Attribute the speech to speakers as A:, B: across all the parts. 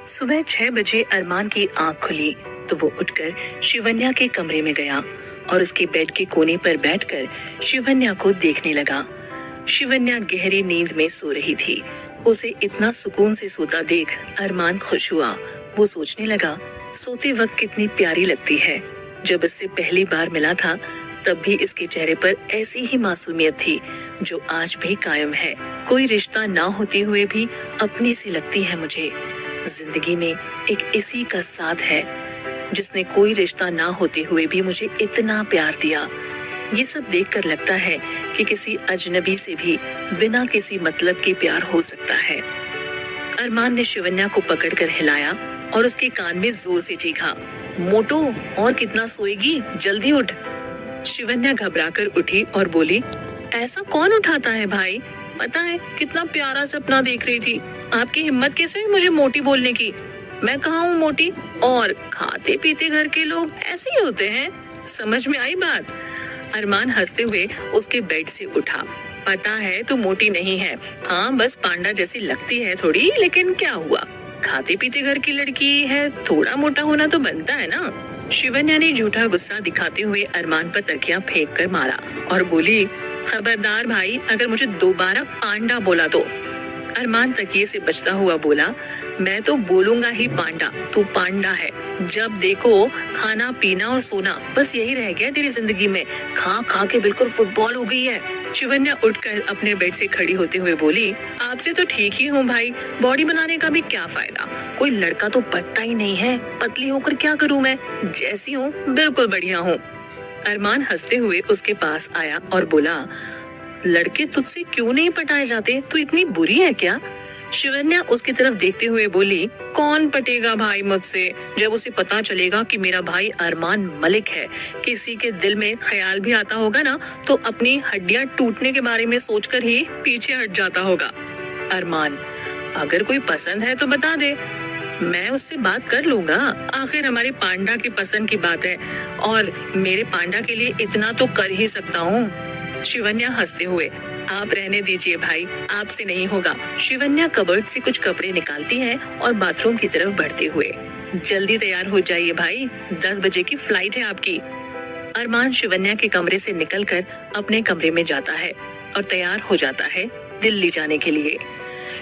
A: सुबह 6 बजे अरमान की आंख खुली तो वो उठकर शिवन्या के कमरे में गया और उसके बेड के कोने पर बैठकर शिवन्या को देखने लगा। शिवन्या गहरी नींद में सो रही थी। उसे इतना सुकून से सोता देख अरमान खुश हुआ। वो सोचने लगा, सोते वक्त कितनी प्यारी लगती है। जब इससे पहली बार मिला था तब भी इसके चेहरे पर ऐसी ही मासूमियत थी जो आज भी कायम है। कोई रिश्ता ना होते हुए भी अपनी सी लगती है मुझे। जिंदगी में एक इसी का साथ है जिसने कोई रिश्ता ना होते हुए भी मुझे इतना प्यार दिया। ये सब देखकर लगता है कि किसी अजनबी से भी बिना किसी मतलब के प्यार हो सकता है। अरमान ने शिवन्या को पकड़कर हिलाया और उसके कान में जोर से चीखा, मोटो, और कितना सोएगी, जल्दी उठ। शिवन्या घबराकर उठी और बोली, ऐसा कौन उठाता है भाई? पता है कितना प्यारा सपना देख रही थी। आपकी हिम्मत कैसे हुई मुझे मोटी बोलने की? मैं कहाँ हूँ मोटी? और खाते पीते घर के लोग ऐसे ही होते हैं। समझ में आई बात? अरमान हंसते हुए उसके बेड से उठा। पता है तू मोटी नहीं है, हाँ बस पांडा जैसी लगती है थोड़ी, लेकिन क्या हुआ, खाते पीते घर की लड़की है, थोड़ा मोटा होना तो बनता है ना। शिवन्या ने झूठा गुस्सा दिखाते हुए अरमान पर तकिया फेंक कर मारा और बोली, खबरदार भाई, अगर मुझे दोबारा पांडा बोला तो। अरमान तकिए से बचता हुआ बोला, मैं तो बोलूंगा ही पांडा, तू पांडा है। जब देखो खाना पीना और सोना, बस यही रह गया तेरी जिंदगी में। खा खा के बिल्कुल फुटबॉल हो गई है। शिवन्या उठकर अपने बेड से खड़ी होते हुए बोली, आपसे तो ठीक ही हूँ भाई, बॉडी बनाने का भी क्या फायदा, कोई लड़का तो पटता ही नहीं है। पतली होकर क्या करूँ मैं, जैसी हूँ बिल्कुल बढ़िया हूँ। अरमान हंसते हुए उसके पास आया और बोला, लड़के तुझसे क्यों नहीं पटाए जाते, तू इतनी बुरी है क्या? शिवन्या उसकी तरफ देखते हुए बोली, कौन पटेगा भाई मुझसे? जब उसे पता चलेगा कि मेरा भाई अरमान मलिक है, किसी के दिल में ख्याल भी आता होगा ना तो अपनी हड्डियां टूटने के बारे में सोचकर ही पीछे हट जाता होगा। अरमान, अगर कोई पसंद है तो बता दे, मैं उससे बात कर लूंगा। आखिर हमारे पांडा की पसंद की बात है और मेरे पांडा के लिए इतना तो कर ही सकता हूँ। शिवन्या हंसते हुए, आप रहने दीजिए भाई, आपसे नहीं होगा। शिवन्या कबर्ड से कुछ कपड़े निकालती है और बाथरूम की तरफ बढ़ते हुए, जल्दी तैयार हो जाइए भाई, 10 बजे की फ्लाइट है आपकी। अरमान शिवन्या के कमरे से निकलकर अपने कमरे में जाता है और तैयार हो जाता है दिल्ली जाने के लिए।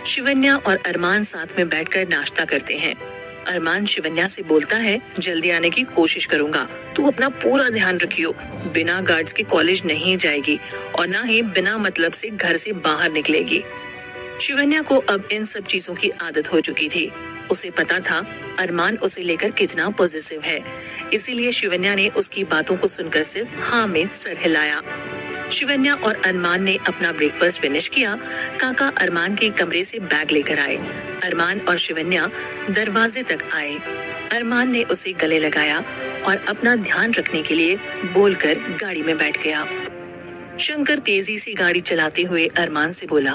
A: शिवन्या और अरमान साथ में बैठकर नाश्ता करते हैं। अरमान शिवन्या से बोलता है, जल्दी आने की कोशिश करूंगा, तू अपना पूरा ध्यान रखियो। बिना गार्ड्स के कॉलेज नहीं जाएगी और ना ही बिना मतलब से घर से बाहर निकलेगी। शिवन्या को अब इन सब चीजों की आदत हो चुकी थी। उसे पता था अरमान उसे लेकर कितना पॉजिटिव है, इसीलिए शिवन्या ने उसकी बातों को सुनकर सिर्फ हाँ में सर हिलाया। शिवन्या और अरमान ने अपना ब्रेकफास्ट फिनिश किया। काका अरमान के कमरे से बैग लेकर आए। अरमान और शिवन्या दरवाजे तक आए। अरमान ने उसे गले लगाया और अपना ध्यान रखने के लिए बोलकर गाड़ी में बैठ गया। शंकर तेजी से गाड़ी चलाते हुए अरमान से बोला,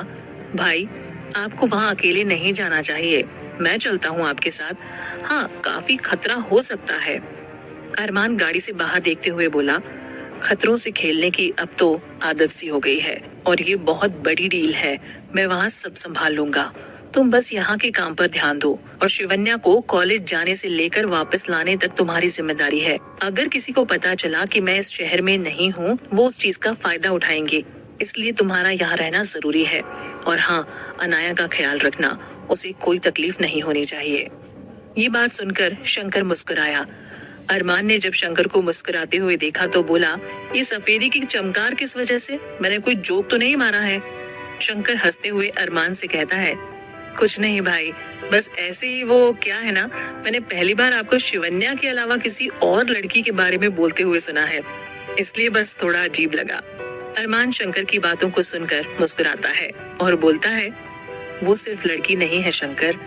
A: भाई आपको वहाँ अकेले नहीं जाना चाहिए, मैं चलता हूँ आपके साथ। हाँ, काफी खतरा हो सकता है। अरमान गाड़ी से बाहर देखते हुए बोला, खतरों से खेलने की अब तो आदत सी हो गई है और ये बहुत बड़ी डील है, मैं वहाँ सब संभाल लूंगा। तुम बस यहाँ के काम पर ध्यान दो और शिवन्या को कॉलेज जाने से लेकर वापस लाने तक तुम्हारी जिम्मेदारी है। अगर किसी को पता चला कि मैं इस शहर में नहीं हूँ, वो उस चीज का फायदा उठाएंगे, इसलिए तुम्हारा यहाँ रहना जरूरी है। और हाँ, अनाया का ख्याल रखना, उसे कोई तकलीफ नहीं होनी चाहिए। ये बात सुनकर शंकर मुस्कुराया। अरमान ने जब शंकर को मुस्कुराते हुए देखा तो बोला, ये सफेदी की चमकार किस वजह से? मैंने कोई जोक तो नहीं मारा है? शंकर हंसते हुए अरमान से कहता है, कुछ नहीं भाई, बस ऐसे ही, वो क्या है ना, मैंने पहली बार आपको शिवन्या के अलावा किसी और लड़की के बारे में बोलते हुए सुना है, इसलिए बस थोड़ा अजीब लगा। अरमान शंकर की बातों को सुनकर मुस्कुराता है और बोलता है, वो सिर्फ लड़की नहीं है शंकर,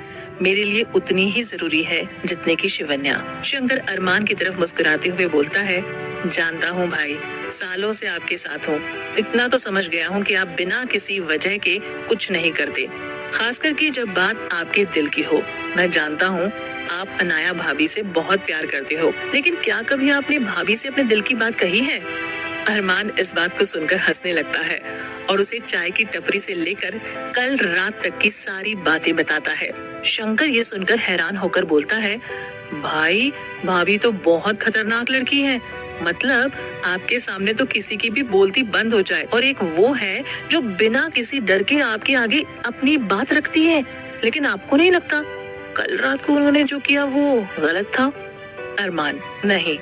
A: मेरे लिए उतनी ही जरूरी है जितने की शिवन्या। शंकर अरमान की तरफ मुस्कुराते हुए बोलता है, जानता हूँ भाई, सालों से आपके साथ हूँ, इतना तो समझ गया हूँ कि आप बिना किसी वजह के कुछ नहीं करते, खास करके जब बात आपके दिल की हो। मैं जानता हूँ आप अनाया भाभी से बहुत प्यार करते हो, लेकिन क्या कभी आपने भाभी से अपने दिल की बात कही है? अरमान इस बात को सुनकर हंसने लगता है और उसे चाय की टपरी से लेकर कल रात तक की सारी बातें बताता है। शंकर ये सुनकर हैरान होकर बोलता है, भाई भाभी तो बहुत खतरनाक लड़की है। मतलब आपके सामने तो किसी की भी बोलती बंद हो जाए, और एक वो है जो बिना किसी डर के आपके आगे अपनी बात रखती है। लेकिन आपको नहीं लगता कल रात को उन्होंने जो किया वो गलत था? अरमान, नहीं,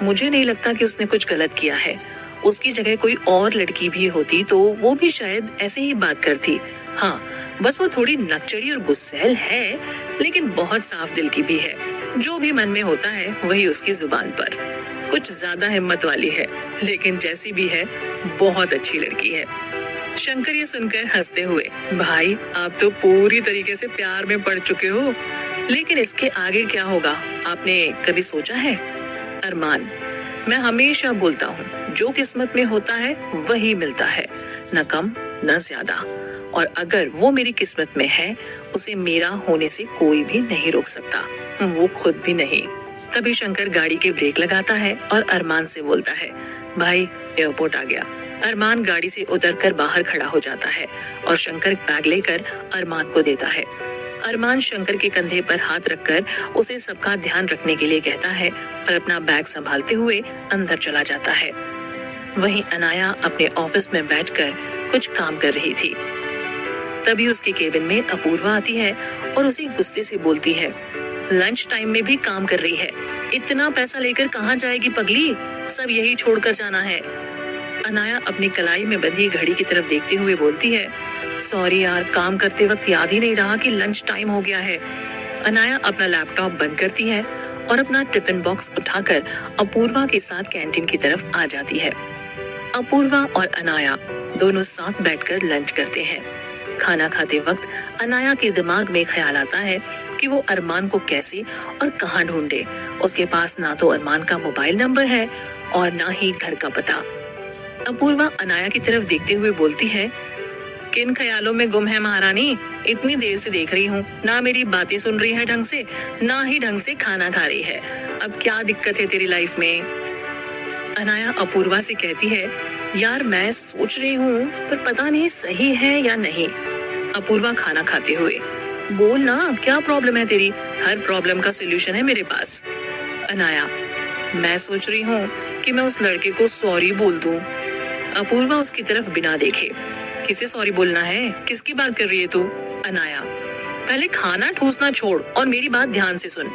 A: मुझे नहीं लगता कि उसने कुछ गलत किया है। उसकी जगह कोई और लड़की भी होती तो वो भी शायद ऐसे ही बात करती। हाँ, बस वो थोड़ी नकचड़ी और गुस्सैल है, लेकिन बहुत साफ दिल की भी है। जो भी मन में होता है वही उसकी जुबान पर। कुछ ज्यादा हिम्मत वाली है, लेकिन जैसी भी है बहुत अच्छी लड़की है। शंकर ये सुनकर हंसते हुए, भाई आप तो पूरी तरीके से प्यार में पड़ चुके हो, लेकिन इसके आगे क्या होगा आपने कभी सोचा है? अरमान, मैं हमेशा बोलता हूँ जो किस्मत में होता है वही मिलता है, न कम न ज्यादा। और अगर वो मेरी किस्मत में है, उसे मेरा होने से कोई भी नहीं रोक सकता, वो खुद भी नहीं। तभी शंकर गाड़ी के ब्रेक लगाता है और अरमान से बोलता है, भाई एयरपोर्ट आ गया। अरमान गाड़ी से उतरकर बाहर खड़ा हो जाता है और शंकर बैग लेकर अरमान को देता है। अरमान शंकर के कंधे पर हाथ रखकर उसे सबका ध्यान रखने के लिए कहता है और अपना बैग संभालते हुए अंदर चला जाता है। वहीं अनाया अपने ऑफिस में बैठकर कुछ काम कर रही थी। तभी उसके केबिन में अपूर्वा आती है और उसे गुस्से से बोलती है, लंच टाइम में भी काम कर रही है, इतना पैसा लेकर कहाँ जाएगी पगली? सब यही छोड़कर जाना है। अनाया अपनी कलाई में बंधी घड़ी की तरफ देखते हुए बोलती है, सॉरी यार, काम करते वक्त याद ही नहीं रहा कि लंच टाइम हो गया है। अनाया अपना लैपटॉप बंद करती है और अपना टिफिन बॉक्स उठाकर अपूर्वा के साथ कैंटीन की तरफ आ जाती है। अपूर्वा और अनाया दोनों साथ बैठकर लंच करते हैं। खाना खाते वक्त अनाया के दिमाग में ख्याल आता है कि वो अरमान को कैसे और कहाँ ढूंढे। उसके पास ना तो अरमान का मोबाइल नंबर है और ना ही घर का पता। अपूर्वा अनाया की तरफ देखते हुए बोलती है, किन ख्यालों में गुम है महारानी? इतनी देर से देख रही हूँ, ना मेरी बातें सुन रही है ढंग से, ना ही ढंग से खाना खा रही है। अब क्या दिक्कत है तेरी लाइफ में? अनाया अपूर्वा से कहती है, यार मैं सोच रही हूँ पर पता नहीं सही है या नहीं। अपूर्वा खाना खाते हुए, बोल ना, क्या प्रॉब्लम है तेरी? हर प्रॉब्लम का सोल्यूशन है मेरे पास। अनाया, मैं सोच रही हूँ कि मैं उस लड़के को सॉरी बोल दूं। अपूर्वा उसकी तरफ बिना देखे, किसे सॉरी बोलना है? किसकी बात कर रही है तू? अनाया, पहले खाना ठूसना छोड़ और मेरी बात ध्यान से सुन।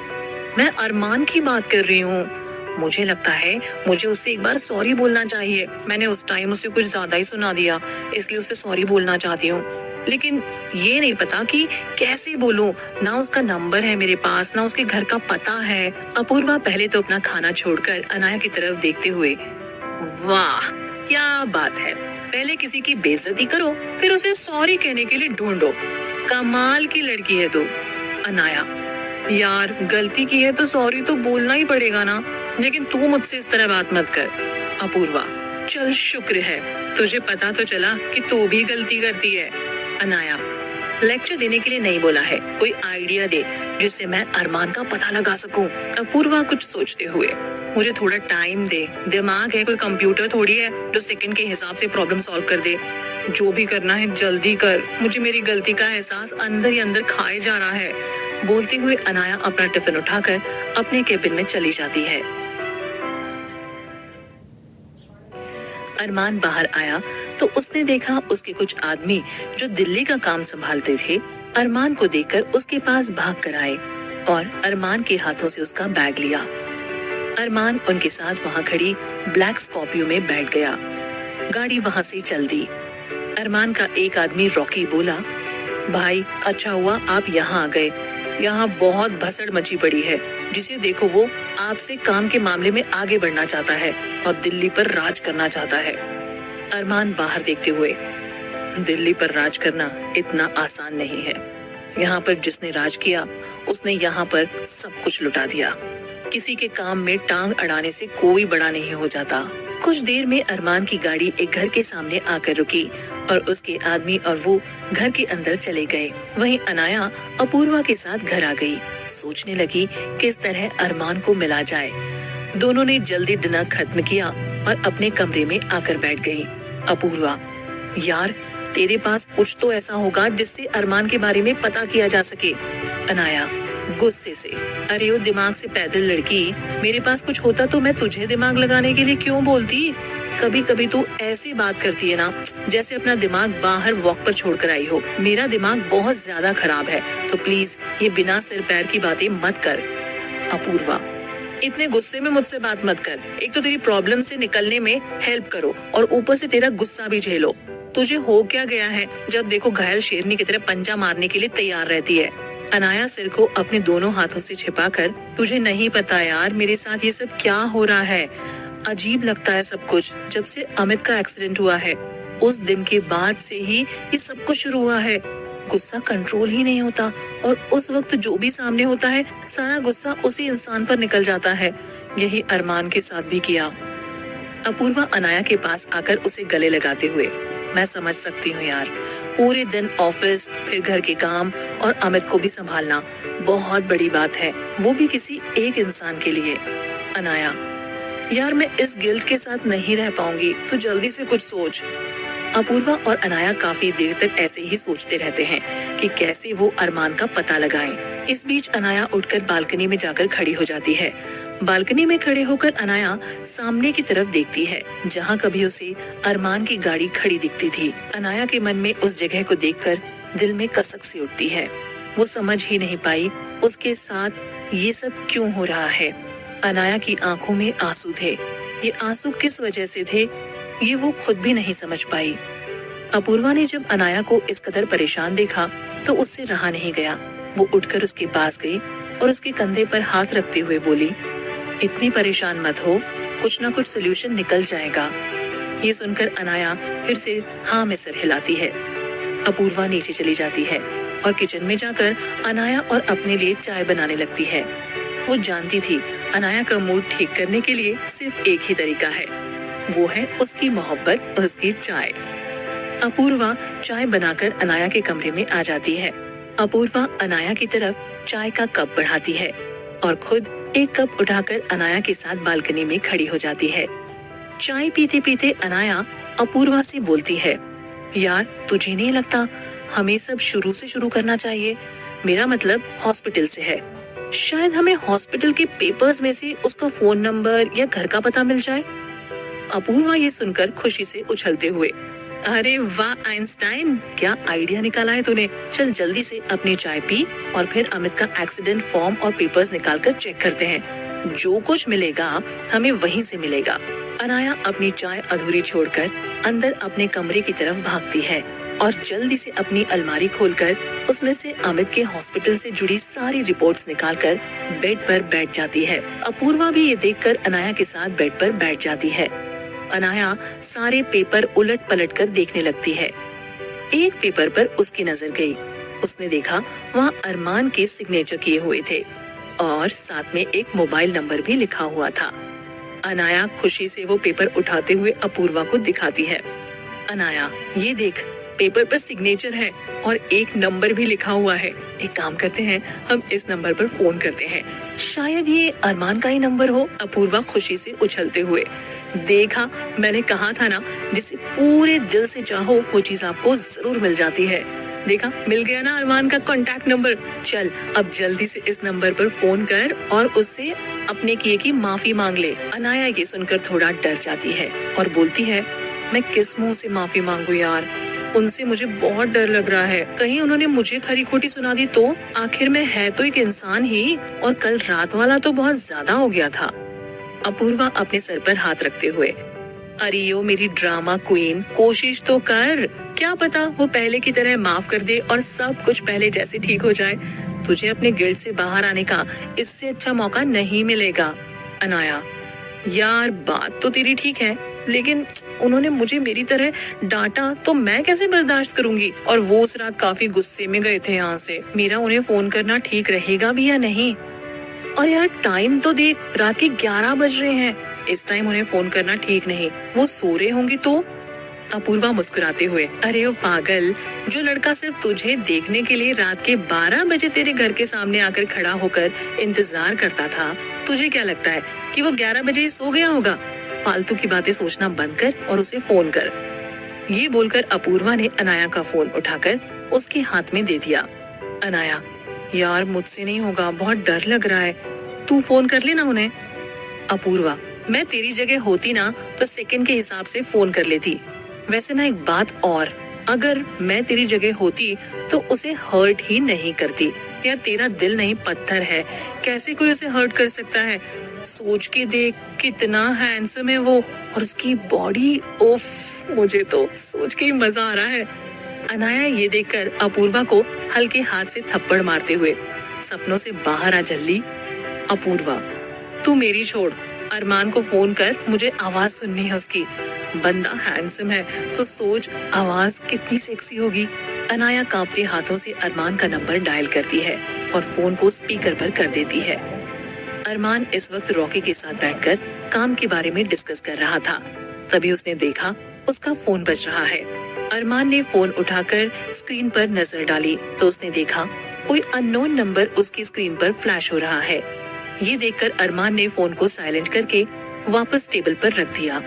A: मैं अरमान की बात कर रही हूँ। मुझे लगता है मुझे उससे एक बार सॉरी बोलना चाहिए। मैंने उस टाइम उसे कुछ ज्यादा ही सुना दिया, इसलिए उससे सॉरी बोलना चाहती हूँ, लेकिन ये नहीं पता कि कैसे बोलूं। ना उसका नंबर है मेरे पास, ना उसके घर का पता है। अपूर्वा पहले तो अपना खाना छोड़कर अनाया की तरफ देखते हुए, वाह क्या बात है, पहले किसी की बेइज्जती करो फिर उसे सॉरी कहने के लिए ढूंढो। कमाल की लड़की है तू। अनाया, यार गलती की है तो सॉरी तो बोलना ही पड़ेगा ना, लेकिन तू मुझसे इस तरह बात मत कर। अपूर्वा, चल शुक्र है तुझे पता तो चला कि तू भी गलती करती है। अनाया, लेक्चर देने के लिए नहीं बोला है, कोई आइडिया दे जिससे मैं अरमान का पता लगा सकूं। अपूर्वा कुछ सोचते हुए, मुझे थोड़ा टाइम दे, दिमाग है कोई कंप्यूटर थोड़ी है जो सेकंड के हिसाब से प्रॉब्लम सॉल्व कर दे। जो भी करना है जल्दी कर, मुझे मेरी गलती का एहसास अंदर ही अंदर खाए जा रहा है। बोलते हुए अनाया अपना टिफिन उठाकर अपने केबिन में चली जाती है। अरमान बाहर आया तो उसने देखा उसके कुछ आदमी जो दिल्ली का काम संभालते थे अरमान को देखकर उसके पास भाग कर आए और अरमान के हाथों से उसका बैग लिया। अरमान उनके साथ वहां खड़ी ब्लैक स्कॉर्पियो में बैठ गया। गाड़ी वहां से चल दी। अरमान का एक आदमी रॉकी बोला, भाई अच्छा हुआ आप यहाँ आ गए, यहाँ बहुत भसड़ मची पड़ी है। जिसे देखो वो आपसे काम के मामले में आगे बढ़ना चाहता है और दिल्ली पर राज करना चाहता है। अरमान बाहर देखते हुए, दिल्ली पर राज करना इतना आसान नहीं है। यहाँ पर जिसने राज किया उसने यहाँ पर सब कुछ लुटा दिया। किसी के काम में टांग अड़ाने से कोई बड़ा नहीं हो जाता। कुछ देर में अरमान की गाड़ी एक घर के सामने आकर रुकी और उसके आदमी और वो घर के अंदर चले गए। वहीं अनाया अपूर्वा के साथ घर आ गई। सोचने लगी किस तरह अरमान को मिला जाए। दोनों ने जल्दी डिनर खत्म किया और अपने कमरे में आकर बैठ गई। अपूर्वा, यार तेरे पास कुछ तो ऐसा होगा जिससे अरमान के बारे में पता किया जा सके। अनाया गुस्से से, अरे ओ दिमाग से पैदल लड़की, मेरे पास कुछ होता तो मैं तुझे दिमाग लगाने के लिए क्यों बोलती। कभी कभी तू ऐसी बात करती है ना जैसे अपना दिमाग बाहर वॉक पर छोड़कर आई हो। मेरा दिमाग बहुत ज्यादा खराब है, तो प्लीज ये बिना सिर पैर की बातें मत कर। अपूर्वा, इतने गुस्से में मुझसे बात मत कर। एक तो तेरी प्रॉब्लम से निकलने में हेल्प करो और ऊपर से तेरा गुस्सा भी झेलो। तुझे हो क्या गया है, जब देखो घायल शेरनी की तरह पंजा मारने के लिए तैयार रहती है। अनाया सिर को अपने दोनों हाथों से छिपाकर, तुझे नहीं पता यार मेरे साथ ये सब क्या हो रहा है। अजीब लगता है सब कुछ। जब से अमित का एक्सीडेंट हुआ है उस दिन के बाद से ही ये सब कुछ शुरू हुआ है। गुस्सा कंट्रोल ही नहीं होता और उस वक्त जो भी सामने होता है सारा गुस्सा उसी इंसान पर निकल जाता है। यही अरमान के साथ भी किया। अपूर्वा अनाया के पास आकर उसे गले लगाते हुए, मैं समझ सकती हूँ यार, पूरे दिन ऑफिस फिर घर के काम और अमित को भी संभालना बहुत बड़ी बात है, वो भी किसी एक इंसान के लिए। अनाया, यार मैं इस गिल्ट के साथ नहीं रह पाऊंगी, तो जल्दी से कुछ सोच। अपूर्वा और अनाया काफी देर तक ऐसे ही सोचते रहते हैं कि कैसे वो अरमान का पता लगाएं। इस बीच अनाया उठकर बालकनी में जाकर खड़ी हो जाती है। बालकनी में खड़े होकर अनाया सामने की तरफ देखती है जहाँ कभी उसे अरमान की गाड़ी खड़ी दिखती थी। अनाया के मन में उस जगह को देखकर दिल में कसक सी उठती है। वो समझ ही नहीं पाई उसके साथ ये सब क्यों हो रहा है। अनाया की आंखों में आंसू थे। ये आंसू किस वजह से थे ये वो खुद भी नहीं समझ पाई। अपूर्वा ने जब अनाया को इस कदर परेशान देखा तो उससे रहा नहीं गया। वो उठकर उसके पास गई और उसके कंधे पर हाथ रखते हुए बोली, इतनी परेशान मत हो, कुछ ना कुछ सोल्यूशन निकल जाएगा। ये सुनकर अनाया फिर से हाँ में सिर हिलाती है। अपूर्वा नीचे चली जाती है और किचन में जाकर अनाया और अपने लिए चाय बनाने लगती है। वो जानती थी अनाया का मूड ठीक करने के लिए सिर्फ एक ही तरीका है, वो है उसकी मोहब्बत, उसकी चाय। अपूर्वा चाय बनाकर अनाया के कमरे में आ जाती है। अपूर्वा अनाया की तरफ चाय का कप बढ़ाती है और खुद एक कप उठाकर अनाया के साथ बालकनी में खड़ी हो जाती है। चाय पीते पीते अनाया अपूर्वा से बोलती है, यार तुझे नहीं लगता हमें सब शुरू से शुरू करना चाहिए? मेरा मतलब हॉस्पिटल से है। शायद हमें हॉस्पिटल के पेपर्स में से उसका फोन नंबर या घर का पता मिल जाए। अपूर्वा ये सुनकर खुशी से उछलते हुए, अरे वाह आइंस्टाइन, क्या आइडिया निकाला है तूने। चल जल्दी से अपनी चाय पी और फिर अमित का एक्सीडेंट फॉर्म और पेपर्स निकालकर चेक करते हैं। जो कुछ मिलेगा हमें वहीं से मिलेगा। अनाया अपनी चाय अधूरी छोड़कर अंदर अपने कमरे की तरफ भागती है और जल्दी से अपनी अलमारी खोलकर उसमें से अमित के हॉस्पिटल से जुड़ी सारी रिपोर्ट्स निकालकर बेड पर बैठ जाती है। अपूर्वा भी ये देखकर अनाया के साथ बेड पर बैठ जाती है। अनाया सारे पेपर उलट पलट कर देखने लगती है। एक पेपर पर उसकी नजर गई। उसने देखा वहाँ अरमान के सिग्नेचर किए हुए थे और साथ में एक मोबाइल नंबर भी लिखा हुआ था। अनाया खुशी से वो पेपर उठाते हुए अपूर्वा को दिखाती है। अनाया, ये देख, पेपर पर सिग्नेचर है और एक नंबर भी लिखा हुआ है। एक काम करते हैं, हम इस नंबर पर फोन करते हैं, शायद ये अरमान का ही नंबर हो। अपूर्वा खुशी से उछलते हुए, देखा मैंने कहा था ना, जिसे पूरे दिल से चाहो वो चीज आपको जरूर मिल जाती है। देखा, मिल गया ना अरमान का कांटेक्ट नंबर। चल अब जल्दी से इस नंबर पर फोन कर और उससे अपने किए की माफी मांग ले। अनाया ये सुनकर थोड़ा डर जाती है और बोलती है, मैं किस मुंह से माफी मांगू यार, उनसे मुझे बहुत डर लग रहा है। कहीं उन्होंने मुझे खरी खोटी सुना दी तो? आखिर में है तो एक इंसान ही, और कल रात वाला तो बहुत ज्यादा हो गया था। अपूर्वा अपने सर पर हाथ रखते हुए, अरे ओ मेरी ड्रामा क्वीन, कोशिश तो कर, क्या पता वो पहले की तरह माफ कर दे और सब कुछ पहले जैसे ठीक हो जाए। तुझे अपने गिल्ट से बाहर आने का इससे अच्छा मौका नहीं मिलेगा। अनाया, यार बात तो तेरी ठीक है, लेकिन उन्होंने मुझे मेरी तरह डांटा तो मैं कैसे बर्दाश्त करूंगी? और वो उस रात काफी गुस्से में गए थे यहाँ से। मेरा उन्हें फोन करना ठीक रहेगा भी या नहीं? और यार टाइम तो देख, रात के 11 बज रहे हैं। इस टाइम उन्हें फोन करना ठीक नहीं, वो सो रहे होंगी तो? अपूर्वा मुस्कुराते हुए, अरे ओ पागल, जो लड़का सिर्फ तुझे देखने के लिए रात के 12 बजे तेरे घर के सामने आकर खड़ा होकर इंतजार करता था, तुझे क्या लगता है कि वो 11 बजे सो गया होगा? फालतू की बातें सोचना बंद कर और उसे फोन कर। ये बोलकर अपूर्वा ने अनाया का फोन उठाकर उसके हाथ में दे दिया। अनाया, यार मुझसे नहीं होगा, बहुत डर लग रहा है, तू फोन कर लेना उन्हें। अपूर्वा, मैं तेरी जगह होती ना तो सेकंड के हिसाब से फोन कर लेती। वैसे ना एक बात और, अगर मैं तेरी जगह होती तो उसे हर्ट ही नहीं करती। यार तेरा दिल नहीं पत्थर है, कैसे कोई उसे हर्ट कर सकता है? सोच के देख, कितना हैंडसम है वो, और उसकी बॉडी, उफ, मुझे तो सोच के ही मजा आ रहा है। अनाया ये देखकर अपूर्वा को हल्के हाथ से थप्पड़ मारते हुए सपनों से बाहर आ जल्दी। अपूर्वा, तू मेरी छोड़, अरमान को फोन कर, मुझे आवाज सुननी है उसकी। बंदा हैंडसम है तो सोच आवाज कितनी सेक्सी होगी। अनाया कांपते हाथों से अरमान का नंबर डायल करती है और फोन को स्पीकर पर कर देती है। अरमान इस वक्त रॉकी के साथ बैठकर काम के बारे में डिस्कस कर रहा था। तभी उसने देखा उसका फोन बज रहा है। अरमान ने फोन उठाकर स्क्रीन पर नजर डाली तो उसने देखा कोई अननोन नंबर उसकी स्क्रीन पर फ्लैश हो रहा है। ये देखकर अरमान ने फोन को साइलेंट करके वापस टेबल पर रख दिया।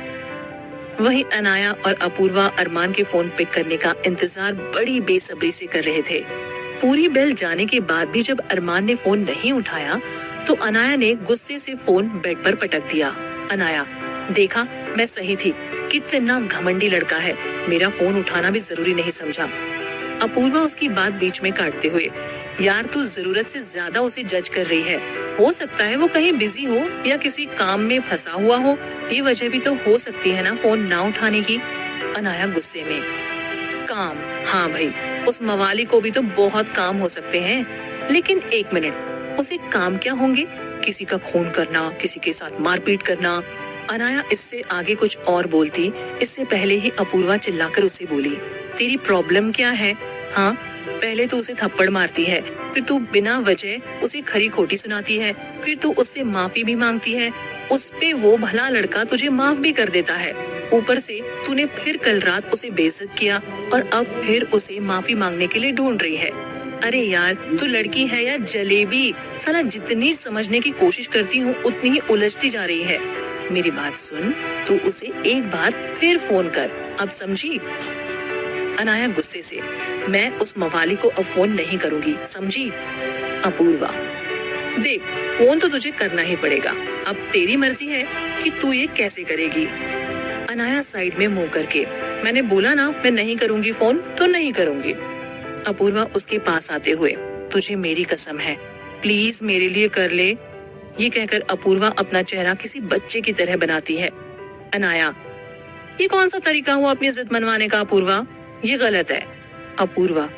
A: वहीं अनाया और अपूर्वा अरमान के फोन पिक करने का इंतजार बड़ी बेसब्री से कर रहे थे। पूरी बेल जाने के बाद भी जब अरमान ने फोन नहीं उठाया तो अनाया ने गुस्से से फोन बेड पर पटक दिया। अनाया, देखा मैं सही थी, कितना घमंडी लड़का है, मेरा फोन उठाना भी जरूरी नहीं समझा। अपूर्वा उसकी बात बीच में काटते हुए, यार तू जरूरत से ज्यादा उसे जज कर रही है, हो सकता है वो कहीं बिजी हो या किसी काम में फंसा हुआ हो, ये वजह भी तो हो सकती है ना फोन ना उठाने की। अनाया गुस्से में, काम? हाँ भाई, उस मवाली को भी तो बहुत काम हो सकते हैं, लेकिन एक मिनट, उसे काम क्या होंगे? किसी का खून करना, किसी के साथ मारपीट करना। अनाया इससे आगे कुछ और बोलती, इससे पहले ही अपूर्वा चिल्लाकर उसे बोली, तेरी प्रॉब्लम क्या है? हाँ, पहले तू उसे थप्पड़ मारती है, फिर तू बिना वजह उसे खरी खोटी सुनाती है, फिर तू उससे माफी भी मांगती है, उस पे वो भला लड़का तुझे माफ भी कर देता है। ऊपर से तूने फिर कल रात उसे बेइज्जत किया और अब फिर उसे माफी मांगने के लिए ढूंढ रही है। अरे यार, तू लड़की है या जलेबी? साला जितनी समझने की कोशिश करती हूँ उतनी ही उलझती जा रही है। मेरी बात सुन, तू उसे एक बार फिर फोन कर, अब समझी? अनाया गुस्से से, मैं उस मवाली को अब फोन नहीं करूंगी, समझी? अपूर्वा, देख फोन तो तुझे करना ही पड़ेगा, अब तेरी मर्जी है कि तू ये कैसे करेगी। अनाया साइड में मुंह करके, मैंने बोला ना मैं नहीं करूंगी फोन तो नहीं करूंगी। अपूर्वा उसके पास आते हुए, तुझे मेरी कसम है, प्लीज मेरे लिए कर ले। ये कहकर अपूर्वा अपना चेहरा किसी बच्चे की तरह बनाती है। अनाया, ये कौन सा तरीका हुआ अपनी इज्जत मनवाने का अपूर्वा? ये गलत है। अपूर्वा,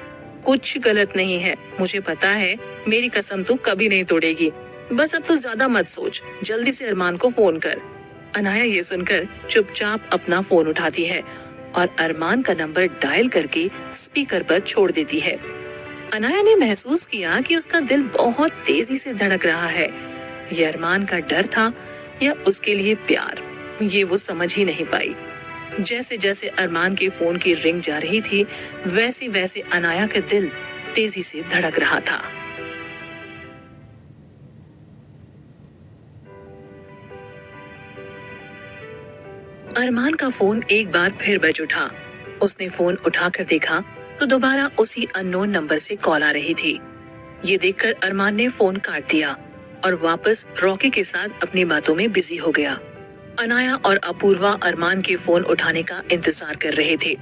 A: कुछ गलत नहीं है, मुझे पता है, मेरी कसम तू कभी नहीं तोड़ेगी, बस अब तू ज्यादा मत सोच, जल्दी से अरमान को फोन कर। अनाया ये सुनकर चुपचाप अपना फोन उठाती है और अरमान का नंबर डायल करके स्पीकर पर छोड़ देती है। अनाया ने महसूस किया कि उसका दिल बहुत तेजी से धड़क रहा है। ये अरमान का डर था या उसके लिए प्यार, ये वो समझ ही नहीं पाई। जैसे जैसे अरमान के फोन की रिंग जा रही थी, वैसे वैसे अनाया का दिल तेजी से धड़क रहा था। अरमान का फोन एक बार फिर बज उठा। उसने फोन उठाकर देखा तो दोबारा उसी अननोन नंबर से कॉल आ रही थी। ये देखकर अरमान ने फोन काट दिया और वापस रॉकी के साथ अपनी बातों में बिजी हो गया। अनाया और अपूर्वा अरमान के फोन उठाने का इंतजार कर रहे थे,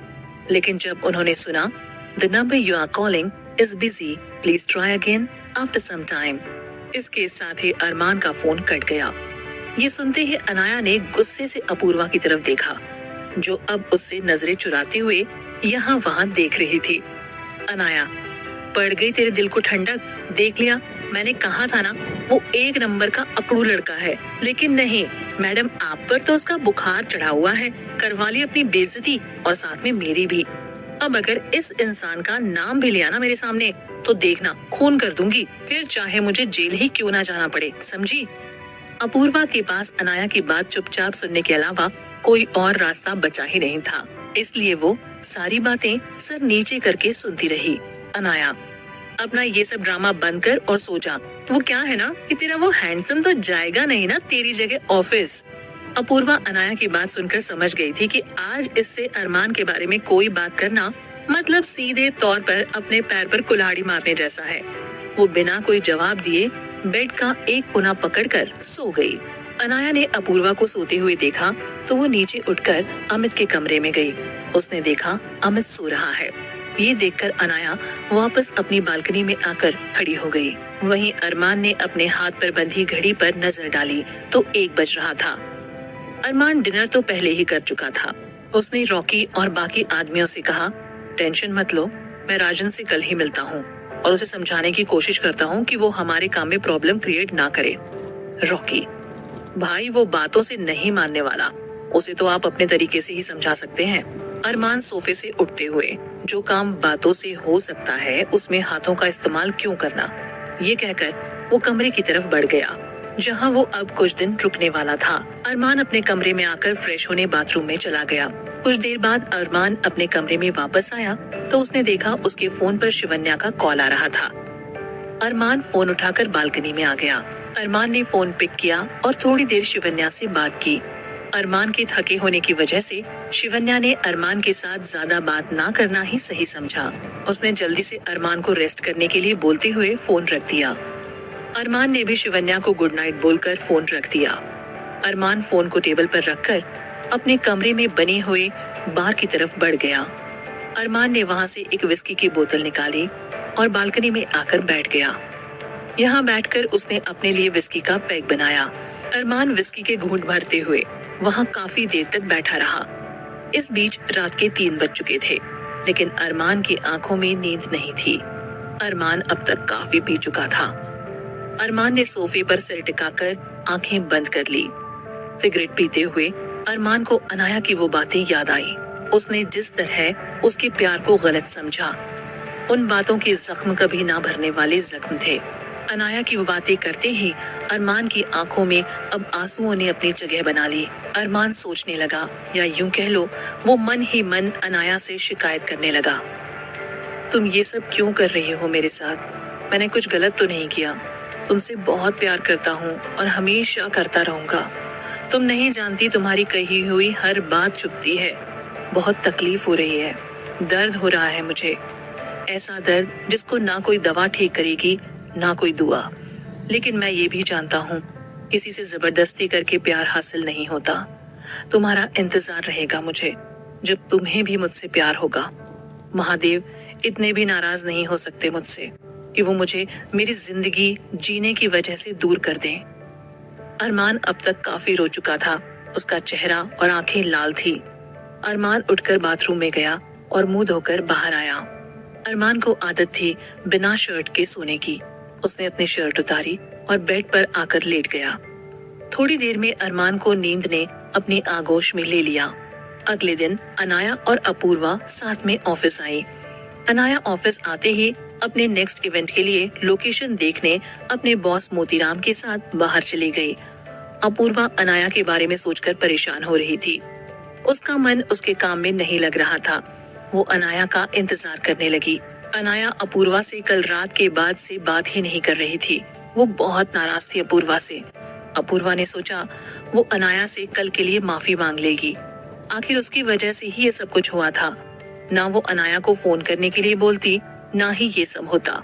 A: लेकिन जब उन्होंने सुना the number you are calling is busy, please try again after some time, इसके साथ ही अरमान का फोन कट गया। ये सुनते ही अनाया ने गुस्से से अपूर्वा की तरफ देखा, जो अब उससे नजरें चुराते हुए यहाँ वहाँ देख रही थी। अनाया, पड़ गई तेरे दिल को ठंडक? देख लिया, मैंने कहा था ना वो एक नंबर का अकड़ू लड़का है, लेकिन नहीं, मैडम आप पर तो उसका बुखार चढ़ा हुआ है, करवा ली अपनी बेइज्जती और साथ में मेरी भी। अब अगर इस इंसान का नाम भी लिया ना मेरे सामने तो देखना खून कर दूंगी, फिर चाहे मुझे जेल ही क्यों ना जाना पड़े, समझी? अपूर्वा के पास अनाया की बात चुपचाप सुनने के अलावा कोई और रास्ता बचा ही नहीं था, इसलिए वो सारी बातें सर नीचे करके सुनती रही। अनाया, अपना ये सब ड्रामा बंद कर और सो जा। वो क्या है ना कि तेरा वो हैंडसम तो जाएगा नहीं ना तेरी जगह ऑफिस। अपूर्वा अनाया की बात सुनकर समझ गई थी कि आज इससे अरमान के बारे में कोई बात करना मतलब सीधे तौर पर अपने पैर पर कुल्हाड़ी मारने जैसा है। वो बिना कोई जवाब दिए बेड का एक कोना पकड़कर सो गई। अनाया ने अपूर्वा को सोते हुए देखा तो वो नीचे उठकर अमित के कमरे में गई। उसने देखा अमित सो रहा है। ये देखकर अनाया वापस अपनी बालकनी में आकर खड़ी हो गई। वहीं अरमान ने अपने हाथ पर बंधी घड़ी पर नजर डाली तो 1 बज रहा था। अरमान डिनर तो पहले ही कर चुका था। उसने रॉकी और बाकी आदमियों से कहा, टेंशन मत लो, मैं राजन से कल ही मिलता हूँ और उसे समझाने की कोशिश करता हूँ कि वो हमारे काम में प्रॉब्लम क्रिएट ना करे। रॉकी, भाई वो बातों से नहीं मानने वाला, उसे तो आप अपने तरीके से ही समझा सकते हैं। अरमान सोफे से उठते हुए, जो काम बातों से हो सकता है उसमें हाथों का इस्तेमाल क्यों करना, ये कहकर वो कमरे की तरफ बढ़ गया जहां वो अब कुछ दिन रुकने वाला था। अरमान अपने कमरे में आकर फ्रेश होने बाथरूम में चला गया। कुछ देर बाद अरमान अपने कमरे में वापस आया तो उसने देखा उसके फोन पर शिवन्या का कॉल आ रहा था। अरमान फोन उठाकर बालकनी में आ गया। अरमान ने फोन पिक किया और थोड़ी देर शिवन्या से बात की। अरमान के थके होने की वजह से शिवन्या ने अरमान के साथ ज्यादा बात ना करना ही सही समझा। उसने जल्दी से अरमान को रेस्ट करने के लिए बोलते हुए फोन रख दिया। अरमान ने भी शिवन्या को गुड नाइट बोलकर फोन रख दिया। अरमान फोन को टेबल पर रखकर अपने कमरे में बने हुए बार की तरफ बढ़ गया। अरमान ने वहां से एक विस्की की बोतल निकाली और बालकनी में आकर बैठ गया। यहाँ बैठकर उसने अपने लिए विस्की का पैक बनाया। अरमान विस्की के घूंट भरते हुए वहाँ काफी देर तक बैठा रहा। इस बीच रात के 3 बज चुके थे, लेकिन अरमान की आंखों में नींद नहीं थी। अरमान अब तक काफी पी चुका था। अरमान ने सोफे पर सिर टिकाकर आंखें बंद कर ली। सिगरेट पीते हुए अरमान को अनाया की वो बातें याद आई। उसने जिस तरह उसके प्यार को गलत समझा, उन बातों के जख्म कभी ना भरने वाले जख्म थे। अनाया की वो बातें करते ही अरमान की आंखों में अब आंसुओं ने अपनी जगह बना ली। अरमान सोचने लगा, या यूं कह लो वो मन ही मन अनाया से शिकायत करने लगा। तुम ये सब क्यों कर रही हो मेरे साथ? मैंने कुछ गलत तो नहीं किया। तुमसे बहुत प्यार करता हूँ और हमेशा करता रहूंगा। तुम नहीं जानती, तुम्हारी कही हुई हर बात चुभती है। बहुत तकलीफ हो रही है, दर्द हो रहा है मुझे, ऐसा दर्द जिसको ना कोई दवा ठीक करेगी ना कोई दुआ। लेकिन मैं ये भी जानता हूँ किसी से जबरदस्ती करके प्यार हासिल नहीं होता। तुम्हारा इंतजार रहेगा मुझे जब तुम्हें भी मुझसे प्यार होगा। महादेव इतने भी नाराज नहीं हो सकते मुझसे कि वो मुझे मेरी जिंदगी जीने की वजह से दूर कर दें। अरमान अब तक काफी रो चुका था। उसका चेहरा और आंखें लाल थी। अरमान उठकर बाथरूम में गया और मुंह धोकर बाहर आया। अरमान को आदत थी बिना शर्ट के सोने की। उसने अपनी शर्ट उतारी और बेड पर आकर लेट गया। थोड़ी देर में अरमान को नींद ने अपनी आगोश में ले लिया। अगले दिन अनाया और अपूर्वा साथ में ऑफिस आई। अनाया ऑफिस आते ही अपने नेक्स्ट इवेंट के लिए लोकेशन देखने अपने बॉस मोतीराम के साथ बाहर चली गई। अपूर्वा अनाया के बारे में सोचकर परेशान हो रही थी। उसका मन उसके काम में नहीं लग रहा था। वो अनाया का इंतजार करने लगी। अनाया अपूर्वा से कल रात के बाद से बात ही नहीं कर रही थी। वो बहुत नाराज थी अपूर्वा से। अपूर्वा ने सोचा वो अनाया से कल के लिए माफी मांग लेगी। आखिर उसकी वजह से ही ये सब कुछ हुआ था। ना वो अनाया को फोन करने के लिए बोलती, ना ही ये सब होता।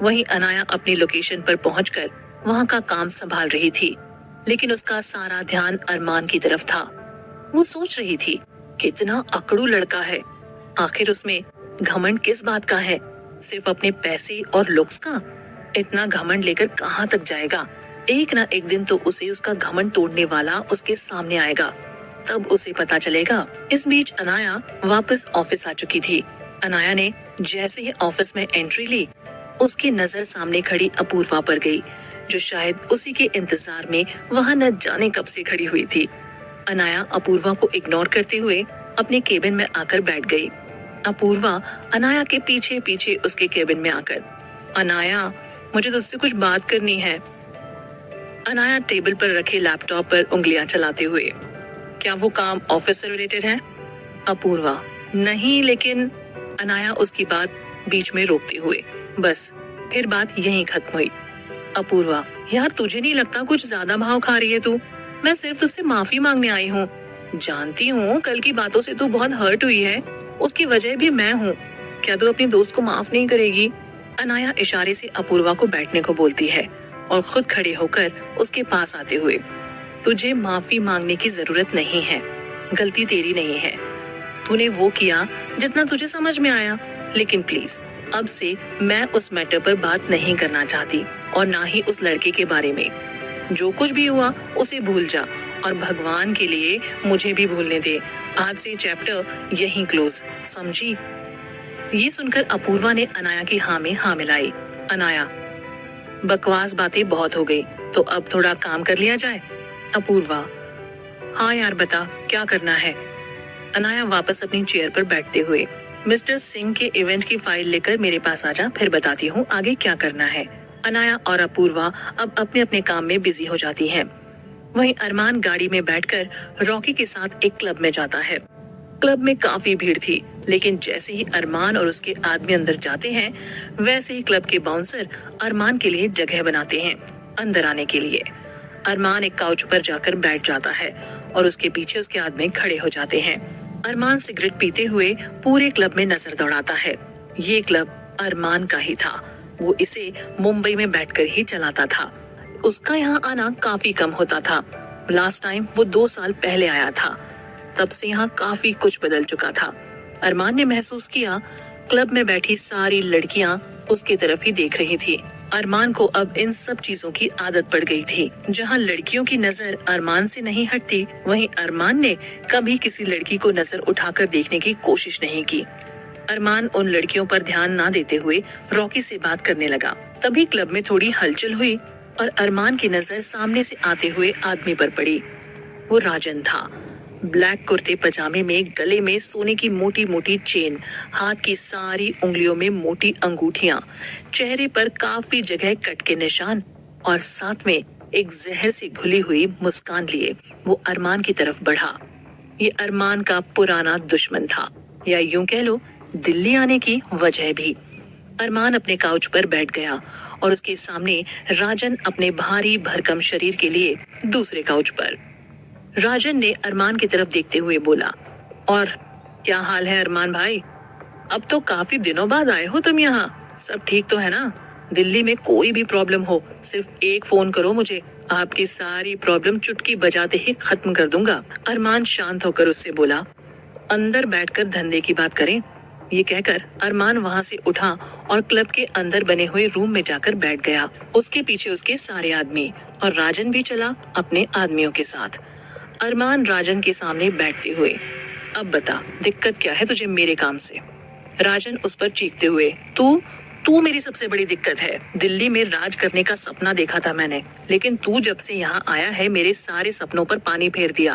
A: वहीं अनाया अपनी लोकेशन पर पहुंचकर वहां का काम संभाल रही थी, लेकिन उसका सारा ध्यान अरमान की तरफ था। वो सोच रही थी, कितना अकड़ू लड़का है। आखिर उसमें घमंड किस बात का है? सिर्फ अपने पैसे और लुक्स का? इतना घमंड लेकर कहाँ तक जाएगा? एक ना एक दिन तो उसे उसका घमंड तोड़ने वाला उसके सामने आएगा, तब उसे पता चलेगा। इस बीच अनाया वापस ऑफिस आ चुकी थी। अनाया ने जैसे ही ऑफिस में एंट्री ली, उसकी नजर सामने खड़ी अपूर्वा पर गई, जो शायद उसी के इंतजार में वहां न जाने कब से खड़ी हुई थी। अनाया अपूर्वा को इग्नोर करते हुए अपने केबिन में आकर बैठ गई। अपूर्वा अनाया के पीछे पीछे उसके केबिन में आकर, अनाया मुझे तुझसे कुछ बात करनी है। अनाया टेबल पर रखे लैपटॉप पर उंगलियां चलाते हुए, क्या वो काम ऑफिस से रिलेटेड है? अपूर्वा, नहीं, लेकिन अनाया उसकी बात बीच में रोकते हुए, बस फिर बात यहीं खत्म हुई। अपूर्वा, यार तुझे नहीं लगता कुछ ज्यादा भाव खा रही है तू? मैं सिर्फ तुझसे माफी मांगने आई हूँ। जानती हूँ कल की बातों से तू बहुत हर्ट हुई है, उसकी वजह भी मैं हूँ। क्या तू अपनी दोस्त को माफ नहीं करेगी? अनाया इशारे से अपूर्वा को बैठने को बोलती है और खुद खड़े होकर उसके पास आते हुए, तुझे माफी मांगने की जरूरत नहीं है, गलती तेरी नहीं है। तूने वो किया जितना तुझे समझ में आया, लेकिन प्लीज अब से मैं उस मैटर पर बात नहीं करना चाहती और ना ही उस लड़के के बारे में। जो कुछ भी हुआ उसे भूल जा और भगवान के लिए मुझे भी भूलने दे। आज से चैप्टर यहीं क्लोज, समझी? ये सुनकर अपूर्वा ने अनाया की हाँ में हाँ मिलाई। अनाया, बकवास बातें बहुत हो गई, तो अब थोड़ा काम कर लिया जाए। अपूर्वा, हाँ यार बता क्या करना है? अनाया वापस अपनी चेयर पर बैठते हुए, मिस्टर सिंह के इवेंट की फाइल लेकर मेरे पास आ जा, फिर बताती हूँ आगे क्या करना है। अनाया और अपूर्वा अब अपने अपने काम में बिजी हो जाती हैं। वहीं अरमान गाड़ी में बैठकर रॉकी के साथ एक क्लब में जाता है। क्लब में काफी भीड़ थी, लेकिन जैसे ही अरमान और उसके आदमी अंदर जाते हैं, वैसे ही क्लब के बाउंसर अरमान के लिए जगह बनाते हैं अंदर आने के लिए। अरमान एक काउच पर जाकर बैठ जाता है और उसके पीछे उसके आदमी खड़े हो जाते हैं। अरमान सिगरेट पीते हुए पूरे क्लब में नजर दौड़ाता है। ये क्लब अरमान का ही था, वो इसे मुंबई में बैठकर ही चलाता था। उसका यहाँ आना काफी कम होता था। लास्ट टाइम वो 2 साल पहले आया था, तब से यहाँ काफी कुछ बदल चुका था। अरमान ने महसूस किया क्लब में बैठी सारी लड़कियां उसकी तरफ ही देख रही थी। अरमान को अब इन सब चीजों की आदत पड़ गई थी। जहाँ लड़कियों की नजर अरमान से नहीं हटती, वहीं अरमान ने कभी किसी लड़की को नजर उठाकर देखने की कोशिश नहीं की। अरमान उन लड़कियों पर ध्यान ना देते हुए रॉकी से बात करने लगा। तभी क्लब में थोड़ी हलचल हुई और अरमान की नजर सामने से आते हुए आदमी पर पड़ी। वो राजन था। ब्लैक कुर्ते पजामे में, गले में सोने की मोटी मोटी चेन, हाथ की सारी उंगलियों में मोटी अंगूठियां, चेहरे पर काफी जगह कट के निशान और साथ में एक जहर से घुली हुई मुस्कान लिए वो अरमान की तरफ बढ़ा। ये अरमान का पुराना दुश्मन था, या यूं कह लो दिल्ली आने की वजह भी। अरमान अपने काउच पर बैठ गया और उसके सामने राजन अपने भारी भरकम शरीर के लिए दूसरे काउच पर। राजन ने अरमान की तरफ देखते हुए बोला, और क्या हाल है अरमान भाई? अब तो काफी दिनों बाद आए हो तुम यहाँ, सब ठीक तो है ना? दिल्ली में कोई भी प्रॉब्लम हो सिर्फ एक फोन करो मुझे, आपकी सारी प्रॉब्लम चुटकी बजाते ही खत्म कर दूंगा। अरमान शांत होकर उससे बोला, अंदर बैठकर धंधे की बात करें। ये कहकर अरमान वहाँ से उठा और क्लब के अंदर बने हुए रूम में जाकर बैठ गया। उसके पीछे उसके सारे आदमी और राजन भी चला अपने आदमियों के साथ। अरमान राजन के सामने बैठते हुए, अब बता दिक्कत क्या है तुझे मेरे काम से? राजन उस पर चीखते हुए, तू मेरी सबसे बड़ी दिक्कत है। दिल्ली में राज करने का सपना देखा था मैंने, लेकिन तू जब से यहाँ आया है मेरे सारे सपनों पर पानी फेर दिया।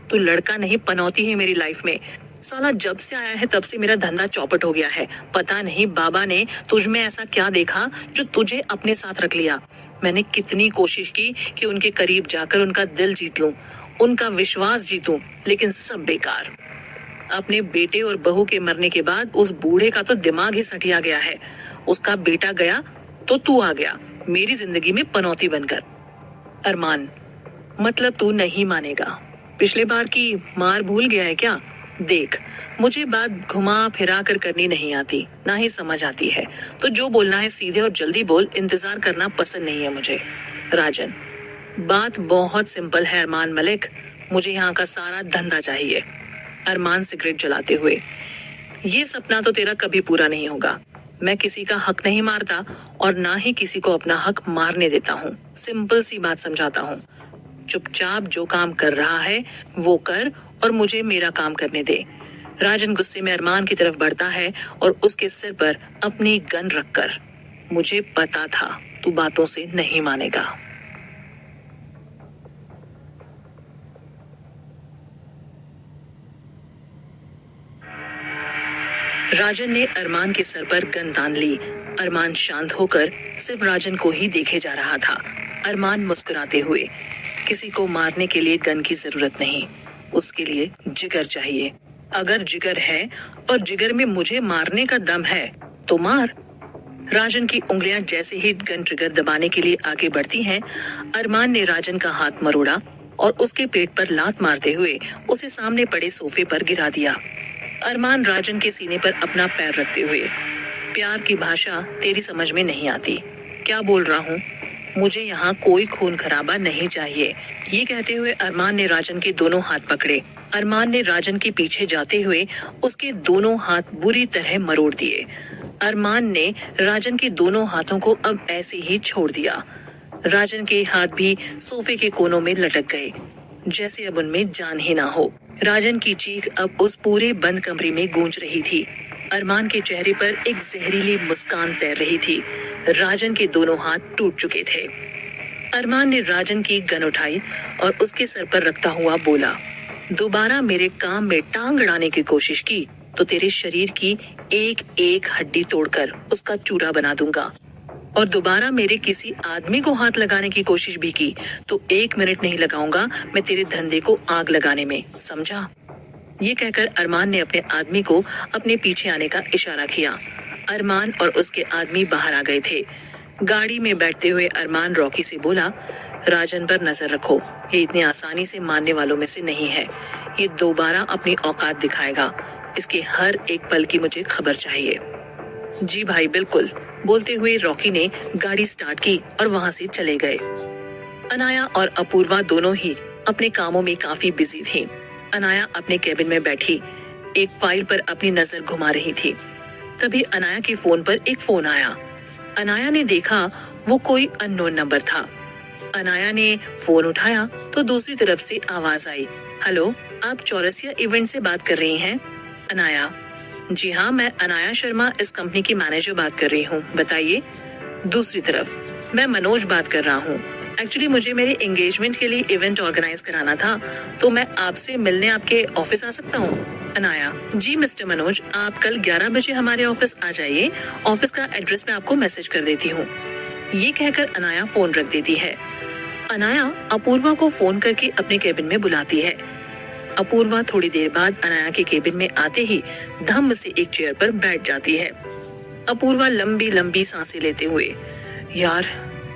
A: तू लड़का नहीं, पनौती है मेरी लाइफ में। साला जब से आया है तब से मेरा धंधा चौपट हो गया है। पता नहीं बाबा ने तुझ में ऐसा क्या देखा जो तुझे अपने साथ रख लिया। मैंने कितनी कोशिश की कि उनके करीब जाकर उनका दिल जीत लूं, उनका विश्वास जीतूं, लेकिन सब बेकार। अपने बेटे और बहू के मरने के बाद उस बूढ़े का तो दिमाग ही सठिया गया है। उसका बेटा गया तो तू आ गया मेरी जिंदगी में पनौती बनकर। अरमान, मतलब तू नहीं मानेगा? पिछले बार की मार भूल गया है क्या? देख, मुझे बात घुमा फिरा कर करनी नहीं आती, ना ही समझ आती है, तो जो बोलना है सीधे और जल्दी बोल, इंतजार करना पसंद नहीं है मुझे। राजन, बात बहुत सिंपल है अरमान मलिक, मुझे यहाँ का सारा धंधा चाहिए। अरमान सिगरेट जलाते हुए, ये सपना तो तेरा कभी पूरा नहीं होगा। मैं किसी का हक नहीं मारता और ना ही किसी को अपना हक मारने देता हूँ। सिंपल सी बात समझाता हूँ, चुपचाप जो काम कर रहा है वो कर और मुझे मेरा काम करने दे। राजन गुस्से में अरमान की तरफ बढ़ता है और उसके सिर पर अपनी गन रखकर, मुझे पता था तू बातों से नहीं मानेगा। राजन ने अरमान के सर पर गन तान ली। अरमान शांत होकर सिर्फ राजन को ही देखे जा रहा था। अरमान मुस्कुराते हुए, किसी को मारने के लिए गन की जरूरत नहीं, उसके लिए जिगर चाहिए। अगर जिगर है और जिगर में मुझे मारने का दम है तो मार। राजन की उंगलियां जैसे ही गन ट्रिगर दबाने के लिए आगे बढ़ती हैं, अरमान ने राजन का हाथ मरोड़ा और उसके पेट पर लात मारते हुए उसे सामने पड़े सोफे पर गिरा दिया। अरमान राजन के सीने पर अपना पैर रखते हुए, प्यार की भाषा तेरी समझ में नहीं आती। क्या बोल रहा हूँ? मुझे यहाँ कोई खून खराबा नहीं चाहिए। ये कहते हुए अरमान ने राजन के दोनों हाथ पकड़े। अरमान ने राजन के पीछे जाते हुए उसके दोनों हाथ बुरी तरह मरोड़ दिए। अरमान ने राजन के दोनों हाथों को अब ऐसे ही छोड़ दिया। राजन के हाथ भी सोफे के कोनों में लटक गए, जैसे अब उनमें जान ही ना हो। राजन की चीख अब उस पूरे बंद कमरे में गूंज रही थी। अरमान के चेहरे पर एक जहरीली मुस्कान तैर रही थी। राजन के दोनों हाथ टूट चुके थे। अरमान ने राजन की गन उठाई और उसके सर पर रखता हुआ बोला, दोबारा मेरे काम में टांग अड़ाने की कोशिश की तो तेरे शरीर की एक एक हड्डी तोड़कर उसका चूरा बना दूंगा, और दोबारा मेरे किसी आदमी को हाथ लगाने की कोशिश भी की तो 1 मिनट नहीं लगाऊंगा मैं तेरे धंधे को आग लगाने में, समझा? ये कहकर अरमान ने अपने आदमी को अपने पीछे आने का इशारा किया। अरमान और उसके आदमी बाहर आ गए थे। गाड़ी में बैठते हुए अरमान रॉकी से बोला, राजन पर नजर रखो, ये इतनी आसानी से मानने वालों में से नहीं है। ये दोबारा अपनी औकात दिखाएगा। इसके हर एक पल की मुझे खबर चाहिए। जी भाई बिल्कुल, बोलते हुए रॉकी ने गाड़ी स्टार्ट की और वहां से चले गए। अनाया और अपूर्वा दोनों ही अपने कामों में काफी बिजी थी। अनाया अपने केबिन में बैठी एक फाइल पर अपनी नजर घुमा रही थी। तभी अनाया के फोन पर एक फोन आया। अनाया ने देखा वो कोई अननोन नंबर था। अनाया ने फोन उठाया तो दूसरी तरफ से आवाज आई, हेलो, आप चौरसिया इवेंट से बात कर रही हैं? अनाया, जी हाँ, मैं अनाया शर्मा इस कंपनी की मैनेजर बात कर रही हूँ, बताइए। दूसरी तरफ, मैं मनोज बात कर रहा हूँ। एक्चुअली मुझे मेरे एंगेजमेंट के लिए इवेंट ऑर्गेनाइज कराना था, तो मैं आपसे मिलने आपके ऑफिस आ सकता हूँ? अनाया, जी मिस्टर मनोज, आप कल 11 बजे हमारे ऑफिस आ जाइए। ऑफिस का एड्रेस मैं आपको मैसेज कर देती हूँ। ये कहकर अनाया फोन रख देती है। अनाया अपूर्वा को फोन करके अपने केबिन में बुलाती है। अपूर्वा थोड़ी देर बाद अनाया के केबिन में आते ही धम्म से एक चेयर पर बैठ जाती है। अपूर्वा लंबी लंबी सांसें लेते हुए, यार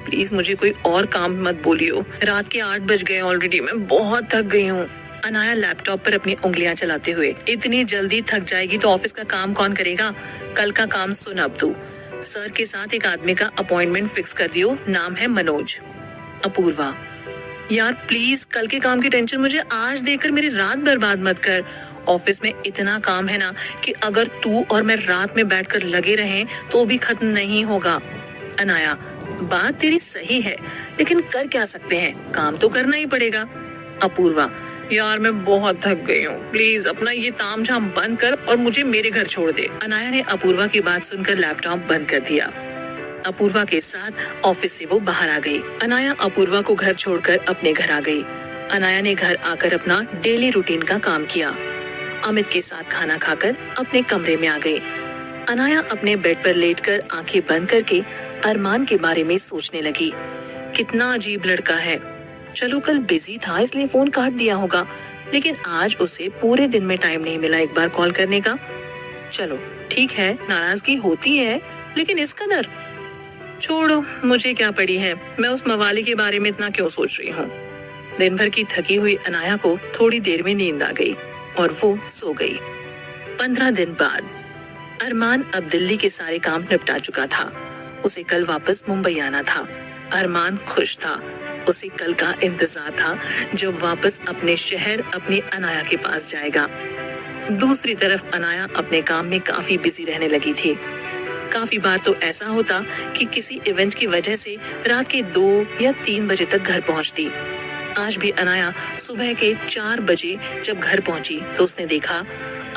A: प्लीज मुझे कोई और काम मत बोलियो, रात के 8 बज गए ऑलरेडी, मैं बहुत थक गई हूँ। अनाया लैपटॉप पर अपनी उंगलियां चलाते हुए, इतनी जल्दी थक जाएगी तो ऑफिस का काम कौन करेगा? कल का काम सुन अब तू, सर के साथ एक आदमी का अपॉइंटमेंट फिक्स कर दियो, नाम है मनोज। अपूर्वा, यार प्लीज कल के काम की टेंशन मुझे आज देकर मेरी रात बर्बाद मत कर। ऑफिस में इतना काम है ना कि अगर तू और मैं रात में बैठकर लगे रहें तो भी खत्म नहीं होगा। अनाया, बात तेरी सही है, लेकिन कर क्या सकते हैं, काम तो करना ही पड़ेगा। अपूर्वा, यार मैं बहुत थक गई हूँ, प्लीज अपना ये तामझाम बंद कर और मुझे मेरे घर छोड़ दे। अनाया ने अपूर्वा की बात सुनकर लैपटॉप बंद कर दिया। अपूर्वा के साथ ऑफिस से वो बाहर आ गई। अनाया अपूर्वा को घर छोड़कर अपने घर आ गई। अनाया ने घर आकर अपना डेली रूटीन का काम किया। अमित के साथ खाना खाकर अपने कमरे में आ गई। अनाया अपने बेड पर लेटकर आंखें बंद करके अरमान के बारे में सोचने लगी। कितना अजीब लड़का है। चलो कल बिजी था इसलिए फोन काट दिया होगा, लेकिन आज उसे पूरे दिन में टाइम नहीं मिला एक बार कॉल करने का। चलो ठीक है, नाराजगी होती है, लेकिन इस कदर? छोड़ो, मुझे क्या पड़ी है, मैं उस मवाली के बारे में इतना क्यों सोच रही हूँ। दिन भर की थकी हुई अनाया को थोड़ी देर में नींद आ गई और वो सो गई। 15 दिन बाद अरमान अब दिल्ली के सारे काम निपटा चुका था। उसे कल वापस मुंबई आना था। अरमान खुश था। उसे कल का इंतजार था जब वापस अपने शहर अपनी अनाया के पास जाएगा। दूसरी तरफ अनाया अपने काम में काफी बिजी रहने लगी थी। काफी बार तो ऐसा होता कि किसी इवेंट की वजह से रात के 2 या 3 बजे तक घर पहुंचती। आज भी अनाया सुबह के 4 बजे जब घर पहुंची तो उसने देखा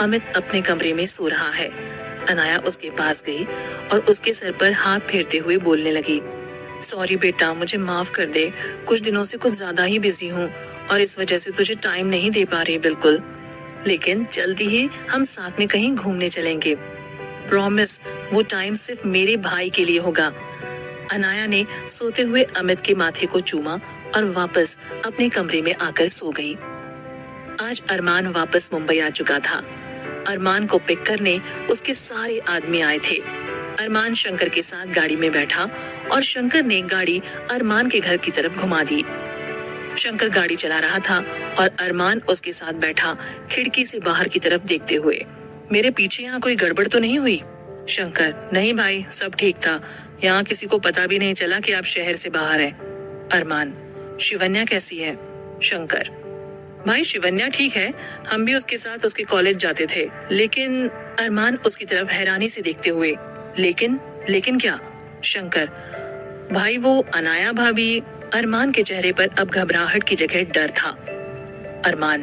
A: अमित अपने कमरे में सो रहा है। अनाया उसके पास गई और उसके सर पर हाथ फेरते हुए बोलने लगी, सॉरी बेटा, मुझे माफ कर दे, कुछ दिनों से कुछ ज्यादा ही बिजी हूँ और इस वजह से तुझे टाइम नहीं दे पा रही बिल्कुल, लेकिन जल्दी ही हम साथ में कहीं घूमने चलेंगे। प्रॉमिस, वो टाइम सिर्फ मेरे भाई के लिए होगा। अनाया ने सोते हुए अमित के माथे को चूमा और वापस अपने कमरे में आकर सो गई। आज अरमान वापस मुंबई आ चुका था। अरमान को पिक करने उसके सारे आदमी आए थे। अरमान शंकर के साथ गाड़ी में बैठा और शंकर ने गाड़ी अरमान के घर की तरफ घुमा दी। शंकर गाड़ी चला रहा था और अरमान उसके साथ बैठा, खिड़की से बाहर की तरफ देखते हुए। मेरे पीछे यहाँ कोई गड़बड़ तो नहीं हुई? शंकर, नहीं भाई, सब ठीक था। यहाँ किसी को पता भी नहीं चला कि आप शहर से बाहर हैं। अरमान, शिवन्या कैसी है? शंकर, भाई शिवन्या ठीक है, हम भी उसके साथ उसके कॉलेज जाते थे। लेकिन अरमान उसकी तरफ हैरानी से देखते हुए, लेकिन क्या? शंकर, भाई वो अनाया भाभी। अरमान के चेहरे पर अब घबराहट की जगह डर था। अरमान,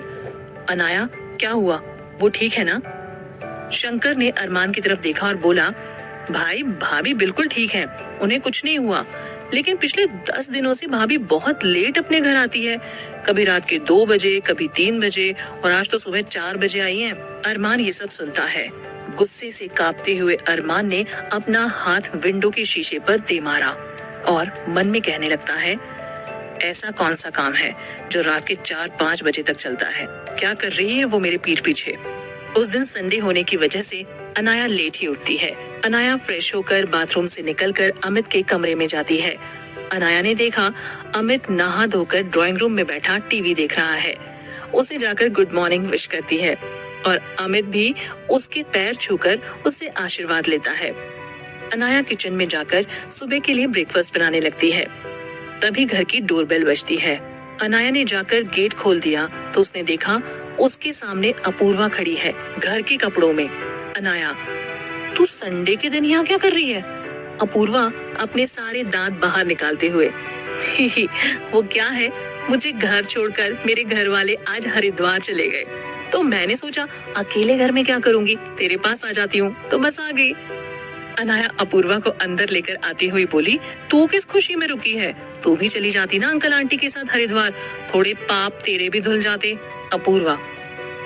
A: अनाया, क्या हुआ? वो ठीक है ना? शंकर ने अरमान की तरफ देखा और बोला, भाई भाभी बिल्कुल ठीक है, उन्हें कुछ नहीं हुआ। लेकिन पिछले 10 दिनों से भाभी बहुत लेट अपने घर आती है, कभी रात के 2 बजे, कभी 3 बजे, और आज तो सुबह 4 बजे आई है। अरमान ये सब सुनता है। गुस्से से कांपते हुए अरमान ने अपना हाथ विंडो के शीशे पर दे मारा और मन में कहने लगता है, ऐसा कौन सा काम है जो रात के 4-5 बजे तक चलता है? क्या कर रही है वो मेरे पीठ पीछे? उस दिन संडे होने की वजह से अनाया लेट ही उठती है। अनाया फ्रेश होकर बाथरूम से निकलकर अमित के कमरे में जाती है। अनाया ने देखा अमित नहा धोकर ड्राइंग रूम में बैठा टीवी देख रहा है। उसे जाकर गुड मॉर्निंग विश करती है और अमित भी उसके पैर छूकर उससे आशीर्वाद लेता है। अनाया किचन में जाकर सुबह के लिए ब्रेकफास्ट बनाने लगती है। तभी घर की डोरबेल बजती है। अनाया ने जाकर गेट खोल दिया तो उसने देखा उसके सामने अपूर्वा खड़ी है, घर के कपड़ों में। अनाया, तू संडे के दिन यहाँ क्या कर रही है? अपूर्वा अपने सारे दांत बाहर निकालते हुए, वो क्या है, मुझे घर छोड़कर मेरे घर वाले आज हरिद्वार चले गए, तो मैंने सोचा अकेले घर में क्या करूंगी, तेरे पास आ जाती हूँ, तो बस आ गई। अनाया अपूर्वा को अंदर लेकर आती हुई बोली, तू किस खुशी में रुकी है? तू भी चली जाती ना अंकल आंटी के साथ हरिद्वार, थोड़े पाप तेरे भी धुल जाते। अपूर्वा,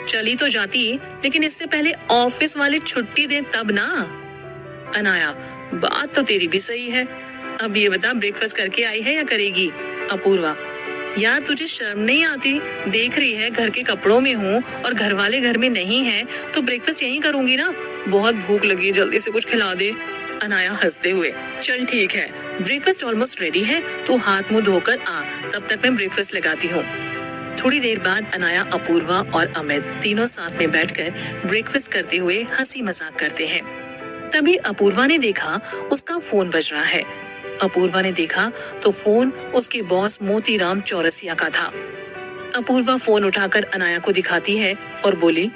A: चली तो जाती, लेकिन इससे पहले ऑफिस वाले छुट्टी दें तब ना। अनाया, बात तो तेरी भी सही है। अब ये बता, ब्रेकफास्ट करके आई है या करेगी? अपूर्वा, यार तुझे शर्म नहीं आती? देख रही है घर के कपड़ों में हूँ और घर वाले घर में नहीं है, तो ब्रेकफास्ट यहीं करूंगी ना। बहुत भूख लगी, जल्दी से कुछ खिला दे। अनाया हंसते हुए, चल ठीक है, ब्रेकफास्ट ऑलमोस्ट रेडी है, तू हाथ मुंह धोकर आ, तब तक मैं ब्रेकफास्ट लगाती हूँ। थोड़ी देर बाद अनाया, अपूर्वा और अमित तीनों साथ में बैठकर ब्रेकफास्ट करते हुए हंसी मजाक करते हैं। तभी अपूर्वा ने देखा उसका फोन बज रहा है। अपूर्वा ने देखा तो फोन उसके बॉस मोतीराम चौरसिया का था। अपूर्वा फोन उठाकर अनाया को दिखाती है और बोली,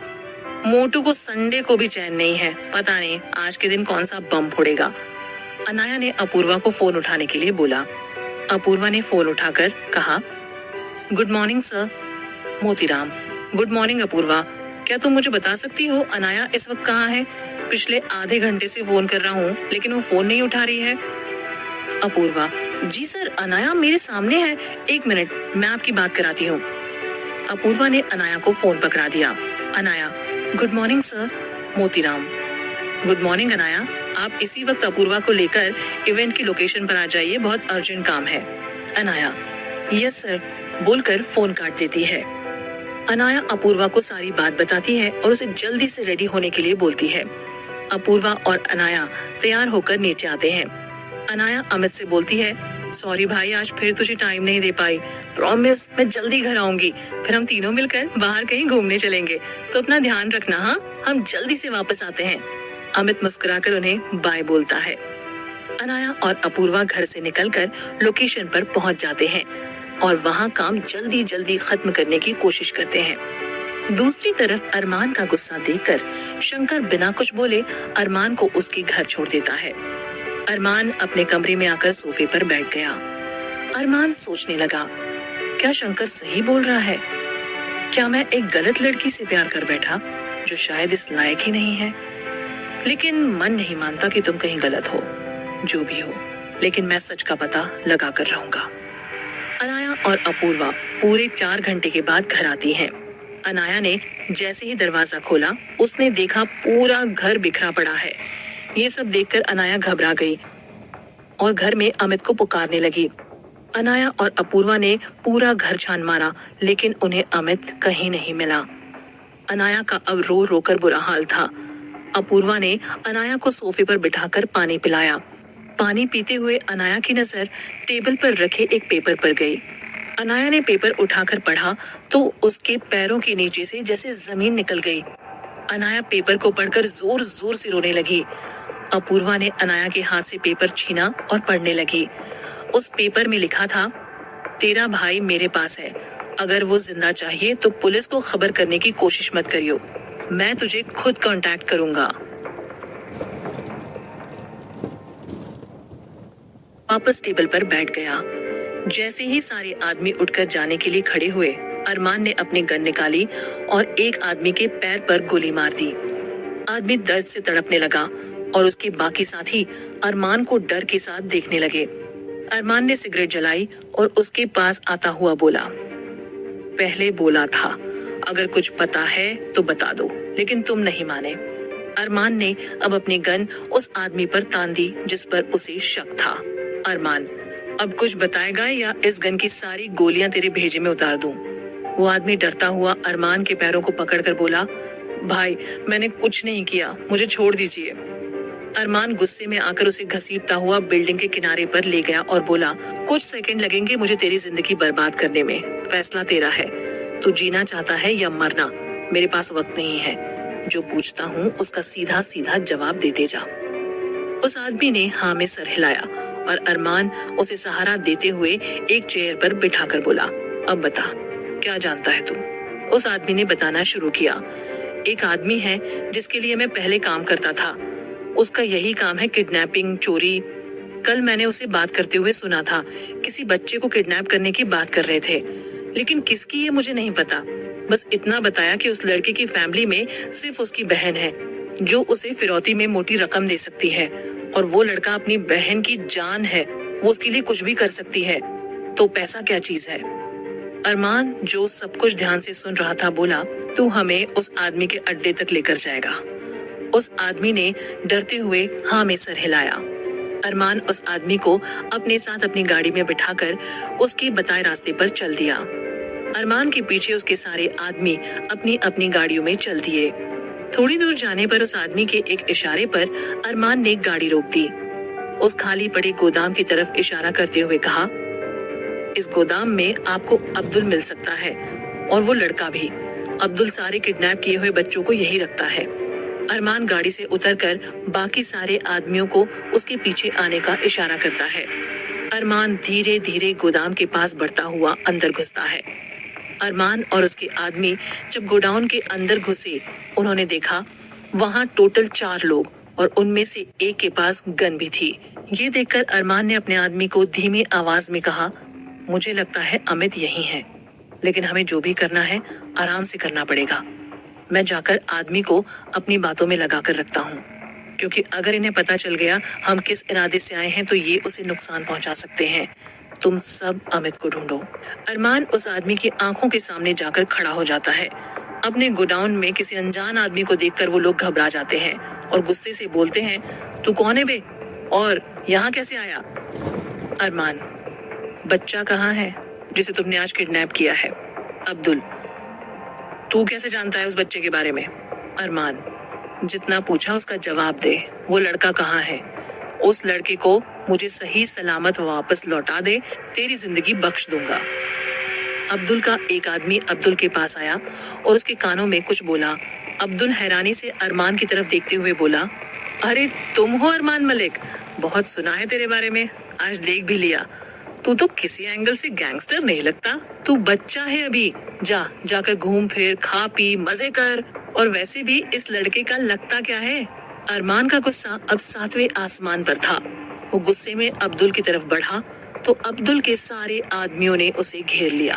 A: मोटू को संडे को भी चैन नहीं है, पता नहीं आज के दिन कौन सा बम फोड़ेगा। अनाया ने अपूर्वा को फोन उठाने के लिए बोला। अपूर्वा ने फोन उठाकर कहा, good morning sir. Motiram, good morning Apurva, क्या तुम मुझे बता सकती हो अनाया इस वक्त कहाँ है? पिछले आधे घंटे से फोन कर रहा हूँ, लेकिन वो फोन नहीं उठा रही है। अपूर्वा, जी सर, अनाया मेरे सामने है, 1 मिनट, मैं आपकी बात कराती हूँ। अपूर्वा ने अनाया को फोन पकड़ा दिया। Anaya, good morning sir. Motiram, good morning Anaya, आप इसी वक्त अपूर्वा को लेकर इवेंट की लोकेशन पर आ जाइए, बहुत अर्जेंट काम है। अनाया, यस सर, बोलकर फोन काट देती है। अनाया अपूर्वा को सारी बात बताती है और उसे जल्दी से रेडी होने के लिए बोलती है। अपूर्वा और अनाया तैयार होकर नीचे आते हैं। अनाया अमित से बोलती है, सॉरी भाई, आज फिर तुझे टाइम नहीं दे पाई, प्रॉमिस मैं जल्दी घर आऊंगी, फिर हम तीनों मिलकर बाहर कहीं घूमने चलेंगे, तो अपना ध्यान रखना। हाँ, हम जल्दी से वापस आते हैं। अमित मुस्कुराकर उन्हें बाय बोलता है। अनाया और अपूर्वा घर से निकलकर लोकेशन पर पहुंच जाते हैं और वहां काम जल्दी जल्दी खत्म करने की कोशिश करते हैं। दूसरी तरफ अरमान का गुस्सा देखकर शंकर बिना कुछ बोले अरमान को उसके घर छोड़ देता है। अरमान अपने कमरे में आकर सोफे पर बैठ गया। अरमान सोचने लगा, क्या शंकर सही बोल रहा है? क्या मैं एक गलत लड़की से प्यार कर बैठा जो शायद इस लायक ही नहीं है? लेकिन मन नहीं मानता कि तुम कहीं गलत हो। जो भी हो, लेकिन मैं सच का पता लगा कर रहूंगा। अनाया और अपूर्वा पूरे 4 घंटे के बाद घर आती हैं। अनाया ने जैसे ही दरवाजा खोला, उसने देखा पूरा घर बिखरा पड़ा है। ये सब देखकर अनाया घबरा गई और घर में अमित को पुकारने लगी। अनाया और अपूर्वा ने पूरा घर छान मारा, लेकिन उन्हें अमित कहीं नहीं मिला। अनाया का अब रो रो कर बुरा हाल था। अपूर्वा ने अनाया को सोफे पर बिठाकर पानी पिलाया। पानी पीते हुए अनाया की नजर टेबल पर रखे एक पेपर पर गई। अनाया ने पेपर उठाकर पढ़ा तो उसके पैरों के नीचे से जैसे जमीन निकल गई। अनाया पेपर को पढ़कर जोर जोर से रोने लगी। अपूर्वा ने अनाया के हाथ से पेपर छीना और पढ़ने लगी। उस पेपर में लिखा था, तेरा भाई मेरे पास है, अगर वो जिंदा चाहिए तो पुलिस को खबर करने की कोशिश मत करियो, मैं तुझे खुद कांटेक्ट करूंगा। वापस टेबल पर बैठ गया। जैसे ही सारे आदमी उठकर जाने के लिए खड़े हुए, अरमान ने अपनी गन निकाली और एक आदमी के पैर पर गोली मार दी। आदमी दर्द से तड़पने लगा और उसके बाकी साथी अरमान को डर के साथ देखने लगे। अरमान ने सिगरेट जलाई और उसके पास आता हुआ बोला, पहले बोला था अगर कुछ पता है तो बता दो, लेकिन तुम नहीं माने। अरमान ने अब अपनी गन उस आदमी पर तान दी जिस पर उसे शक था। अरमान, अब कुछ बताएगा या इस गन की सारी गोलियां तेरे भेजे में उतार दूं? वो आदमी डरता हुआ अरमान के पैरों को पकड़कर बोला, भाई मैंने कुछ नहीं किया, मुझे छोड़ दीजिए। अरमान गुस्से में आकर उसे घसीटता हुआ बिल्डिंग के किनारे पर ले गया और बोला, कुछ सेकंड लगेंगे मुझे तेरी जिंदगी बर्बाद करने में, फैसला तेरा है, तू जीना चाहता है या मरना, मेरे पास वक्त नहीं है, जो पूछता हूँ उसका सीधा सीधा जवाब देते जा। उस आदमी ने हाँ में सर हिलाया और अरमान उसे सहारा देते हुए एक चेयर पर बिठाकर बोला, अब बता क्या जानता है तू? उस आदमी ने बताना शुरू किया, एक आदमी है जिसके लिए मैं पहले काम करता था, उसका यही काम है किडनैपिंग, चोरी। कल मैंने उसे बात करते हुए सुना था, किसी बच्चे को किडनैप करने की बात कर रहे थे, लेकिन किसकी ये मुझे नहीं पता। बस इतना बताया कि उस लड़के की फैमिली में सिर्फ उसकी बहन है जो उसे फिरौती में मोटी रकम दे सकती है, और वो लड़का अपनी बहन की जान है, वो उसके लिए कुछ भी कर सकती है, तो पैसा क्या चीज है? अरमान जो सब कुछ ध्यान से सुन रहा था बोला, तू हमें उस आदमी के अड्डे तक लेकर जाएगा। उस आदमी ने डरते हुए हाँ में सर हिलाया। अरमान उस आदमी को अपने साथ अपनी गाड़ी में बिठाकर उसके बताए रास्ते पर चल दिया। अरमान के पीछे उसके सारे आदमी अपनी अपनी गाड़ियों में चल दिए। थोड़ी दूर जाने पर उस आदमी के एक इशारे पर अरमान ने गाड़ी रोक दी। उस खाली पड़े गोदाम की तरफ इशारा करते हुए कहा, इस गोदाम में आपको अब्दुल मिल सकता है, और वो लड़का भी। अब्दुल सारे किडनैप किए हुए बच्चों को यही रखता है। अरमान गाड़ी से उतरकर बाकी सारे आदमियों को उसके पीछे आने का इशारा करता है। अरमान धीरे धीरे गोदाम के पास बढ़ता हुआ अंदर घुसता है। अरमान और उसके आदमी जब गोडाउन के अंदर घुसे, उन्होंने देखा वहां टोटल 4 लोग और उनमें से एक के पास गन भी थी। ये देखकर अरमान ने अपने आदमी को धीमी आवाज में कहा, मुझे लगता है अमित यही है, लेकिन हमें जो भी करना है आराम से करना पड़ेगा। मैं जाकर आदमी को अपनी बातों में लगा कर रखता हूँ, क्योंकि अगर इन्हें पता चल गया हम किस इरादे से आए हैं तो ये उसे नुकसान पहुंचा सकते हैं। तुम सब अमित को ढूंढो। अरमान उस आदमी की आंखों के सामने जाकर खड़ा हो जाता है। अपने गोडाउन में किसी अनजान आदमी को देखकर वो लोग घबरा जाते हैं और गुस्से से बोलते हैं, तू कौन है बे, और यहाँ कैसे आया? अरमान, बच्चा कहाँ है जिसे तुमने आज किडनैप किया है? अब्दुल, तू कैसे जानता है उस बच्चे के बारे में? अरमान, जितना पूछा उसका जवाब दे। वो लड़का कहाँ है? उस लड़के को मुझे सही सलामत वापस लौटा दे, तेरी जिंदगी बख्श दूंगा। अब्दुल का एक आदमी अब्दुल के पास आया और उसके कानों में कुछ बोला। अब्दुल हैरानी से अरमान की तरफ देखते हुए बोला, अरे तुम हो अरमान मलिक, बहुत सुना है तेरे बारे में, आज देख भी लिया। तू तो किसी एंगल से गैंगस्टर नहीं लगता, तू बच्चा है अभी, जाकर घूम फिर, खा पी, मजे कर, और वैसे भी इस लड़के का लगता क्या है? अरमान का गुस्सा अब 7वें आसमान पर था। वो गुस्से में अब्दुल की तरफ बढ़ा तो अब्दुल के सारे आदमियों ने उसे घेर लिया।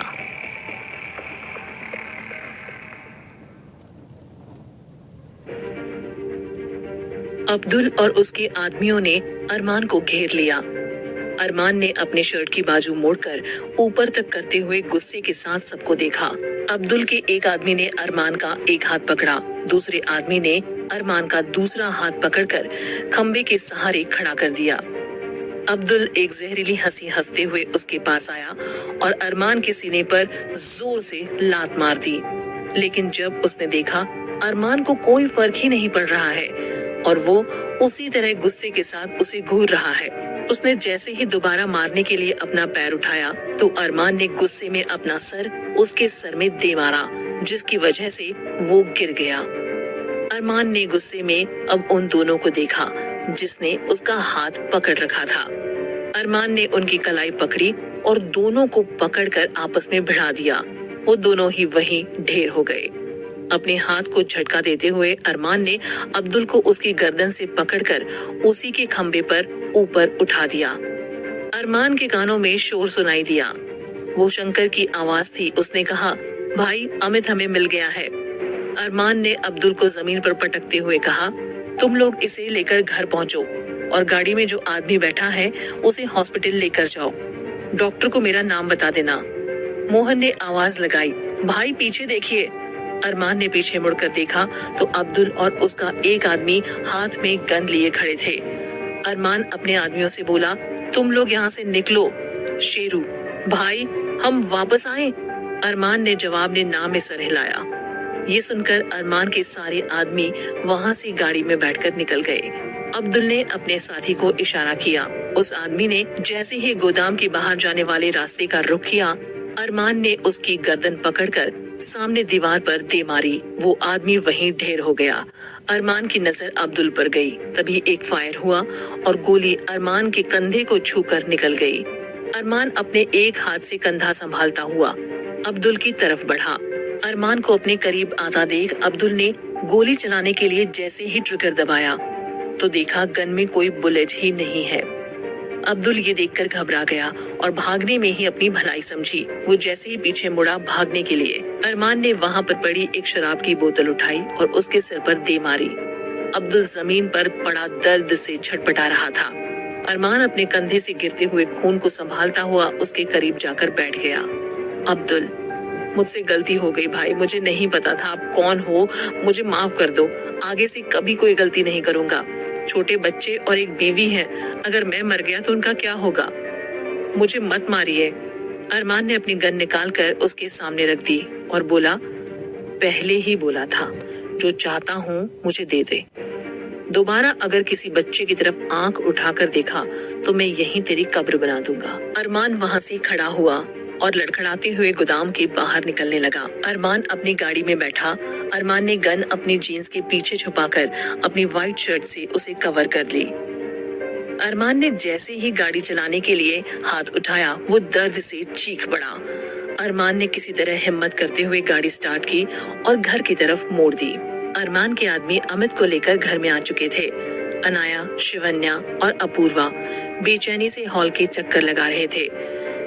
A: अब्दुल और उसके आदमियों ने अरमान को घेर लिया। अरमान ने अपने शर्ट की बाजू मोड़कर ऊपर तक करते हुए गुस्से के साथ सबको देखा। अब्दुल के एक आदमी ने अरमान का एक हाथ पकड़ा, दूसरे आदमी ने अरमान का दूसरा हाथ पकड़कर खंबे के सहारे खड़ा कर दिया। अब्दुल एक जहरीली हंसी हंसते हुए उसके पास आया और अरमान के सीने पर जोर से लात मार दी। लेकिन जब उसने देखा अरमान को कोई फर्क ही नहीं पड़ रहा है, और वो उसी तरह गुस्से के साथ उसे घूर रहा है। उसने जैसे ही दोबारा मारने के लिए अपना पैर उठाया तो अरमान ने गुस्से में अपना सर उसके सर में दे मारा, जिसकी वजह से वो गिर गया। अरमान ने गुस्से में अब उन दोनों को देखा जिसने उसका हाथ पकड़ रखा था। अरमान ने उनकी कलाई पकड़ी और दोनों को पकड़कर आपस में भिड़ा दिया। वो दोनों ही वहीं ढेर हो गए। अपने हाथ को झटका देते हुए अरमान ने अब्दुल को उसकी गर्दन से पकड़कर उसी के खंबे पर ऊपर उठा दिया। अरमान के कानों में शोर सुनाई दिया। वो शंकर की आवाज थी। उसने कहा, भाई अमित हमें मिल गया है। अरमान ने अब्दुल को जमीन पर पटकते हुए कहा, तुम लोग इसे लेकर घर पहुंचो और गाड़ी में जो आदमी बैठा है उसे हॉस्पिटल लेकर जाओ। डॉक्टर को मेरा नाम बता देना। मोहन ने आवाज लगाई, भाई पीछे देखिए। अरमान ने पीछे मुड़कर देखा तो अब्दुल और उसका एक आदमी हाथ में गन लिए खड़े थे। अरमान अपने आदमियों से बोला, तुम लोग यहाँ से निकलो। शेरू, भाई हम वापस आए। अरमान ने जवाब में ना में सर हिलाया। ये सुनकर अरमान के सारे आदमी वहां से गाड़ी में बैठकर निकल गए। अब्दुल ने अपने साथी को इशारा किया। उस आदमी ने जैसे ही गोदाम के बाहर जाने वाले रास्ते का रुख किया, अरमान ने उसकी गर्दन पकड़कर सामने दीवार पर दे मारी। वो आदमी वहीं ढेर हो गया। अरमान की नजर अब्दुल पर गई। तभी एक फायर हुआ और गोली अरमान के कंधे को छूकर निकल गई। अरमान अपने एक हाथ से कंधा संभालता हुआ अब्दुल की तरफ बढ़ा। अरमान को अपने करीब आता देख अब्दुल ने गोली चलाने के लिए जैसे ही ट्रिगर दबाया तो देखा गन में कोई बुलेट ही नहीं है। अब्दुल ये देखकर घबरा गया और भागने में ही अपनी भलाई समझी। वो जैसे ही पीछे मुड़ा भागने के लिए, अरमान ने वहां पर पड़ी एक शराब की बोतल उठाई और उसके सिर पर दे मारी। अब्दुल जमीन पर पड़ा दर्द से छटपटा रहा था। अरमान अपने कंधे से गिरते हुए खून को संभालता हुआ उसके करीब जाकर बैठ गया। अब्दुल, मुझसे गलती हो गई भाई, मुझे नहीं पता था आप कौन हो, मुझे माफ कर दो। आगे से कभी कोई गलती नहीं करूंगा। छोटे बच्चे और एक बीवी है, अगर मैं मर गया तो उनका क्या होगा? मुझे मत मारिए। अरमान ने अपनी गन निकालकर उसके सामने रख दी और बोला, पहले ही बोला था, जो चाहता हूँ मुझे दे दे। दोबारा अगर किसी बच्चे की तरफ आंख उठाकर देखा तो मैं यहीं तेरी कब्र बना दूंगा। अरमान वहां से खड़ा हुआ और लड़खड़ाते हुए गोदाम के बाहर निकलने लगा। अरमान अपनी गाड़ी में बैठा। अरमान ने गन अपनी जीन्स के पीछे छुपाकर अपनी व्हाइट शर्ट से उसे कवर कर ली। अरमान ने जैसे ही गाड़ी चलाने के लिए हाथ उठाया, वो दर्द से चीख पड़ा। अरमान ने किसी तरह हिम्मत करते हुए गाड़ी स्टार्ट की और घर की तरफ मोड़ दी। अरमान के आदमी अमित को लेकर घर में आ चुके थे। अनाया, शिवन्या और अपूर्वा बेचैनी से हॉल के चक्कर लगा रहे थे।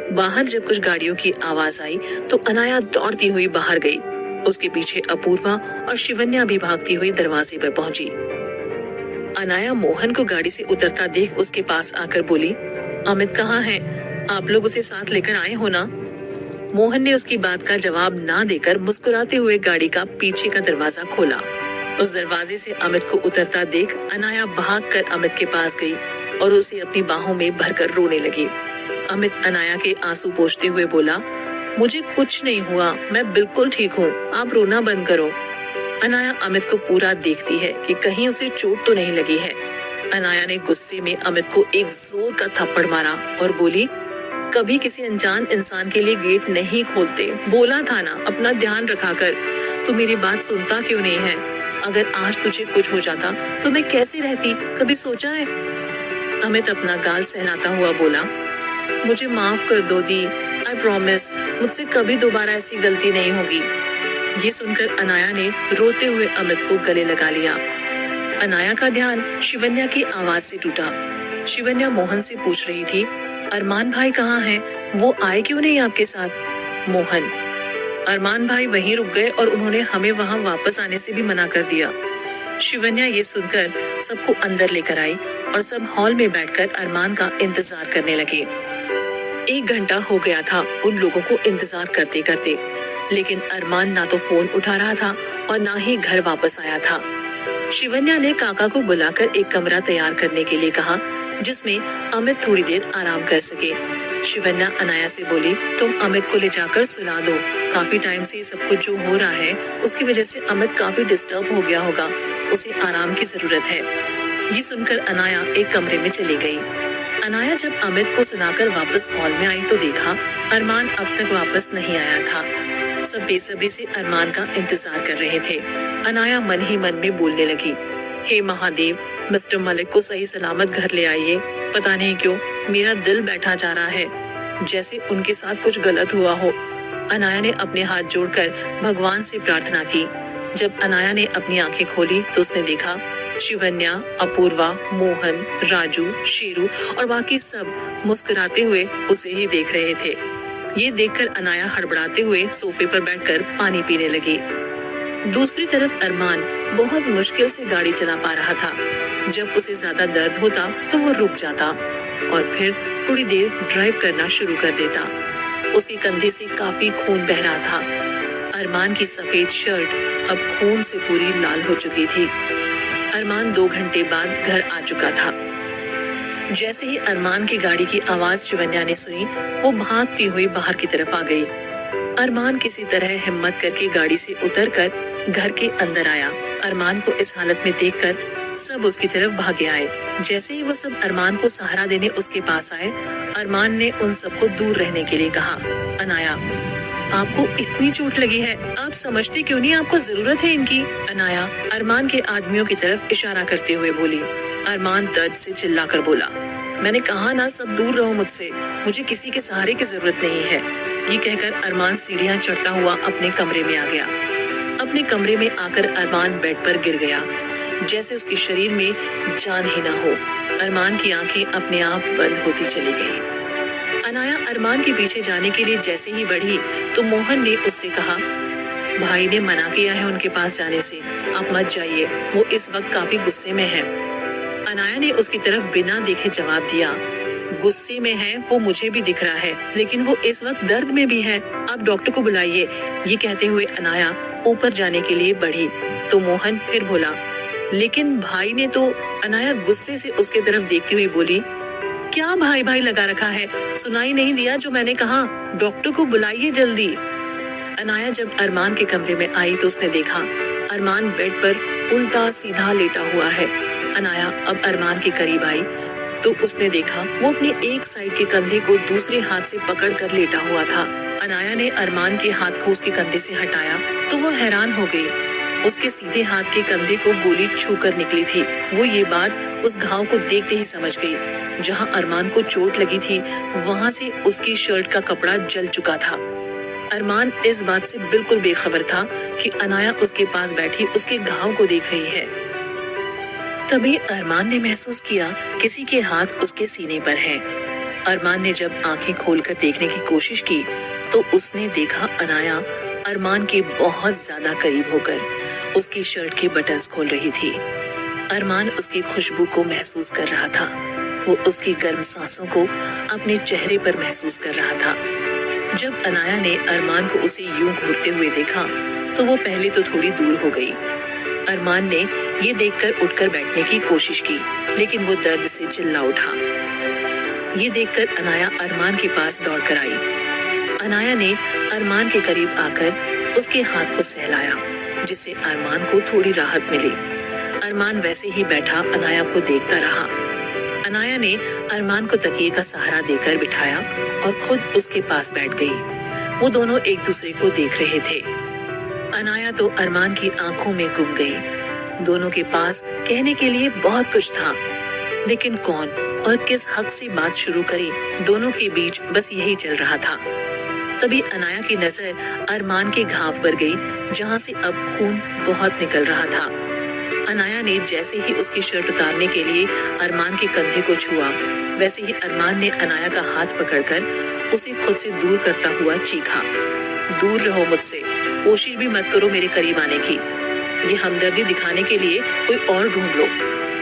A: बाहर जब कुछ गाड़ियों की आवाज आई तो अनाया दौड़ती हुई बाहर गई। उसके पीछे अपूर्वा और शिवन्या भी भागती हुई दरवाजे पर पहुंची। अनाया मोहन को गाड़ी से उतरता देख उसके पास आकर बोली, अमित कहाँ है? आप लोग उसे साथ लेकर आए हो ना? मोहन ने उसकी बात का जवाब ना देकर मुस्कुराते हुए गाड़ी का पीछे का दरवाजा खोला। उस दरवाजे से अमित को उतरता देख अनाया भागकर अमित के पास गई और उसे अपनी बाहों में भरकर रोने लगी। अमित अनाया के आंसू पोंछते हुए बोला, मुझे कुछ नहीं हुआ, मैं बिल्कुल ठीक हूँ, आप रोना बंद करो। अनाया अमित को पूरा देखती है कि कहीं उसे चोट तो नहीं लगी है। अनाया ने गुस्से में अमित को एक जोर का थप्पड़ मारा और बोली, कभी किसी अनजान इंसान के लिए गेट नहीं खोलते, बोला था ना अपना ध्यान रखा कर। तू मेरी बात सुनता क्यों नहीं है? अगर आज तुझे कुछ हो जाता तो मैं कैसी रहती, कभी सोचा है? अमित अपना गाल सहलाता हुआ बोला, मुझे माफ कर दो दी, आई प्रॉमिस, मुझसे कभी दोबारा ऐसी गलती नहीं होगी। ये सुनकर अनाया ने रोते हुए अमित को गले लगा लिया। अनाया का ध्यान शिवन्या की आवाज से टूटा। शिवन्या मोहन से पूछ रही थी, अरमान भाई कहाँ हैं? वो आए क्यों नहीं आपके साथ? मोहन, अरमान भाई वहीं रुक गए और उन्होंने हमें वहां वापस आने से भी मना कर दिया। शिवन्या ये सुनकर सबको अंदर लेकर आई और सब हॉल में बैठकर अरमान का इंतजार करने लगे। 1 घंटा हो गया था उन लोगों को इंतजार करते करते, लेकिन अरमान ना तो फोन उठा रहा था और ना ही घर वापस आया था। शिवन्या ने काका को बुलाकर एक कमरा तैयार करने के लिए कहा जिसमें अमित थोड़ी देर आराम कर सके। शिवन्या अनाया से बोली, तुम अमित को ले जाकर सुला दो, काफी टाइम से सब कुछ जो हो रहा है उसकी वजह से अमित काफी डिस्टर्ब हो गया होगा, उसे आराम की जरूरत है। ये सुनकर अनाया एक कमरे में चली गई। अनाया जब अमित को सुनाकर वापस हॉल में आई तो देखा अरमान अब तक वापस नहीं आया था। सब बेसब्री से अरमान का इंतजार कर रहे थे। अनाया मन ही मन में बोलने लगी, हे महादेव, मिस्टर मलिक को सही सलामत घर ले आइए। पता नहीं क्यों मेरा दिल बैठा जा रहा है, जैसे उनके साथ कुछ गलत हुआ हो। अनाया ने अपने हाथ जोड़कर भगवान से प्रार्थना की। जब अनाया ने अपनी आंखें खोली तो उसने देखा शिवन्या, अपूर्वा, मोहन, राजू, शेरू और बाकी सब मुस्कुराते हुए उसे ही देख रहे थे। ये देखकर अनाया हड़बड़ाते हुए सोफे पर बैठकर पानी पीने लगी। दूसरी तरफ अरमान बहुत मुश्किल से गाड़ी चला पा रहा था। जब उसे ज्यादा दर्द होता तो वो रुक जाता और फिर थोड़ी देर ड्राइव करना शुरू कर देता। उसके कंधे से काफी खून बह रहा था। अरमान की सफेद शर्ट अब खून से पूरी लाल हो चुकी थी। अरमान 2 घंटे बाद घर आ चुका था। जैसे ही अरमान की गाड़ी की आवाज शिवन्या ने सुनी, वो भागती हुई बाहर की तरफ आ गई। अरमान किसी तरह हिम्मत करके गाड़ी से उतरकर घर के अंदर आया। अरमान को इस हालत में देखकर सब उसकी तरफ भागे आए। जैसे ही वो सब अरमान को सहारा देने उसके पास आए, अरमान ने उन सबको दूर रहने के लिए कहा, अनाया, आपको इतनी चोट लगी है, आप समझती क्यों नहीं, आपको जरूरत है इनकी। अनाया अरमान के आदमियों की तरफ इशारा करते हुए बोली। अरमान दर्द से चिल्लाकर बोला, मैंने कहा ना सब दूर रहो मुझसे, मुझे किसी के सहारे की जरूरत नहीं है। ये कहकर अरमान सीढ़ियां चढ़ता हुआ अपने कमरे में आ गया। अपने कमरे में आकर अरमान बेड पर गिर गया, जैसे उसके शरीर में जान ही ना हो। अरमान की आंखें अपने आप बंद होती चली गई। अनाया अरमान के पीछे जाने के लिए जैसे ही बढ़ी तो मोहन ने उससे कहा, भाई ने मना किया है उनके पास जाने से, आप मत जाइए, वो इस वक्त काफी गुस्से में है। अनाया ने उसकी तरफ बिना देखे जवाब दिया, गुस्से में है वो मुझे भी दिख रहा है, लेकिन वो इस वक्त दर्द में भी है, आप डॉक्टर को बुलाइए। ये कहते हुए अनाया ऊपर जाने के लिए बढ़ी तो मोहन फिर बोला, लेकिन भाई ने तो। अनाया गुस्से से उसके तरफ देखती हुई बोली, क्या भाई भाई लगा रखा है, सुनाई नहीं दिया जो मैंने कहा, डॉक्टर को बुलाइए जल्दी। अनाया जब अरमान के कमरे में आई तो उसने देखा अरमान बेड पर उल्टा सीधा लेटा हुआ है। अनाया अब अरमान के करीब आई तो उसने देखा वो अपने एक साइड के कंधे को दूसरे हाथ से पकड़ कर लेटा हुआ था। अनाया ने अरमान के हाथ को उसके कंधे से हटाया तो वो हैरान हो गई। उसके सीधे हाथ के कंधे को गोली छूकर निकली थी। वो ये बात उस घाव को देखते ही समझ गई। जहां अरमान को चोट लगी थी वहां से उसकी शर्ट का कपड़ा जल चुका था। अरमान इस बात से बिल्कुल बेखबर था कि अनाया उसके पास बैठी उसके घाव को देख रही है। तभी अरमान ने महसूस किया किसी के हाथ उसके सीने पर है। अरमान ने जब आंखें खोलकर देखने की कोशिश की तो उसने देखा अनाया अरमान के बहुत ज्यादा करीब होकर उसकी शर्ट के बटन्स खोल रही थी। अरमान उसकी खुशबू को महसूस कर रहा था। वो उसकी गर्म सांसों को अपने चेहरे पर महसूस कर रहा था। जब अनाया ने अरमान को उसे यूं घूरते हुए देखा तो वो पहले तो थोड़ी दूर हो गई। अरमान ने ये देखकर उठकर बैठने की कोशिश की, लेकिन वो दर्द से चिल्ला उठा। ये देखकर अनाया अरमान के पास दौड़कर आई। अनाया ने अरमान के करीब आकर उसके हाथ को सहलाया, जिससे अरमान को थोड़ी राहत मिली। अरमान वैसे ही बैठा अनाया को देखता रहा। अनाया ने अरमान को तकिए का सहारा देकर बिठाया और खुद उसके पास बैठ गई। वो दोनों एक दूसरे को देख रहे थे। अनाया तो अरमान की आंखों में गुम गई। दोनों के पास कहने के लिए बहुत कुछ था, लेकिन कौन और किस हक से बात शुरू करे, दोनों के बीच बस यही चल रहा था। तभी अनाया की नजर अरमान के घाव पर गई, जहां से अब खून बहुत निकल रहा था। अनाया ने जैसे ही उसकी शर्ट उतारने के लिए अरमान के कंधे को छुआ, वैसे ही अरमान ने अनाया का हाथ पकड़कर उसे खुद से दूर करता हुआ चीखा, दूर रहो मुझसे, कोशिश भी मत करो मेरे करीब आने की। ये हमदर्दी दिखाने के लिए कोई और ढूंढ लो।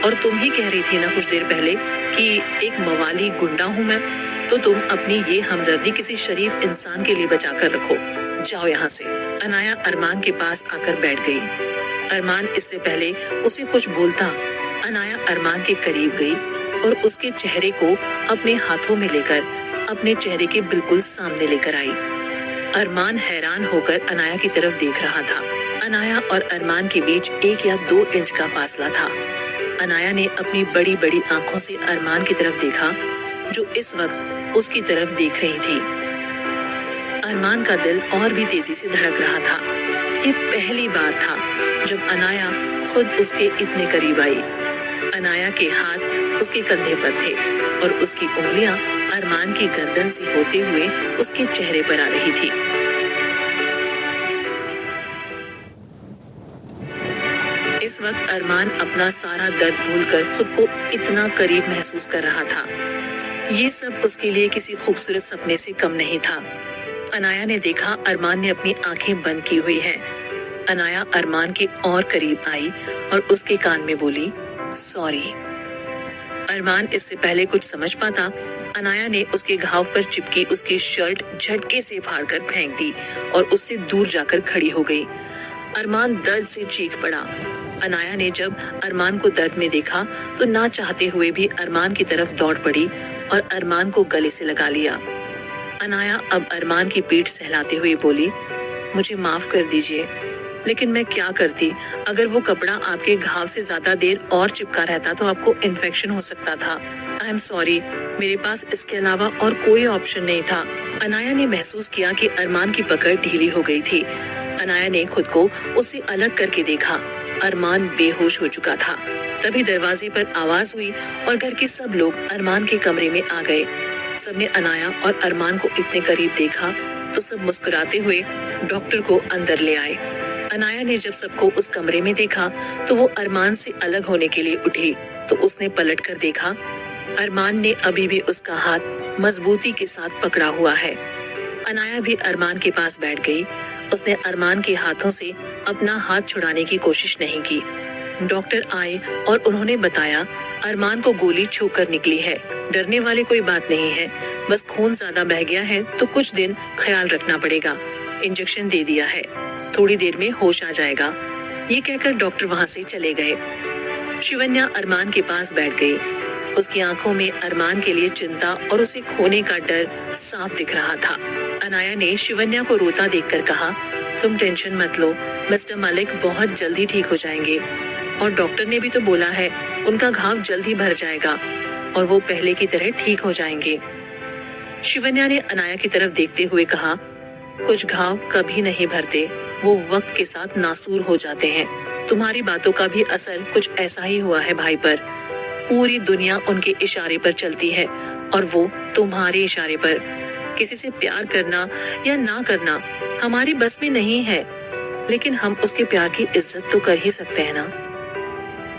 A: और तुम ही कह रही थी ना कुछ देर पहले कि एक मवाली गुंडा हूं मैं, तो तुम अपनी ये हमदर्दी किसी शरीफ इंसान के लिए बचा कर रखो। जाओ यहाँ से। अनाया अरमान के पास आकर बैठ गई। अरमान इससे पहले उसे कुछ बोलता, अनाया अरमान के करीब गई और उसके चेहरे को अपने हाथों में लेकर अपने चेहरे के बिल्कुल सामने लेकर आई। अरमान हैरान होकर अनाया की तरफ देख रहा था। अनाया और अरमान के बीच 1 या 2 इंच का फासला था। अनाया ने अपनी बड़ी बड़ी आंखों से अरमान की तरफ देखा, जो इस वक्त उसकी तरफ देख रही थी। अरमान का दिल और भी तेजी से धड़क रहा था। ये पहली बार था जब अनाया खुद उसके इतने करीब आई। अनाया के हाथ उसके कंधे पर थे और उसकी उंगलियां अरमान की गर्दन से होते हुए उसके चेहरे पर आ रही थी। इस वक्त अरमान अपना सारा दर्द भूलकर खुद को इतना करीब महसूस कर रहा था। ये सब उसके लिए किसी खूबसूरत सपने से कम नहीं था। अनाया ने देखा अरमान ने अपनी आंखें बंद की हुई हैं। अनाया अरमान के और करीब आई और उसके कान में बोली, सॉरी। अरमान इससे पहले कुछ समझ पाता, अनाया ने उसके घाव पर चिपकी उसकी शर्ट झटके से फाड़कर फेंक दी और उससे दूर जाकर खड़ी हो गई। अरमान दर्द से चीख पड़ा। अनाया ने जब अरमान को दर्द में देखा तो ना चाहते हुए भी अरमान की तरफ दौड़ पड़ी और अरमान को गले से लगा लिया। अनाया अब अरमान की पीठ सहलाते हुए बोली, मुझे माफ कर दीजिए, लेकिन मैं क्या करती? अगर वो कपड़ा आपके घाव से ज्यादा देर और चिपका रहता तो आपको इन्फेक्शन हो सकता था। आई एम सॉरी, मेरे पास इसके अलावा और कोई ऑप्शन नहीं था। अनाया ने महसूस किया कि अरमान की पकड़ ढीली हो गई थी। अनाया ने खुद को उससे अलग करके देखा। अरमान बेहोश हो चुका था। तभी दरवाजे पर आवाज हुई और घर के सब लोग अरमान के कमरे में आ गए। सबने अनाया और अरमान को इतने करीब देखा तो सब मुस्कुराते हुए डॉक्टर को अंदर ले आए। अनाया ने जब सबको उस कमरे में देखा तो वो अरमान से अलग होने के लिए उठी तो उसने पलट कर देखा। अरमान ने अभी भी उसका हाथ मजबूती के साथ पकड़ा हुआ है। अनाया भी अरमान के पास बैठ गई। उसने अरमान के हाथों से अपना हाथ छुड़ाने की कोशिश नहीं की। डॉक्टर आए और उन्होंने बताया, अरमान को गोली छूकर निकली है। डरने वाली कोई बात नहीं है, बस खून ज्यादा बह गया है तो कुछ दिन ख्याल रखना पड़ेगा। इंजेक्शन दे दिया है, थोड़ी देर में होश आ जाएगा। ये कहकर डॉक्टर वहां से चले गए। शिवन्या अरमान के पास बैठ गई। उसकी आंखों में अरमान के लिए चिंता और उसे खोने का डर साफ दिख रहा था। अनाया ने शिवन्या को रोता देखकर कहा, तुम टेंशन मत लो, मिस्टर मलिक बहुत जल्दी ठीक हो जाएंगे और डॉक्टर ने भी तो बोला है उनका घाव जल्दी भर जाएगा और वो पहले की तरह ठीक हो जाएंगे। शिवन्या ने अनाया की तरफ देखते हुए कहा, कुछ घाव कभी नहीं भरते, वो वक्त के साथ नासूर हो जाते हैं। तुम्हारी बातों का भी असर कुछ ऐसा ही हुआ है भाई पर। पूरी दुनिया उनके इशारे पर चलती है और वो तुम्हारे इशारे पर। किसी से प्यार करना या ना करना हमारी बस में नहीं है, लेकिन हम उसके प्यार की इज्जत तो कर ही सकते हैं ना।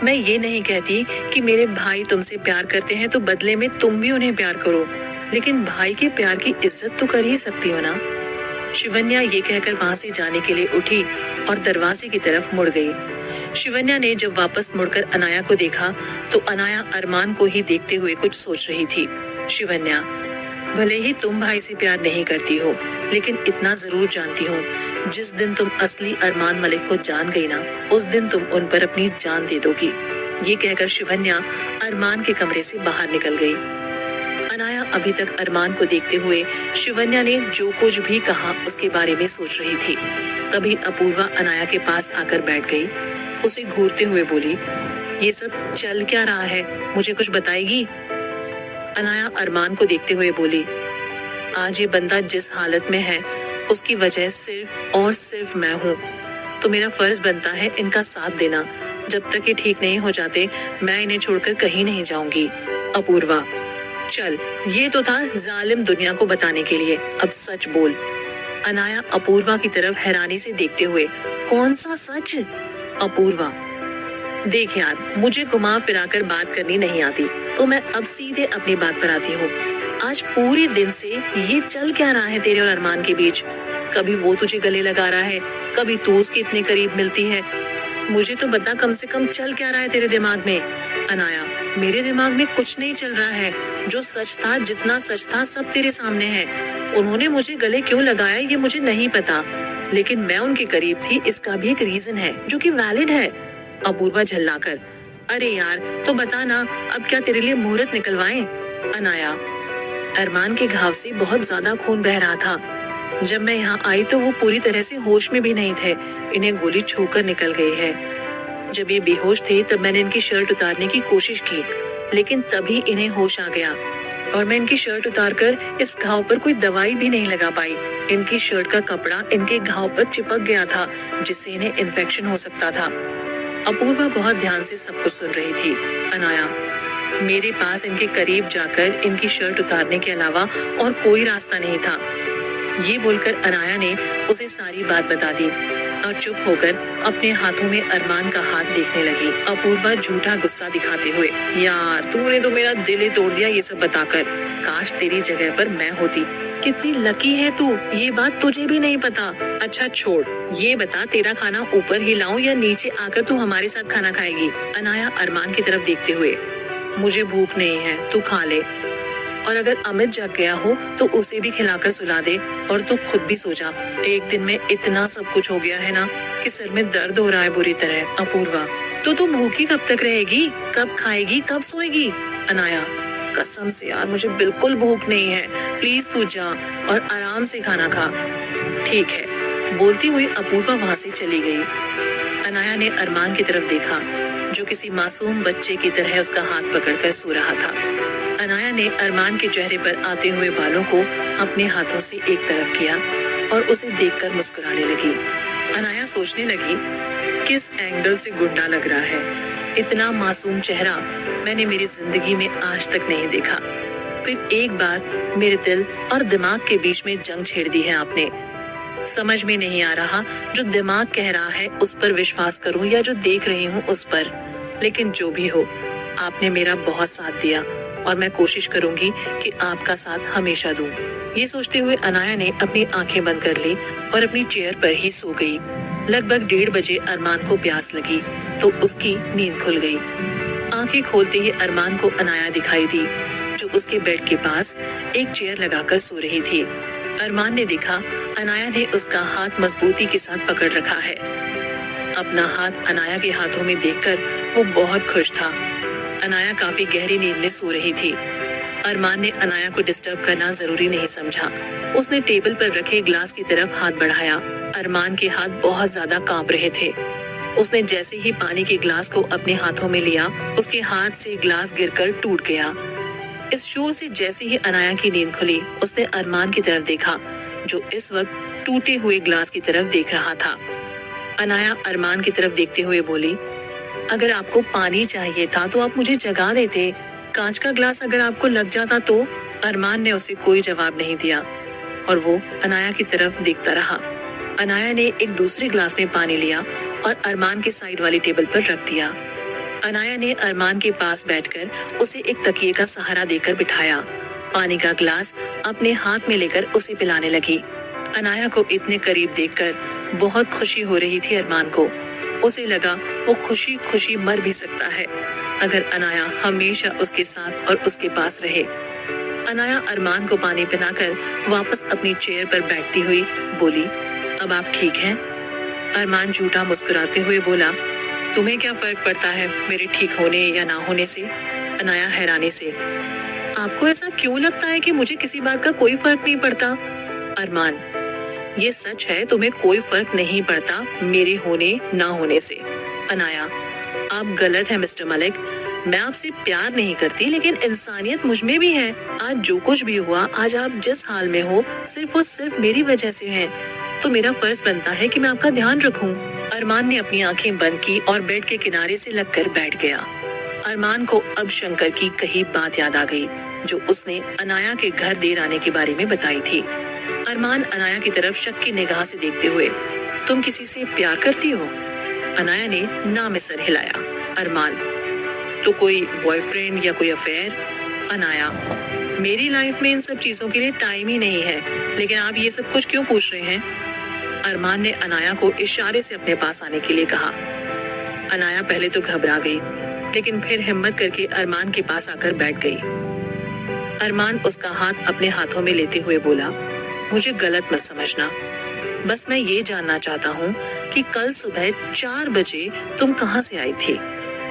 A: मैं ये नहीं कहती कि मेरे भाई तुमसे प्यार करते हैं तो बदले में तुम भी उन्हें प्यार करो, लेकिन भाई के प्यार की इज्जत तो कर ही सकती हो ना। शिवन्या ये कहकर वहां से जाने के लिए उठी और दरवाजे की तरफ मुड़ गई। शिवन्या ने जब वापस मुड़कर अनाया को देखा तो अनाया अरमान को ही देखते हुए कुछ सोच रही थी। शिवन्या, भले ही तुम भाई से प्यार नहीं करती हो, लेकिन इतना जरूर जानती हूँ, जिस दिन तुम असली अरमान मलिक को जान गई ना, उस दिन तुम उन पर अपनी जान दे दोगी। ये कहकर शिवन्या अरमान के कमरे से बाहर निकल गई। अनाया अभी तक अरमान को देखते हुए शिवन्या ने जो कुछ भी कहा उसके बारे में सोच रही थी। तभी अपूर्वा अनाया के पास आकर बैठ गई। उसे घूरते हुए बोली, ये सब चल क्या रहा है, मुझे कुछ बताएगी? अनाया अरमान को देखते हुए बोली, आज ये बंदा जिस हालत में है उसकी वजह सिर्फ और सिर्फ मैं हूँ, तो मेरा फर्ज बनता है इनका साथ देना। जब तक ये ठीक नहीं हो जाते मैं इन्हें छोड़कर कहीं नहीं जाऊंगी। अपूर्वा, चल, ये तो था जालिम दुनिया को बताने के लिए, अब सच बोल। अनाया अपूर्वा की तरफ हैरानी से देखते हुए, कौन सा सच? अपूर्वा, देख यार, मुझे घुमा फिराकर बात करनी नहीं आती, तो मैं अब सीधे अपनी बात पर आती हूँ। आज पूरे दिन से ये चल क्या रहा है तेरे और अरमान के बीच? कभी वो तुझे गले लगा रहा है, कभी तू उसके इतने करीब मिलती है। मुझे तो बता, कम से कम चल क्या रहा है तेरे दिमाग में? अनाया, मेरे दिमाग में कुछ नहीं चल रहा है। जो सच था, जितना सच था, सब तेरे सामने है। उन्होंने मुझे गले क्यों लगाया ये मुझे नहीं पता, लेकिन मैं उनके करीब थी, इसका भी एक रीजन है जो कि वैलिड है। अपूर्वा झल्लाकर, अरे यार तो बता ना, अब क्या तेरे लिए मुहूर्त निकलवाएं? अनाया, अरमान के घाव से बहुत ज्यादा खून बह रहा था। जब मैं यहाँ आई तो वो पूरी तरह से होश में भी नहीं थे, इन्हें गोली छूकर निकल गई है। जब ये बेहोश थे तब मैंने इनकी शर्ट उतारने की कोशिश की, लेकिन तभी इन्हें होश आ गया और मैं इनकी शर्ट उतारकर इस घाव पर कोई दवाई भी नहीं लगा पाई। इनकी शर्ट का कपड़ा इनके घाव पर चिपक गया था, जिससे इन्हें इन्फेक्शन हो सकता था। अपूर्वा बहुत ध्यान से सब कुछ सुन रही थी। अनाया, मेरे पास इनके करीब जाकर इनकी शर्ट उतारने के अलावा और कोई रास्ता नहीं था। ये बोलकर अनाया ने उसे सारी बात बता दी और चुप होकर अपने हाथों में अरमान का हाथ देखने लगी। अपूर्वा झूठा गुस्सा दिखाते हुए, यार तूने तो मेरा दिल ही तोड़ दिया ये सब बताकर। काश तेरी जगह पर मैं होती। कितनी लकी है तू, ये बात तुझे भी नहीं पता। अच्छा छोड़, ये बता तेरा खाना ऊपर ही लाऊं या नीचे आकर तू हमारे साथ खाना खाएगी? अनाया अरमान की तरफ देखते हुए, मुझे भूख नहीं है, तू खा ले। और अगर अमित जग गया हो तो उसे भी खिलाकर सुला दे और तू खुद भी सो जा। एक दिन में इतना सब कुछ हो गया है ना कि सर में दर्द हो रहा है बुरी तरह। अपूर्वा, तो तू भूखी कब तक रहेगी? कब खाएगी, कब सोएगी? अनाया, कसम से यार मुझे बिल्कुल भूख नहीं है, प्लीज तू जा और आराम से खाना खा। ठीक है, बोलती हुई अपूर्वा वहाँ से चली गई। अनाया ने अरमान की तरफ देखा जो किसी मासूम बच्चे की तरह उसका हाथ पकड़कर सो रहा था। अनाया ने अरमान के चेहरे पर आते हुए बालों को अपने हाथों से एक तरफ किया और उसे देखकर मुस्कुराने लगी। अनाया सोचने लगी, किस एंगल से गुंडा लग रहा है। इतना मासूम चेहरा मैंने मेरी जिंदगी में आज तक नहीं देखा। फिर एक बार मेरे दिल और दिमाग के बीच में जंग छेड़ दी है आपने। समझ में नहीं आ रहा जो दिमाग कह रहा है उस पर विश्वास करूं या जो देख रही हूं उस पर। लेकिन जो भी हो, आपने मेरा बहुत साथ दिया और मैं कोशिश करूंगी कि आपका साथ हमेशा दूं। ये सोचते हुए अनाया ने अपनी आंखें बंद कर ली और अपनी चेयर पर ही सो गई। लगभग 1:30 बजे अरमान को प्यास लगी तो उसकी नींद खुल गई। आंखें खोलते ही अरमान को अनाया दिखाई दी जो उसके बेड के पास एक चेयर लगाकर सो रही थी। अरमान ने देखा अनाया ने उसका हाथ मजबूती के साथ पकड़ रखा है। अपना हाथ अनाया के हाथों में देखकर वो बहुत खुश था। अनाया काफी गहरी नींद में सो रही थी। अरमान ने अनाया को डिस्टर्ब करना जरूरी नहीं समझा। उसने टेबल पर रखे ग्लास की तरफ हाथ बढ़ाया। अरमान के हाथ बहुत ज्यादा कांप रहे थे। उसने जैसे ही पानी के ग्लास को अपने हाथों में लिया, उसके हाथ से ग्लास गिरकर टूट गया। इस शोर से जैसे ही अनाया की नींद खुली, उसने अरमान की तरफ देखा जो इस वक्त टूटे हुए ग्लास की तरफ देख रहा था। अनाया अरमान की तरफ देखते हुए बोली, अगर आपको पानी चाहिए था तो आप मुझे जगा देते। कांच का ग्लास अगर आपको लग जाता तो? अरमान ने उसे कोई जवाब नहीं दिया और वो अनाया की तरफ देखता रहा। अनाया ने एक दूसरे ग्लास में पानी लिया और अरमान के साइड वाली टेबल पर रख दिया। अनाया ने अरमान के पास बैठकर उसे एक तकिए का सहारा देकर बिठाया। पानी का ग्लास अपने हाथ में लेकर उसे पिलाने लगी। अनाया को इतने करीब देखकर बहुत खुशी हो रही थी अरमान को। उसे लगा वो खुशी खुशी मर भी सकता है अगर अनाया हमेशा उसके साथ और उसके पास रहे। अनाया अरमान को पानी पिलाकर वापस अपनी चेयर पर बैठती हुई बोली, अब आप ठीक हैं? अरमान झूठा मुस्कुराते हुए बोला, तुम्हें क्या फर्क पड़ता है मेरे ठीक होने या ना होने से? अनाया हैरानी से, आपको ऐसा क्यों लगता है कि मुझे किसी बात का कोई फर्क नहीं पड़ता? अरमान, ये सच है, तुम्हें कोई फर्क नहीं पड़ता मेरे होने ना होने से। अनाया, आप गलत हैं मिस्टर मलिक। मैं आपसे प्यार नहीं करती, लेकिन इंसानियत मुझ में भी है। आज जो कुछ भी हुआ, आज आप जिस हाल में हो, सिर्फ और सिर्फ मेरी वजह से है। तो मेरा फर्ज बनता है कि मैं आपका ध्यान रखूं। अरमान ने अपनी आंखें बंद की और बेड के किनारे से लगकर बैठ गया। अरमान को अब शंकर की कही बात याद आ गई जो उसने अनाया के घर देर आने के बारे में बताई थी। अरमान अनाया की तरफ शक की निगाह से देखते हुए, तुम किसी से प्यार करती हो? अनाया ने ना में सर हिलाया। अरमान, तो कोई बॉयफ्रेंड या कोई अफेयर? अनाया, मेरी लाइफ में इन सब चीजों के लिए टाइम ही नहीं है, लेकिन आप ये सब कुछ क्यों पूछ रहे हैं? अरमान ने अनाया को इशारे से अपने पास आने के लिए कहा। अनाया पहले तो घबरा गई, लेकिन फिर हिम्मत करके अरमान के पास आकर बैठ गई। अरमान उसका हाथ अपने हाथों में लेते हुए बोला, मुझे गलत मत समझना, बस मैं ये जानना चाहता हूँ कि कल सुबह 4 बजे तुम कहाँ से आई थी?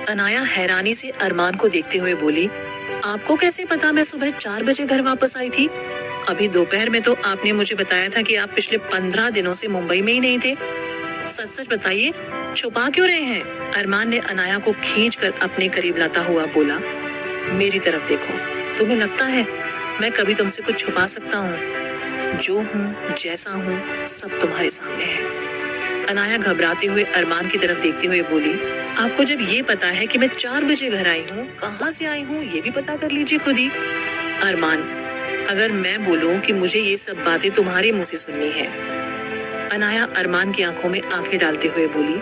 A: अनाया हैरानी से अरमान को देखते हुए बोली, आपको कैसे पता मैं सुबह 4 बजे घर वापस आई थी? अभी दोपहर में तो आपने मुझे बताया था कि आप पिछले 15 दिनों से मुंबई में ही नहीं थे। सच सच बताइए, छुपा क्यों रहे हैं? अरमान ने अनाया को खींचकर अपने करीब लाता हुआ बोला, मेरी तरफ देखो, तुम्हें लगता है मैं कभी तुमसे कुछ छुपा सकता हूँ? जो हूँ, जैसा हूँ, सब तुम्हारे सामने है। अनाया घबराते हुए अरमान की तरफ देखते हुए बोली, आपको जब ये पता है कि मैं 4 बजे घर आई हूँ, कहाँ से आई हूँ ये भी पता कर लीजिए खुद ही। अरमान, अगर मैं बोलूं कि मुझे ये सब बातें तुम्हारे मुंह से सुननी है। अनाया अरमान की आंखों में आंखें डालते हुए बोली,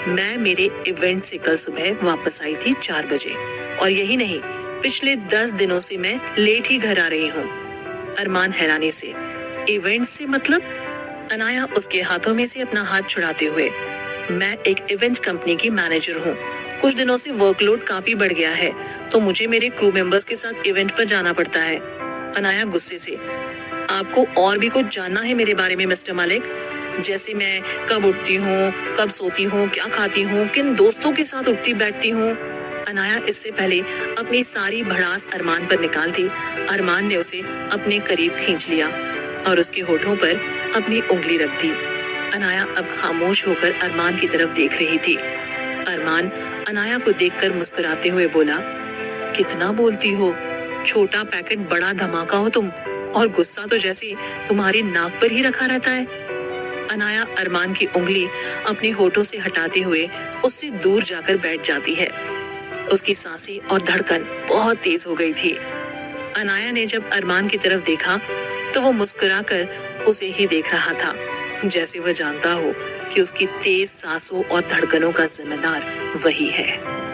A: मैं मेरे इवेंट से कल सुबह वापस आई थी 4 बजे, और यही नहीं, पिछले 10 दिनों से मैं लेट ही घर आ रही हूँ। अरमान हैरानी से, इवेंट से मतलब? अनाया उसके हाथों में से अपना हाथ छुड़ाते हुए, मैं एक इवेंट कंपनी की मैनेजर हूँ। कुछ दिनों से वर्कलोड काफी बढ़ गया है, तो मुझे मेरे क्रू मेंबर्स के साथ इवेंट पर जाना पड़ता है। अनाया गुस्से से, आपको और भी कुछ जानना है मेरे बारे में मिस्टर मलिक? जैसे मैं कब उठती हूँ, कब सोती हूँ, क्या खाती हूँ, किन दोस्तों के साथ उठती बैठती हूँ? अनाया इससे पहले अपनी सारी भड़ास अरमान पर निकाल दी। अरमान ने उसे अपने करीब खींच लिया और उसके होठों पर अपनी उंगली रख दी। अनाया अब खामोश होकर अरमान की तरफ देख रही थी। अरमान अनाया को देखकर मुस्कुराते हुए बोला, कितना बोलती हो, छोटा पैकेट बड़ा धमाका हो तुम, और गुस्सा तो जैसे तुम्हारी नाक पर ही रखा रहता है। अनाया अरमान की उंगली अपने होठों से हटाते हुए उससे दूर जाकर बैठ जाती है। उसकी सांसें और धड़कन बहुत तेज हो गई थी। अनाया ने जब अरमान की तरफ देखा तो वो मुस्कुराकर उसे ही देख रहा था, जैसे वह जानता हो कि उसकी तेज सांसों और धड़कनों का जिम्मेदार वही है।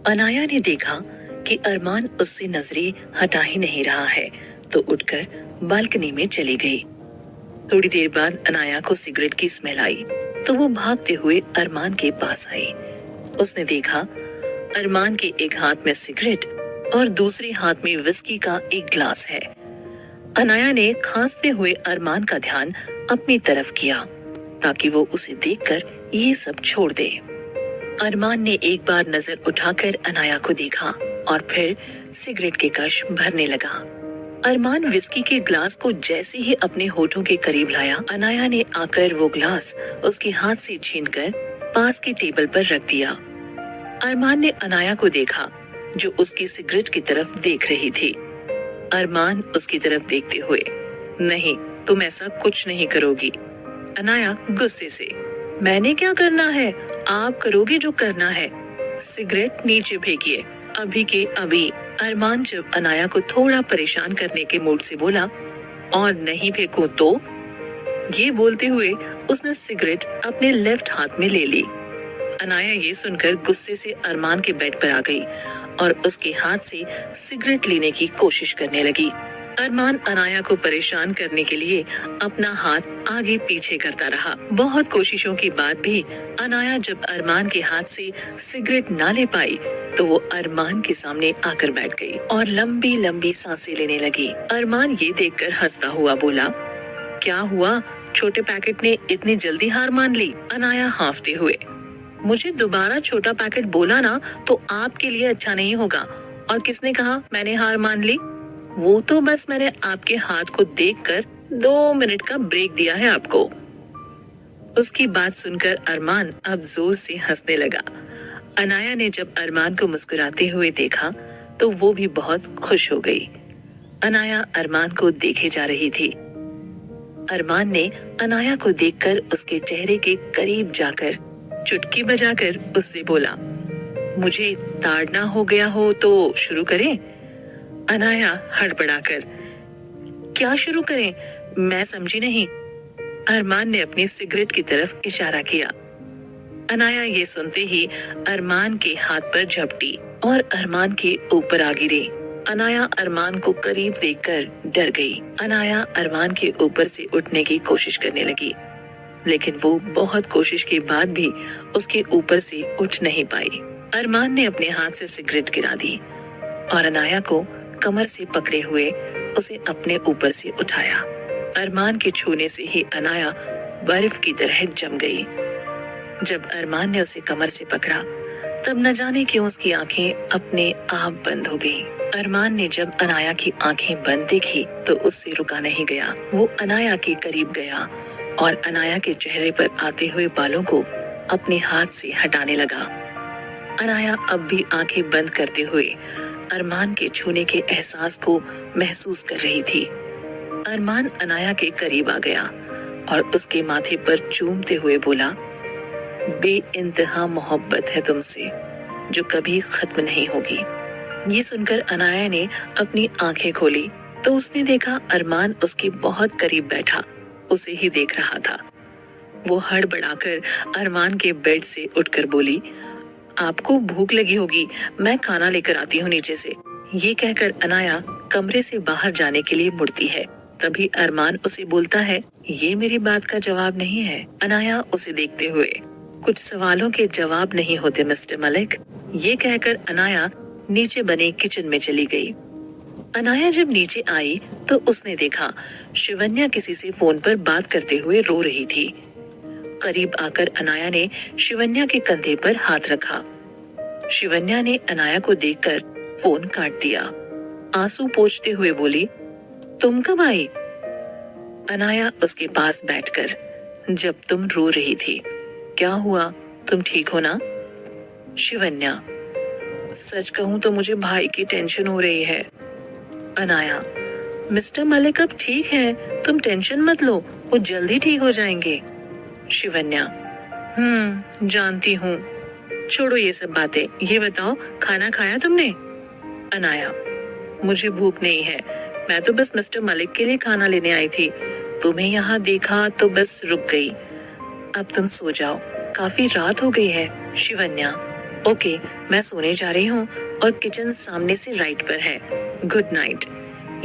A: अनाया ने देखा कि अरमान उससे नजरें हटा ही नहीं रहा है, तो उठकर बालकनी में चली गई। थोड़ी देर बाद अनाया को सिगरेट की स्मेल आई, तो वो भागते हुए अरमान के पास आई। उसने देखा अरमान के एक हाथ में सिगरेट और दूसरे हाथ में विस्की का एक ग्लास है। अनाया ने खांसते हुए अरमान का ध्यान अपनी तरफ किया ताकि वो उसे देखकर ये सब छोड़ दे। अरमान ने एक बार नजर उठाकर अनाया को देखा और फिर सिगरेट के कश भरने लगा। अरमान विस्की के ग्लास को जैसे ही अपने होठों के करीब लाया, अनाया ने आकर वो ग्लास उसके हाथ से छीनकर पास की टेबल पर रख दिया। अरमान ने अनाया को देखा जो उसकी सिगरेट की तरफ देख रही थी। अरमान उसकी तरफ देखते हुए, नहीं, तुम ऐसा कुछ नहीं करोगी। अनाया गुस्से से, मैंने क्या करना है? आप करोगे जो करना है। सिगरेट नीचे फेंकिए, अभी के अभी। अरमान जब अनाया को थोड़ा परेशान करने के मूड से बोला, और नहीं फेंकूं तो? ये बोलते हुए उसने सिगरेट अपने लेफ्ट हाथ में ले ली। अनाया ये सुनकर गुस्से से अरमान के बेड पर आ गई और उसके हाथ से सिगरेट लेने की कोशिश करने लगी। अरमान अनाया को परेशान करने के लिए अपना हाथ आगे पीछे करता रहा। बहुत कोशिशों के बाद भी अनाया जब अरमान के हाथ से सिगरेट ना ले पाई तो वो अरमान के सामने आकर बैठ गई और लंबी लंबी सांसें लेने लगी। अरमान ये देखकर हंसता हुआ बोला, क्या हुआ, छोटे पैकेट ने इतनी जल्दी हार मान ली? अनाया हांफते हुए, मुझे दोबारा छोटा पैकेट बोला ना तो आपके लिए अच्छा नहीं होगा। और किसने कहा मैंने हार मान ली? वो तो बस मैंने आपके हाथ को देखकर 2 मिनट का ब्रेक दिया है आपको। उसकी बात सुनकर अरमान अब जोर से हंसने लगा। अनाया ने जब अरमान को मुस्कुराते हुए देखा तो वो भी बहुत खुश हो गई। अनाया अरमान को देखे जा रही थी। अरमान ने अनाया को देखकर उसके चेहरे के करीब जाकर चुटकी बजाकर उससे बोला, मुझे ताड़ना हो गया हो तो शुरू करें? अनाया हड़बड़ाकर, क्या शुरू करें? मैं समझी नहीं। अरमान ने अपनी सिगरेट की तरफ इशारा किया। अनाया ये सुनते ही अरमान के हाथ पर झपटी और अरमान के ऊपर आ गिरी। अनाया अरमान को करीब देखकर डर गई। अनाया अरमान के ऊपर से उठने की कोशिश करने लगी, लेकिन वो बहुत कोशिश के बाद भी उसके ऊपर से उठ नहीं पाई। अरमान ने अपने हाथ से सिगरेट गिरा दी और अनाया को कमर से पकड़े हुए उसे अपने ऊपर से उठाया। अरमान के छूने से ही अनाया बर्फ की तरह जम गई। जब अरमान ने उसे कमर से पकड़ा, तब न जाने क्यों उसकी आंखें अपने आप बंद हो गईं। अरमान ने जब अनाया की आंखें बंद देखी तो उससे रुका नहीं गया। वो अनाया के करीब गया और अनाया के चेहरे पर आते हुए बालों को अपने हाथ से हटाने लगा। अनाया अब भी आंखें बंद करते हुए अरमान के छूने के एहसास को महसूस कर रही थी। अरमान अनाया के करीब आ गया और उसके माथे पर चूमते हुए बोला, बेइंतहा मोहब्बत है तुमसे, जो कभी खत्म नहीं होगी। ये सुनकर अनाया ने अपनी आंखें खोली तो उसने देखा अरमान उसके बहुत करीब बैठा उसे ही देख रहा था। वो हड़बड़ाकर अरमान के बेड से उठकर बोली, आपको भूख लगी होगी, मैं खाना लेकर आती हूँ नीचे से। ये कहकर अनाया कमरे से बाहर जाने के लिए मुड़ती है। तभी अरमान उसे बोलता है, ये मेरी बात का जवाब नहीं है। अनाया उसे देखते हुए, कुछ सवालों के जवाब नहीं होते मिस्टर मलिक। ये कहकर अनाया नीचे बने किचन में चली गई। अनाया जब नीचे आई तो उसने देखा शिवन्या किसी से फोन पर बात करते हुए रो रही थी। करीब आकर अनाया ने शिवन्या के कंधे पर हाथ रखा। शिवन्या ने अनाया को देखकर फोन काट दिया। आंसू पोंछते हुए बोली, तुम कब आई? अनाया उसके पास बैठकर, जब तुम रो रही थी। क्या हुआ, तुम ठीक हो ना? शिवन्या, सच कहूं तो मुझे भाई की टेंशन हो रही है। अनाया, मिस्टर मलिक अब ठीक है, तुम टेंशन मत लो, वो जल्दी ठीक हो जाएंगे। शिवन्या, जानती हूँ, छोड़ो ये सब बातें, ये बताओ खाना खाया तुमने? अनाया, मुझे भूख नहीं है, मैं तो बस मिस्टर मलिक के लिए खाना लेने आई थी, तुम्हें यहाँ देखा तो बस रुक गई। अब तुम सो जाओ, काफी रात हो गई है। शिवन्या, ओके, मैं सोने जा रही हूँ और किचन सामने से राइट पर है, गुड नाइट।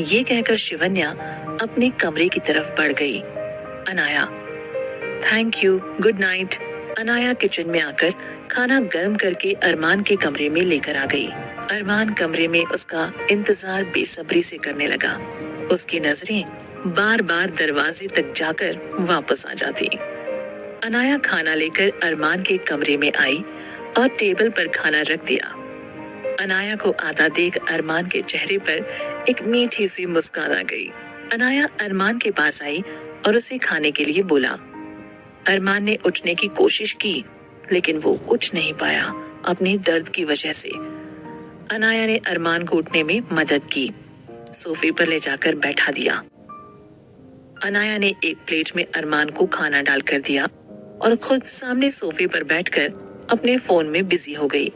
A: ये कहकर शिवन्या अपने कमरे की तरफ बढ़ गई। Anaya, thank you, good night. Anaya kitchen में आकर खाना गर्म करके अरमान के कमरे में लेकर आ गई। अरमान कमरे में उसका इंतजार बेसब्री से करने लगा। उसकी नजरें बार बार दरवाजे तक जाकर वापस आ जाती। अनाया खाना लेकर अरमान के कमरे में आई और टेबल पर खाना रख दिया। अनाया को आता देख अरमान के चेहरे पर एक मीठी सी मुस्कान आ गई। अनाया अरमान के पास आई और उसे खाने के लिए बोला। अरमान ने उठने की कोशिश की, लेकिन वो उठ नहीं पाया अपने दर्द की वजह से। अनाया ने अरमान को उठने में मदद की, सोफे पर ले जाकर बैठा दिया। अनाया ने एक प्लेट में अरमान को खाना डालकर दिया और खुद सामने सोफे पर बैठकर अपने फोन में बिजी हो गई।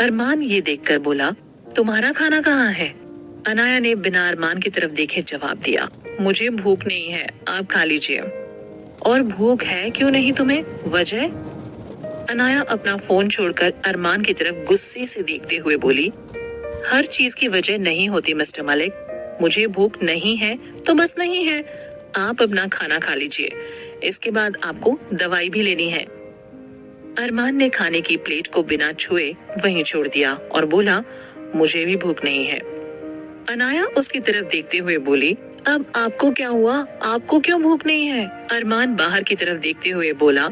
A: अरमान ये देखकर बोला, तुम्हारा खाना कहाँ है? अनाया ने बिना अरमान की तरफ देखे जवाब दिया, मुझे भूख नहीं है, आप खा लीजिए। और भूख है क्यों नहीं तुम्हें, वजह? अनाया अपना फोन छोड़कर अरमान की तरफ गुस्से से देखते हुए बोली, हर चीज की वजह नहीं होती मिस्टर मलिक, मुझे भूख नहीं है तो बस नहीं है, आप अपना खाना खा लीजिए, इसके बाद आपको दवाई भी लेनी है। अरमान ने खाने की प्लेट को बिना छुए वहीं छोड़ दिया और बोला, मुझे भी भूख नहीं है। अनाया उसकी तरफ देखते हुए बोली, अब आपको क्या हुआ, आपको क्यों भूख नहीं है? अरमान बाहर की तरफ देखते हुए बोला,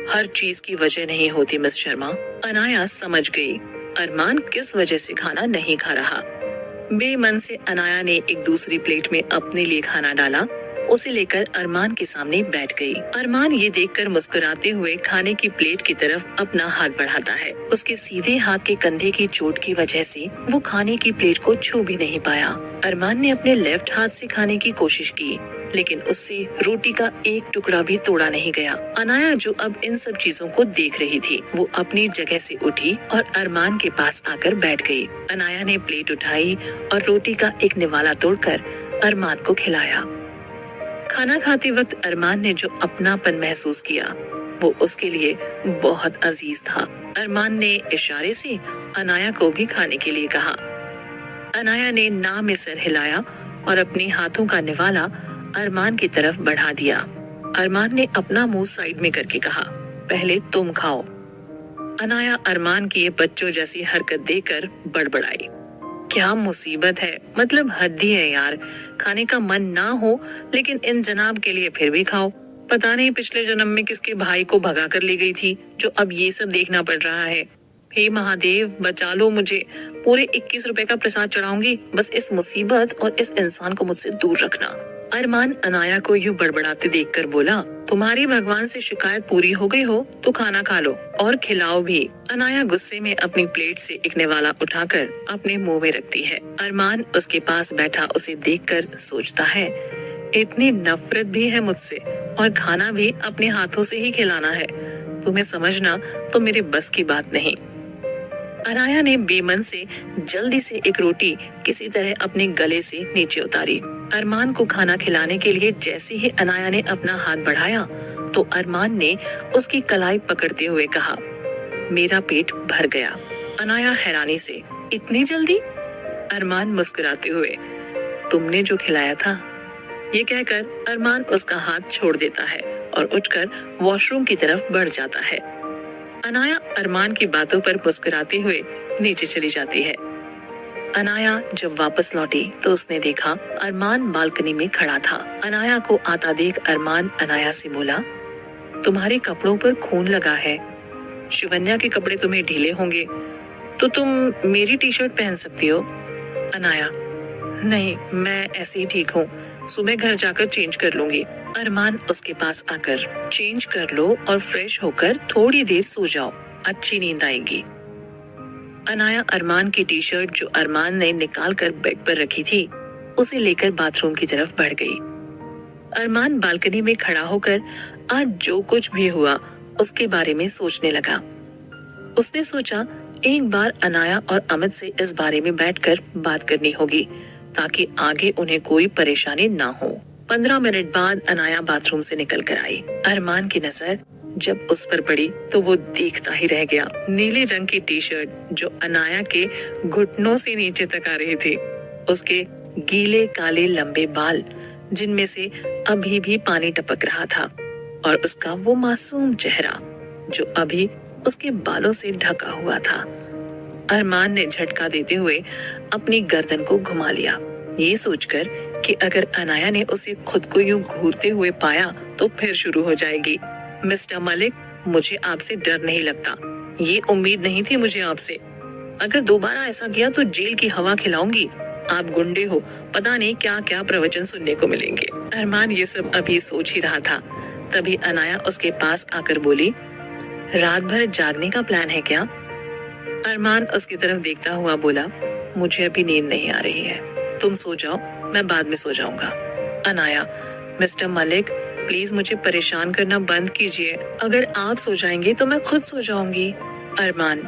A: हर चीज की वजह नहीं होती मिस शर्मा। अनाया समझ गई अरमान किस वजह से खाना नहीं खा रहा। बेमन से अनाया ने एक दूसरी प्लेट में अपने लिए खाना डाला, उसे लेकर अरमान के सामने बैठ गई। अरमान ये देखकर मुस्कुराते हुए खाने की प्लेट की तरफ अपना हाथ बढ़ाता है। उसके सीधे हाथ के कंधे की चोट की वजह से वो खाने की प्लेट को छू भी नहीं पाया। अरमान ने अपने लेफ्ट हाथ से खाने की कोशिश की, लेकिन उससे रोटी का एक टुकड़ा भी तोड़ा नहीं गया। अनाया जो अब इन सब चीजों को देख रही थी, वो अपनी जगह से उठी और अरमान के पास आकर बैठ गई। अनाया ने प्लेट उठाई और रोटी का एक निवाला तोड़कर अरमान को खिलाया। खाना खाते वक्त अरमान ने जो अपनापन महसूस किया, वो उसके लिए बहुत अजीज था। अरमान ने इशारे से अनाया को भी खाने के लिए कहा। अनाया ने ना में सर हिलाया और अपने हाथों का निवाला अरमान की तरफ बढ़ा दिया। अरमान ने अपना मुंह साइड में करके कहा, पहले तुम खाओ। अनाया अरमान की ये बच्चों जैसी हरकत देखकर बड़बड़ाई। क्या मुसीबत है, मतलब हद ही है यार। खाने का मन ना हो लेकिन इन जनाब के लिए फिर भी खाओ। पता नहीं पिछले जन्म में किसके भाई को भगा कर ले गई थी जो अब ये सब देखना पड़ रहा है। हे महादेव बचा लो मुझे, पूरे 21 रुपए का प्रसाद चढ़ाऊंगी, बस इस मुसीबत और इस इंसान को मुझसे दूर रखना। अरमान अनाया को यूं बड़बड़ाते देखकर बोला, तुम्हारी भगवान से शिकायत पूरी हो गई हो तो खाना खा लो और खिलाओ भी। अनाया गुस्से में अपनी प्लेट से एक निवाला उठाकर अपने मुंह में रखती है। अरमान उसके पास बैठा उसे देखकर सोचता है, इतनी नफरत भी है मुझसे और खाना भी अपने हाथों से ही खिलाना है। तुम्हें समझना तो मेरे बस की बात नहीं। अनाया ने बेमन से जल्दी से एक रोटी किसी तरह अपने गले से नीचे उतारी। अरमान को खाना खिलाने के लिए जैसे ही अनाया ने अपना हाथ बढ़ाया तो अरमान ने उसकी कलाई पकड़ते हुए कहा, मेरा पेट भर गया। अनाया हैरानी से, इतनी जल्दी? अरमान मुस्कुराते हुए, तुमने जो खिलाया था। ये कहकर अरमान उसका हाथ छोड़ देता है और उठकर वॉशरूम की तरफ बढ़ जाता है। अनाया अरमान की बातों पर मुस्कुराते हुए नीचे चली जाती है। अनाया जब वापस लौटी तो उसने देखा अरमान बालकनी में खड़ा था। अनाया को आता देख अरमान अनाया से बोला, तुम्हारे कपड़ों पर खून लगा है। शिवन्या के कपड़े तुम्हें ढीले होंगे तो तुम मेरी टी शर्ट पहन सकती हो। अनाया, नहीं मैं ऐसे ही ठीक हूँ, सुबह घर जाकर चेंज कर लूंगी। अरमान उसके पास आकर, चेंज कर लो और फ्रेश होकर थोड़ी देर सो जाओ, अच्छी नींद आएगी। अनाया अरमान की टी शर्ट जो अरमान ने निकाल कर बेड पर रखी थी उसे लेकर बाथरूम की तरफ बढ़ गई। अरमान बालकनी में खड़ा होकर आज जो कुछ भी हुआ उसके बारे में सोचने लगा। उसने सोचा एक बार अनाया और अमित से इस बारे में बैठकर बात करनी होगी ताकि आगे उन्हें कोई परेशानी ना हो। 15 मिनट बाद अनाया बाथरूम से निकल कर आई। अरमान की नजर जब उस पर पड़ी तो वो देखता ही रह गया। नीले रंग की टी शर्ट जो अनाया के घुटनों से नीचे तक आ रही थी, उसके गीले काले लंबे बाल जिनमें से अभी भी पानी टपक रहा था और उसका वो मासूम चेहरा जो अभी उसके बालों से ढका हुआ था। अरमान ने झटका देते हुए अपनी गर्दन को घुमा लिया, ये सोचकर कि अगर अनाया ने उसे खुद को यूं घूरते हुए पाया तो फिर शुरू हो जाएगी। मिस्टर मलिक, मुझे आपसे डर नहीं लगता, ये उम्मीद नहीं थी मुझे आपसे। अगर दोबारा ऐसा किया तो जेल की हवा खिलाऊंगी। आप गुंडे हो, पता नहीं क्या क्या प्रवचन सुनने को मिलेंगे। अरमान ये सब अभी सोच ही रहा था, तभी अनाया उसके पास आकर बोली, रात भर जागने का प्लान है क्या? अरमान उसकी तरफ देखता हुआ बोला, मुझे अभी नींद नहीं आ रही है, तुम सो जाओ, मैं बाद में सो जाऊंगा। अनाया, मिस्टर मलिक प्लीज मुझे परेशान करना बंद कीजिए, अगर आप सो जाएंगे तो मैं खुद सो जाऊंगी। अरमान,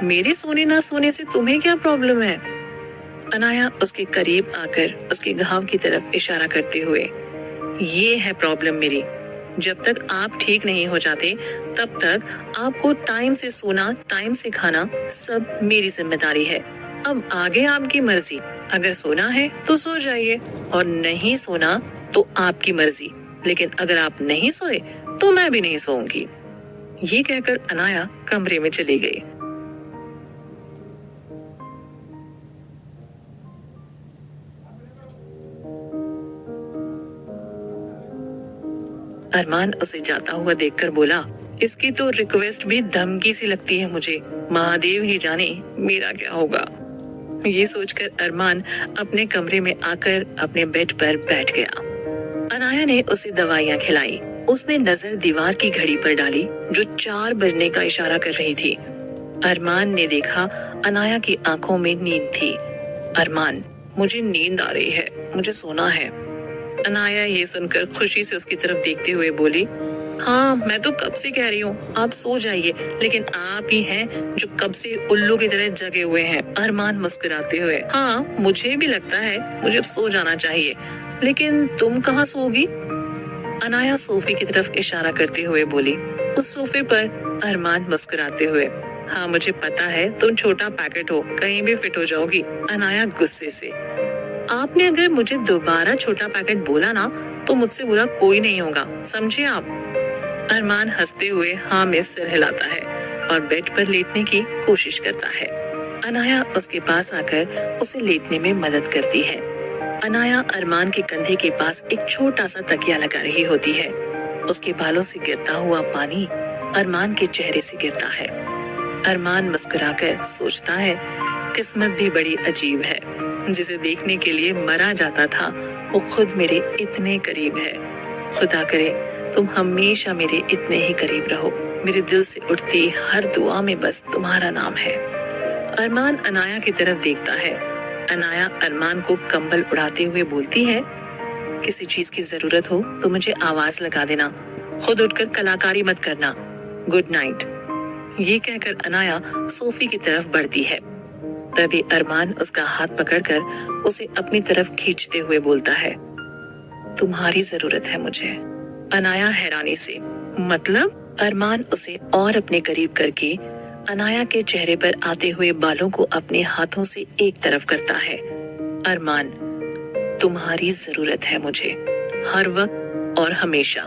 A: मेरे सोने ना सोने से तुम्हें क्या प्रॉब्लम है? अनाया उसके करीब आकर उसके घाव की तरफ इशारा करते हुए, ये है प्रॉब्लम मेरी, जब तक आप ठीक नहीं हो जाते तब तक आपको टाइम से सोना, टाइम से खाना सब मेरी जिम्मेदारी है। अब आगे आपकी मर्जी, अगर सोना है तो सो जाइए और नहीं सोना तो आपकी मर्जी, लेकिन अगर आप नहीं सोए तो मैं भी नहीं सोऊंगी। ये कहकर अनाया कमरे में चली गई। अरमान उसे जाता हुआ देखकर बोला, इसकी तो रिक्वेस्ट भी धमकी सी लगती है मुझे, महादेव ही जाने मेरा क्या होगा। ये सोचकर अरमान अपने कमरे में आकर अपने बेड पर बैठ गया। अनाया ने उसे दवाइयां खिलाई। उसने नजर दीवार की घड़ी पर डाली जो 4 बजने का इशारा कर रही थी। अरमान ने देखा अनाया की आंखों में नींद थी। अरमान, मुझे नींद आ रही है, मुझे सोना है। अनाया ये सुनकर खुशी से उसकी तरफ देखते हुए बोली, हाँ मैं तो कब से कह रही हूँ आप सो जाइए, लेकिन आप ही हैं जो कब से उल्लू की तरह जगे हुए हैं। अरमान मुस्कुराते हुए, हाँ मुझे भी लगता है मुझे अब सो जाना चाहिए, लेकिन तुम कहाँ सोगी? अनाया सोफे की तरफ इशारा करते हुए बोली, उस सोफे पर अरमान मुस्कुराते हुए, हाँ मुझे पता है तुम छोटा पैकेट हो, कहीं भी फिट हो जाओगी। अनाया गुस्से से, आपने अगर मुझे दोबारा छोटा पैकेट बोला ना तो मुझसे बुरा कोई नहीं होगा, समझे आप? अरमान हंसते हुए हाँ में सिर हिलाता है और बेड पर लेटने की कोशिश करता है। अनाया उसके पास आकर उसे लेटने में मदद करती है। अनाया अरमान के कंधे के पास एक छोटा सा तकिया लगा रही होती है। उसके बालों से गिरता हुआ पानी अरमान के चेहरे से गिरता है। अरमान मुस्कुराकर सोचता है, किस्मत भी बड़ी अजीब है, जिसे देखने के लिए मरा जाता था वो खुद मेरे इतने करीब है। खुदा करे तुम हमेशा मेरे इतने ही करीब रहो। मेरे दिल से उठती हर दुआ में बस तुम्हारा नाम है। अरमान अनाया की तरफ देखता है। अनाया अरमान को कंबल उड़ाते हुए बोलती है, किसी चीज की जरूरत हो तो मुझे आवाज लगा देना, खुद उठकर कलाकारी मत करना। Good night. ये कहकर अनाया सोफी की तरफ बढ़ती है। तभी अरमान उसका हाथ पकड़कर उसे अपनी तरफ खींचते हुए बोलता है, तुम्हारी जरूरत है मुझे। अनाया हैरानी से, मतलब? अरमान उसे और अपने करीब करके अनाया के चेहरे पर आते हुए बालों को अपने हाथों से एक तरफ करता है। अरमान, तुम्हारी जरूरत है मुझे, हर वक्त और हमेशा।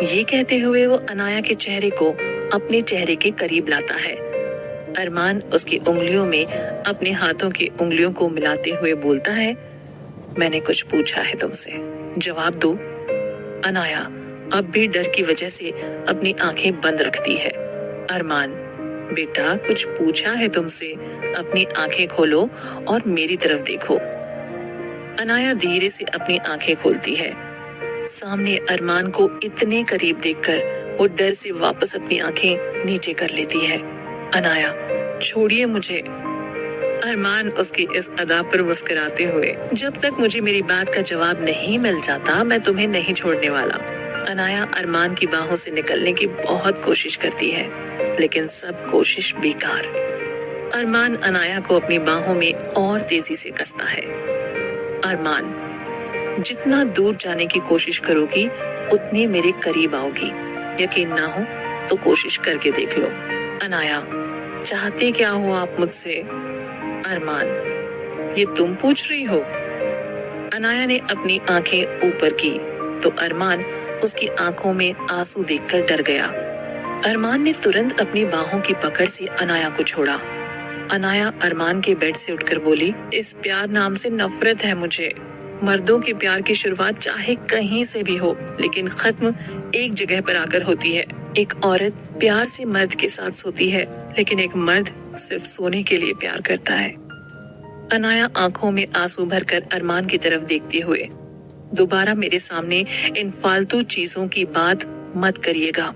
A: ये कहते हुए वो अनाया के चेहरे को अपने चेहरे के करीब लाता है। अरमान उसकी उंगलियों में अपने हाथों की उंगलियों को मिलाते हुए बोलता है, मैंने कुछ पूछा है तुमसे, जवाब दो। अनाया अब भी डर की वजह से अपनी आंखें बंद रखती है। अरमान, बेटा कुछ पूछा है तुमसे, अपनी आंखें खोलो और मेरी तरफ देखो। अनाया धीरे से अपनी आंखें खोलती है। सामने अरमान को इतने करीब देखकर वो डर से वापस अपनी आंखें नीचे कर लेती है। अनाया, छोड़िए मुझे। अरमान उसकी इस अदा पर मुस्कुराते हुए, जब तक मुझे मेरी बात का जवाब नहीं मिल जाता मैं तुम्हें नहीं छोड़ने वाला। अनाया अरमान की बाहों से निकलने की बहुत कोशिश करती है, लेकिन सब कोशिश बेकार। अरमान अनाया को अपनी बाहों में और तेजी से कसता है। अरमान, जितना दूर जाने की कोशिश करोगी उतनी मेरे करीब आओगी। यकीन ना हो तो कोशिश करके देख लो। अनाया, चाहते क्या हो आप मुझसे? अरमान, ये तुम पूछ रही हो? अनाया ने अपनी आंखें ऊपर की तो अरमान उसकी आंखों में आंसू देखकर डर गया। अरमान ने तुरंत अपनी बाहों की पकड़ से अनाया को छोड़ा। अनाया अरमान के बेड से उठकर बोली, इस प्यार नाम से नफरत है मुझे। मर्दों के प्यार की शुरुआत चाहे कहीं से भी हो, लेकिन खत्म एक जगह पर आकर होती है। एक औरत प्यार से मर्द के साथ सोती है, लेकिन एक मर्द सिर्फ सोने के लिए प्यार करता है। अनाया आंखों में आंसू भरकर अरमान की तरफ देखते हुए, दोबारा मेरे सामने इन फालतू चीजों की बात मत करिएगा,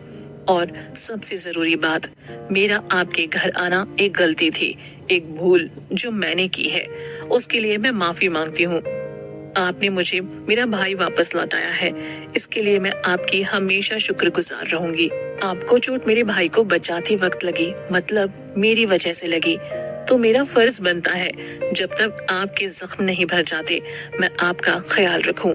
A: और सबसे जरूरी बात, मेरा आपके घर आना एक गलती थी, एक भूल जो मैंने की है, उसके लिए मैं माफी मांगती हूँ। आपने मुझे मेरा भाई वापस लौटाया है, इसके लिए मैं आपकी हमेशा शुक्रगुजार रहूंगी। आपको चोट मेरे भाई को बचाते वक्त लगी, मतलब मेरी वजह से लगी, तो मेरा फर्ज बनता है जब तक आपके जख्म नहीं भर जाते मैं आपका ख्याल रखूं।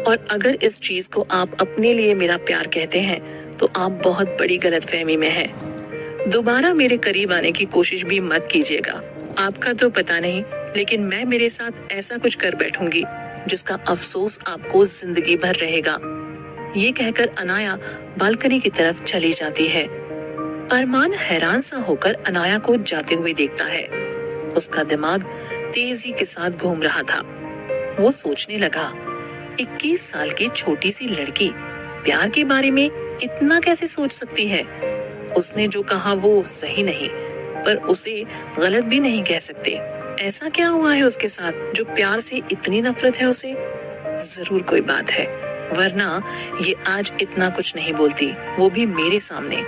A: और अगर इस चीज को आप अपने लिए मेरा प्यार कहते हैं तो आप बहुत बड़ी गलतफहमी में हैं। दोबारा मेरे करीब आने की कोशिश भी मत कीजिएगा। आपका तो पता नहीं, लेकिन मैं मेरे साथ ऐसा कुछ कर बैठूंगी जिसका अफसोस आपको जिंदगी भर रहेगा। ये कहकर अनाया बालकनी की तरफ चली जाती है। अरमान हैरान सा होकर अनाया को जाते हुए देखता है। उसका दिमाग तेजी के साथ घूम रहा था। वो सोचने लगा, 21 साल की छोटी सी लड़की प्यार के बारे में इतना कैसे सोच सकती है? उसने जो कहा वो सही नहीं, पर उसे गलत भी नहीं कह सकते। ऐसा क्या हुआ है उसके साथ जो प्यार से इतनी नफरत है उसे? जरूर कोई बात है, वरना ये आज इतना कुछ नहीं बोलती, वो भी मेरे सामने।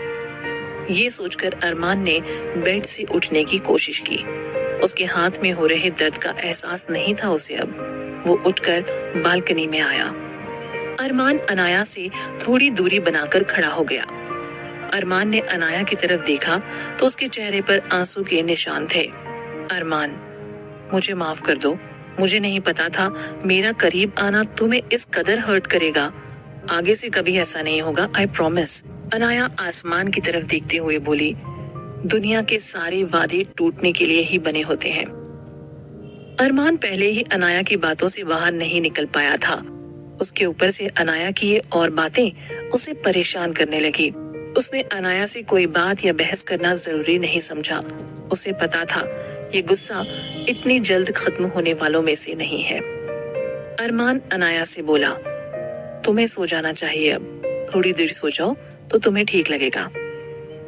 A: ये सोचकर अरमान ने बेड से उठने की कोशिश की। उसके हाथ में हो रहे दर्द का एहसास नहीं था उसे अब। वो उठकर बालकनी में आया। अरमान अनाया से थोड़ी दूरी बनाकर खड़ा हो गया। अरमान ने अनाया की तरफ देखा तो उसके चेहरे पर आंसू के निशान थे। अरमान, मुझे माफ कर दो, मुझे नहीं पता था मेरा करीब आना तुम्हें इस कदर हर्ट करेगा। आगे से कभी ऐसा नहीं होगा, आई प्रॉमिस। अनाया आसमान की तरफ देखते हुए बोली, दुनिया के सारे वादे टूटने के लिए ही बने होते हैं। अरमान पहले ही अनाया की बातों से बाहर नहीं निकल पाया था। उसके ऊपर से अनाया की ये और बातें उसे परेशान करने लगी। उसने अनाया से कोई बात या बहस करना जरूरी नहीं समझा। उसे पता था ये गुस्सा इतनी जल्द खत्म होने वालों में से नहीं है। अरमान अनाया से बोला, तुम्हें सो जाना चाहिए, अब थोड़ी देर सो जाओ तो तुम्हें ठीक लगेगा।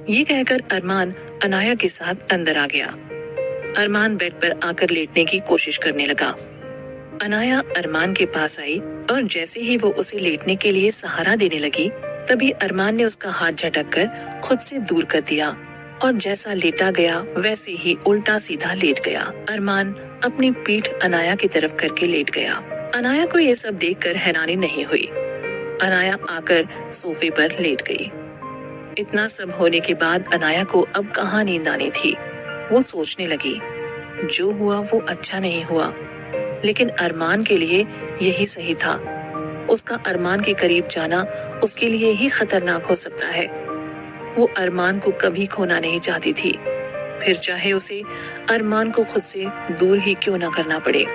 A: ये कहकर अरमान अनाया के साथ अंदर आ गया। अरमान बेड पर आकर लेटने की कोशिश करने लगा। अनाया अरमान के पास आई और जैसे ही वो उसे लेटने के लिए सहारा देने लगी, तभी अरमान ने उसका हाथ झटक कर खुद से दूर कर दिया और जैसा लेटा गया वैसे ही उल्टा सीधा लेट गया। अरमान अपनी पीठ अनाया की तरफ करके लेट गया। अनाया को ये सब देखकर हैरानी नहीं हुई। अनाया आकर सोफे पर लेट गई। इतना सब होने के बाद अनाया को अब कहाँ नींद आनी थी। वो सोचने लगी, जो हुआ वो अच्छा नहीं हुआ, लेकिन अरमान के लिए यही सही था। उसका अरमान के करीब जाना उसके लिए ही खतरनाक हो सकता है। वो अरमान को कभी खोना नहीं चाहती थी, फिर चाहे उसे अरमान को खुद से दूर ही क्यों ना करना पड़े।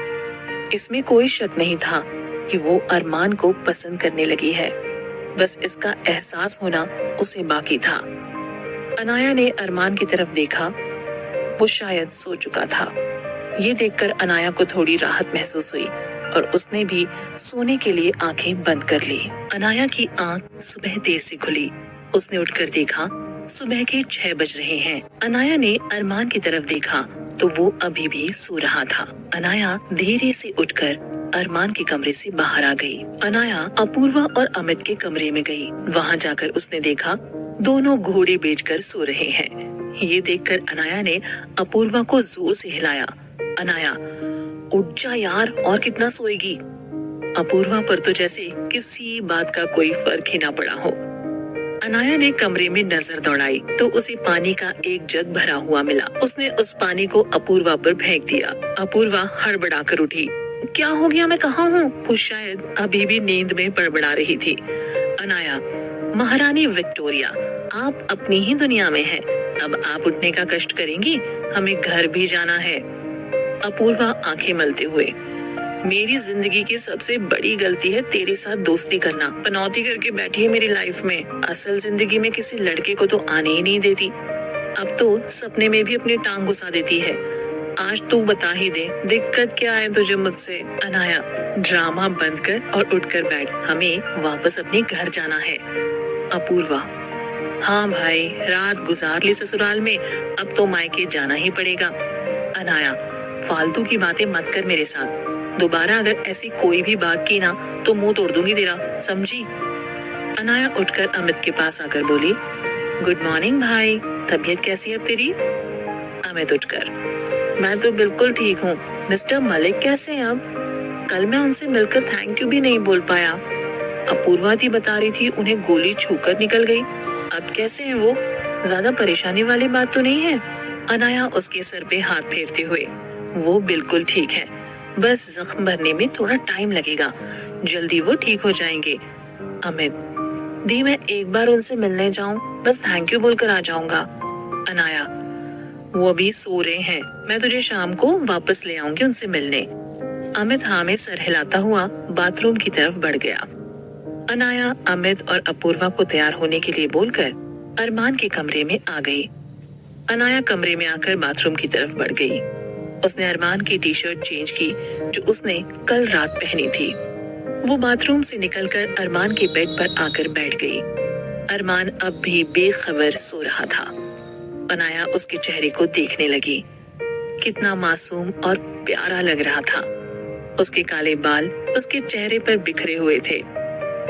A: इसमें कोई शक नहीं था कि वो अरमान को पसंद करने लगी है, बस इसका एहसास होना उसे बाकी था। अनाया ने अरमान की तरफ देखा, वो शायद सो चुका था। ये देखकर अनाया को थोड़ी राहत महसूस हुई और उसने भी सोने के लिए आंखें बंद कर ली। अनाया की आंख सुबह देर से खुली। उसने उठकर देखा, सुबह के 6 बज रहे हैं। अनाया ने अरमान की तरफ देखा तो वो अभी भी सो रहा था। अनाया धीरे से उठकर अरमान के कमरे से बाहर आ गई। अनाया अपूर्वा और अमित के कमरे में गई। वहाँ जाकर उसने देखा दोनों घोड़े बेचकर सो रहे हैं। ये देखकर अनाया ने अपूर्वा को जोर से हिलाया। अनाया, उठ जा यार, और कितना सोएगी। अपूर्वा पर तो जैसे किसी बात का कोई फर्क ही ना पड़ा हो। अनाया ने कमरे में नजर दौड़ाई तो उसे पानी का एक जग भरा हुआ मिला। उसने उस पानी को अपूर्वा पर फेंक दिया। अपूर्वा हड़बड़ाकर उठी। क्या हो गया, मैं कहाँ हूँ? वो शायद अभी भी नींद में बड़बड़ा रही थी। अनाया, महारानी विक्टोरिया, आप अपनी ही दुनिया में हैं। अब आप उठने का कष्ट करेंगी, हमें घर भी जाना है। अपूर्वा आंखें मलते हुए, मेरी जिंदगी की सबसे बड़ी गलती है तेरे साथ दोस्ती करना। पनौती करके बैठी है मेरी लाइफ में। असल जिंदगी में किसी लड़के को तो आने ही नहीं देती। अब तो सपने में भी अपनी टांग घुसा देती है। आज तू बता ही दे, दिक्कत क्या है तुझे मुझसे? अनाया, ड्रामा बंद कर और उठकर बैठ, हमें वापस अपने घर जाना है। अपूर्वा, हाँ भाई, रात गुजार ली ससुराल में, अब तो मायके जाना ही पड़ेगा। अनाया, फालतू की बातें मत कर मेरे साथ। दोबारा अगर ऐसी कोई भी बात की ना तो मुंह तोड़ दूंगी तेरा, समझी? अनाया उठकर अमित के पास आकर बोली, गुड मॉर्निंग भाई, तबीयत कैसी है अब तेरी? अमित उठकर, मैं तो बिल्कुल ठीक हूँ। मिस्टर मलिक कैसे हैं अब? कल मैं उनसे मिलकर थैंक यू भी नहीं बोल पाया। अपूर्वा थी बता रही थी उन्हें गोली छूकर निकल गई। अब कैसे हैं वो? ज्यादा परेशानी वाली बात तो नहीं है? अनाया उसके सर पे हाथ फेरते हुए, वो बिल्कुल ठीक है, बस जख्म भरने में थोड़ा टाइम लगेगा, जल्दी वो ठीक हो जाएंगे। अमित, दी मैं एक बार उनसे मिलने जाऊं, बस थैंक यू बोलकर आ जाऊंगा। अनाया, वो अभी सो रहे हैं, मैं तुझे शाम को वापस ले आऊंगी उनसे मिलने। अमित हाँ में सर हिलाता हुआ बाथरूम की तरफ बढ़ गया। अनाया अमित और अपूर्वा को तैयार होने के लिए बोलकर अरमान के कमरे में आ गई। अनाया कमरे में आकर बाथरूम की तरफ बढ़ गई। उसने अरमान की टी शर्ट चेंज की जो उसने कल रात पहनी थी। वो बाथरूम से निकलकर अरमान के बेड पर आकर बैठ गई। अरमान अब भी बेखबर सो रहा था। अनाया उसके चेहरे को देखने लगी। कितना मासूम और प्यारा लग रहा था। उसके काले बाल उसके चेहरे पर बिखरे हुए थे।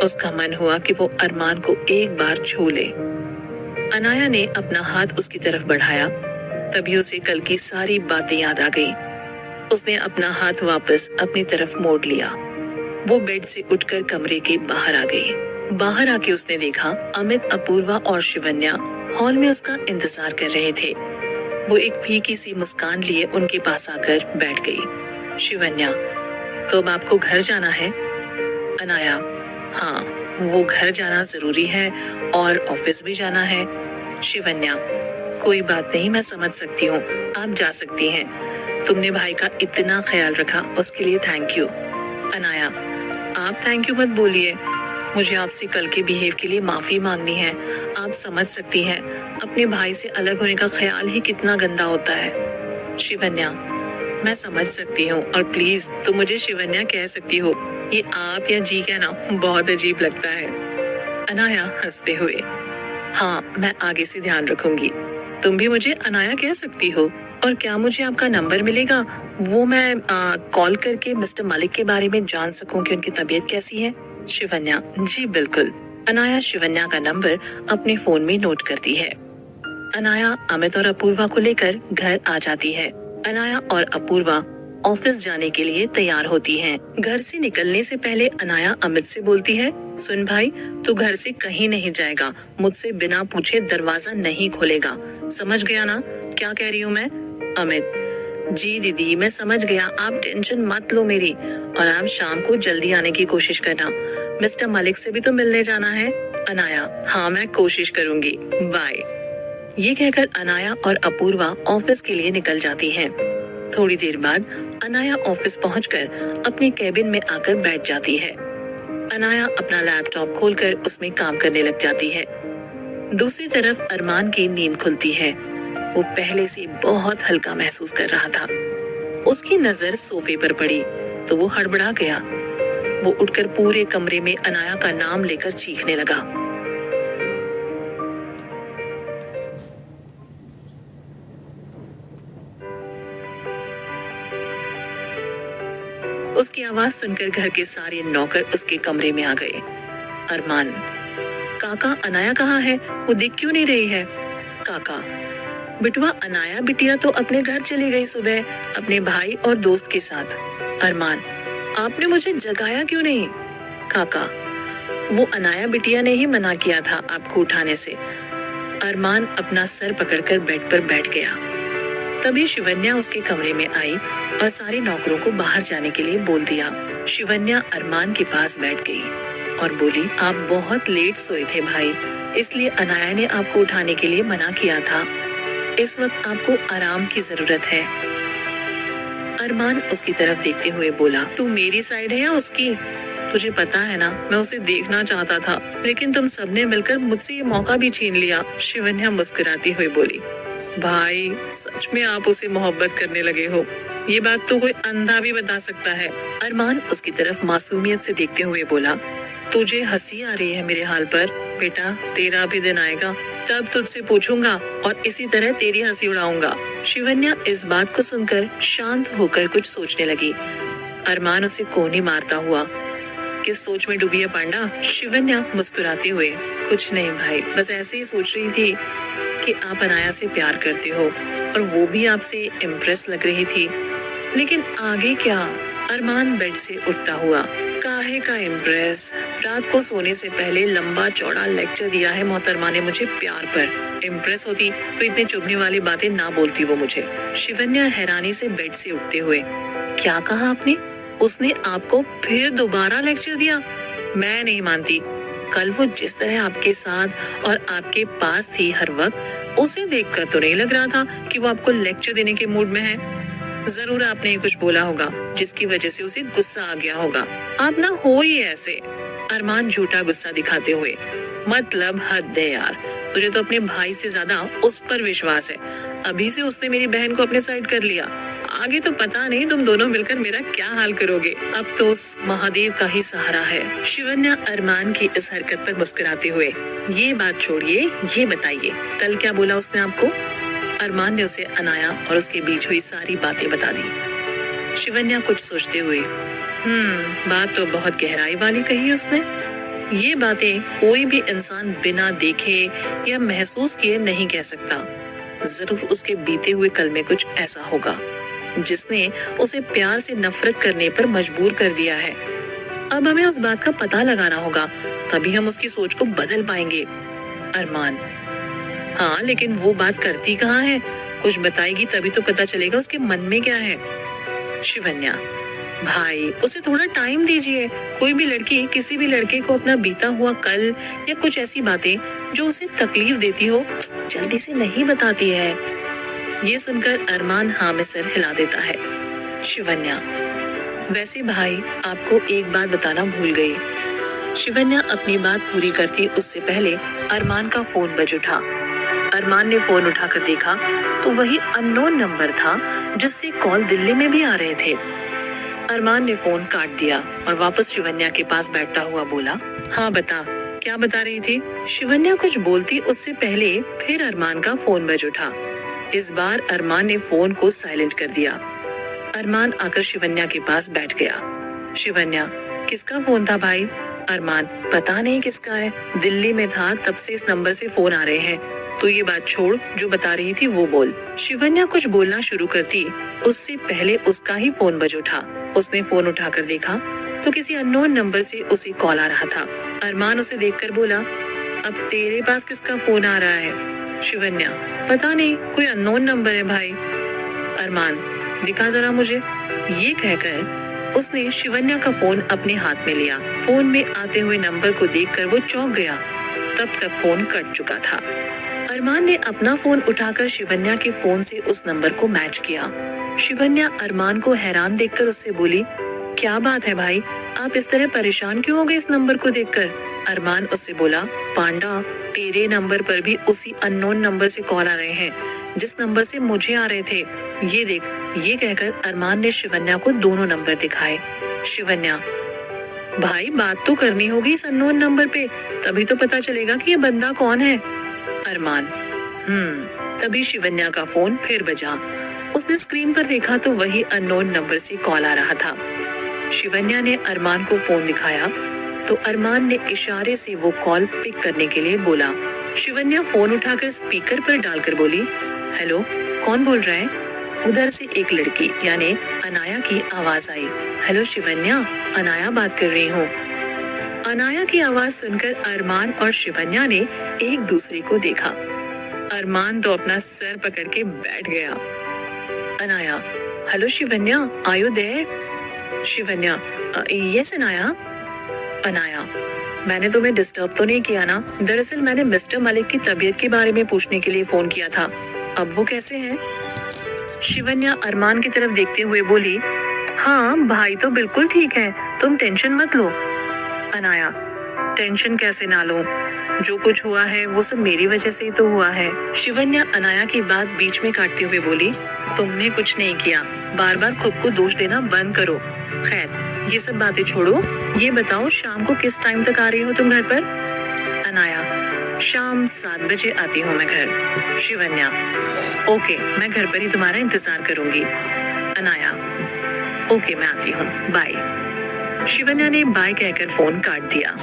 A: उसका मन हुआ कि वो अरमान को एक बार छू ले। अनाया ने अपना हाथ उसकी तरफ बढ़ाया, तभी उसे कल की सारी बातें याद आ गई। उसने अपना हाथ वापस अपनी तरफ मोड़ लिया। वो बेड से उठकर कमरे के बाहर आ गई। बाहर आके उसने देखा अमित, अपूर्वा और शिवन्या हॉल में उसका इंतजार कर रहे थे। वो एक फीकी सी मुस्कान लिए उनके पास आकर बैठ गई। शिवन्या, तो अब आपको घर जाना है? अनाया, हाँ, वो घर जाना जरूरी है और ऑफिस भी जाना है। शिवन्या, कोई बात नहीं, मैं समझ सकती हूँ, आप जा सकती हैं। तुमने भाई का इतना ख्याल रखा, उसके लिए थैंक यू। अनाया, आप थैंक यू मत बोलिए, मुझे आपसे कल के बिहेव के लिए माफी मांगनी है। आप समझ सकती हैं, अपने भाई से अलग होने का ख्याल ही कितना गंदा होता है। शिवन्या, मैं समझ सकती हूँ और प्लीज तुम मुझे शिवन्या कह सकती हो, ये आप या जी कहना बहुत अजीब लगता है। अनाया हंसते हुए, हाँ मैं आगे से ध्यान रखूंगी। तुम भी मुझे अनाया कह सकती हो। और क्या मुझे आपका नंबर मिलेगा? वो मैं कॉल करके मिस्टर मलिक के बारे में जान सकूं कि उनकी तबीयत कैसी है। शिवन्या, जी बिल्कुल। अनाया शिवन्या का नंबर अपने फोन में नोट करती है। अनाया अमित और अपूर्वा को लेकर घर आ जाती है। अनाया और अपूर्वा ऑफिस जाने के लिए तैयार होती हैं। घर से निकलने से पहले अनाया अमित से बोलती है, सुन भाई, तू घर से कहीं नहीं जाएगा, मुझसे बिना पूछे दरवाजा नहीं खोलेगा, समझ गया ना क्या कह रही हूँ मैं? अमित, जी दीदी मैं समझ गया, आप टेंशन मत लो मेरी, और आप शाम को जल्दी आने की कोशिश करना, मिस्टर मलिक से भी तो मिलने जाना है। अनाया, हाँ मैं कोशिश करूंगी, बाय। ये कहकर अनाया और अपूर्वा ऑफिस के लिए निकल जाती हैं। थोड़ी देर बाद अनाया ऑफिस पहुंचकर अपने कैबिन में आकर बैठ जाती है। अनाया अपना लैपटॉप खोलकर उसमें काम करने लग जाती है। दूसरी तरफ अरमान की नींद खुलती है। वो पहले से बहुत हल्का महसूस कर रहा था। उसकी नजर सोफे पर पड़ी तो वो हड़बड़ा गया। वो उठकर पूरे कमरे में अनाया का नाम लेकर चीखने लगा। उसकी आवाज सुनकर घर के सारे नौकर उसके कमरे में आ गए। अरमान, काका अनाया कहाँ है? वो दिख क्यों नहीं रही है? काका, बिटवा अनाया बिटिया तो अपने घर चली गई सुबह अपने भाई और दोस्त के साथ। अरमान, आपने मुझे जगाया क्यों नहीं? काका, वो अनाया बिटिया ने ही मना किया था आपको उठाने से। अरमान अपना सर पकड़कर बेड पर बैठ गया। तभी शिवन्या उसके कमरे में आई और सारे नौकरों को बाहर जाने के लिए बोल दिया। शिवन्या अरमान के पास बैठ गई और बोली, आप बहुत लेट सोए थे भाई, इसलिए अनाया ने आपको उठाने के लिए मना किया था। इस वक्त आपको आराम की जरूरत है। अरमान उसकी तरफ देखते हुए बोला, तू मेरी साइड है या उसकी? तुझे पता है ना, मैं उसे देखना चाहता था, लेकिन तुम सबने मिलकर मुझसे ये मौका भी छीन लिया। शिवन्या मुस्कुराती हुई बोली, भाई सच में आप उसे मोहब्बत करने लगे हो, ये बात तो कोई अंधा भी बता सकता है। अरमान उसकी तरफ मासूमियत से देखते हुए बोला, तुझे हंसी आ रही है मेरे हाल पर? बेटा तेरा भी दिन आएगा, तब तुझसे पूछूंगा और इसी तरह तेरी हंसी उड़ाऊंगा। शिवन्या इस बात को सुनकर शांत होकर कुछ सोचने लगी। अरमान उसे कोनी मारता हुआ, किस सोच में डूबी है पांडा? शिवन्या मुस्कुराते हुए, कुछ नहीं भाई, बस ऐसे ही सोच रही थी कि आप अनाया से प्यार करते हो और वो भी आपसे इम्प्रेस लग रही थी, लेकिन आगे क्या? अरमान बेड से उठता हुआ, काहे का इम्प्रेस? रात को सोने से पहले लंबा चौड़ा लेक्चर दिया है मोहतरमा ने मुझे प्यार पर। इम्प्रेस होती तो इतने चुभने वाली बातें ना बोलती वो मुझे। शिवन्या हैरानी से बेड से उठते हुए, क्या कहा आपने? उसने आपको फिर दोबारा लेक्चर दिया? मैं नहीं मानती। कल वो जिस तरह आपके साथ और आपके पास थी हर वक्त, उसे देखकर तो नहीं लग रहा था कि वो आपको लेक्चर देने के मूड में है। जरूर आपने कुछ बोला होगा जिसकी वजह से उसे गुस्सा आ गया होगा। आप ना हो ही ऐसे। अरमान झूठा गुस्सा दिखाते हुए, मतलब हद है यार, तुझे तो अपने भाई से ज्यादा उस पर विश्वास है। अभी से उसने मेरी बहन को अपने साइड कर लिया, आगे तो पता नहीं तुम दोनों मिलकर मेरा क्या हाल करोगे। अब तो उस महादेव का ही सहारा है। शिवन्या अरमान की इस हरकत पर मुस्कुराते हुए, ये बात छोड़िए, ये बताइए कल क्या बोला उसने आपको? अरमान ने उसे अनाया और उसके बीच हुई सारी बातें बता दी। शिवन्या कुछ सोचते हुए, बात तो बहुत गहराई वाली कही उसने। ये बातें कोई भी इंसान बिना देखे या महसूस किए नहीं कह सकता। जरूर उसके बीते हुए कल में कुछ ऐसा होगा जिसने उसे प्यार से नफरत करने पर मजबूर कर दिया है। अब हमें उस बात का पता लगाना होगा, तभी हम उसकी सोच को बदल पाएंगे। अरमान, हाँ लेकिन वो बात करती कहाँ है? कुछ बताएगी तभी तो पता चलेगा उसके मन में क्या है। शिवन्या, भाई उसे थोड़ा टाइम दीजिए। कोई भी लड़की किसी भी लड़के को अपना बीता हुआ कल या कुछ ऐसी बातें जो उसे तकलीफ देती हो जल्दी से नहीं बताती है। ये सुनकर अरमान हाँ में सर हिला देता है। शिवन्या, वैसे भाई आपको एक बात बताना भूल गई। शिवन्या अपनी बात पूरी करती उससे पहले अरमान का फोन बज उठा। अरमान ने फोन उठाकर देखा तो वही अननोन नंबर था जिससे कॉल दिल्ली में भी आ रहे थे। अरमान ने फोन काट दिया और वापस शिवन्या के पास बैठता हुआ बोला, हाँ बता, क्या बता रही थी? शिवन्या कुछ बोलती उससे पहले फिर अरमान का फोन बज उठा। इस बार अरमान ने फोन को साइलेंट कर दिया। अरमान आकर शिवन्या के पास बैठ गया। शिवन्या, किसका फोन था भाई? अरमान, पता नहीं किसका है, दिल्ली में था तब से इस नंबर से फोन आ रहे हैं। तो ये बात छोड़, जो बता रही थी वो बोल। शिवन्या कुछ बोलना शुरू करती उससे पहले उसका ही फोन बज उठा। उसने फोन उठाकर देखा तो किसी अननोन नंबर से उसे कॉल आ रहा था। अरमान उसे देखकर बोला, अब तेरे पास किसका फोन आ रहा है? शिवन्या, पता नहीं, कोई अननोन नंबर है भाई। अरमान, दिखा जरा मुझे। ये कहकर उसने शिवन्या का फोन अपने हाथ में लिया। फोन में आते हुए नंबर को देखकर वो चौंक गया। तब तक फोन कट चुका था। अरमान ने अपना फोन उठाकर शिवन्या के फोन से उस नंबर को मैच किया। शिवन्या अरमान को हैरान देखकर उससे बोली, क्या बात है भाई, आप इस तरह परेशान क्यों हो गए इस नंबर को देखकर? अरमान उससे बोला, पांडा, तेरे नंबर पर भी उसी अननोन नंबर से कॉल आ रहे हैं जिस नंबर से मुझे आ रहे थे। ये देख। ये कहकर अरमान ने शिवन्या को दोनों नंबर दिखाए। शिवन्या, भाई बात तो करनी होगी इस अननोन नंबर पे, तभी तो पता चलेगा कि ये बंदा कौन है। अरमान, तभी शिवन्या का फोन फिर बजा। उसने स्क्रीन पर देखा तो वही अननोन नंबर से कॉल आ रहा था। शिवन्या ने अरमान को फोन दिखाया तो अरमान ने इशारे से वो कॉल पिक करने के लिए बोला। शिवन्या फोन उठाकर स्पीकर पर डालकर बोली, हेलो, कौन बोल रहा है? उधर से एक लड़की यानी अनाया की आवाज आई। हेलो शिवन्या, अनाया बात कर रही हूँ। अनाया की आवाज सुनकर अरमान और शिवन्या ने एक दूसरे को देखा। अरमान तो अपना सर पकड़ के बैठ गया। Anaya, hello Shivanya, are you there? Shivanya, yes Anaya. Anaya, मैंने तुम्हें डिस्टर्ब तो नहीं किया ना? दरअसल मैंने मिस्टर मलिक की तबीयत के बारे में पूछने के लिए फोन किया था। अब वो कैसे हैं? शिवन्या अरमान की तरफ देखते हुए बोली, हाँ भाई तो बिल्कुल ठीक है, तुम टेंशन मत लो। अनाया, टेंशन कैसे ना लूं? जो कुछ हुआ है वो सब मेरी वजह से ही तो हुआ है। शिवन्या अनाया की बात बीच में काटते हुए बोली, तुमने कुछ नहीं किया, बार बार खुद को दोष देना बंद करो। खैर ये सब बातें छोड़ो, ये बताओ शाम को किस टाइम तक आ रही हो तुम घर पर? अनाया, शाम 7 बजे आती हूँ मैं घर। शिवन्या, ओके, मैं घर पर ही तुम्हारा इंतजार करूंगी। अनाया, ओके मैं आती हूँ, बाय। शिवन्या ने बाय कहकर फोन काट दिया।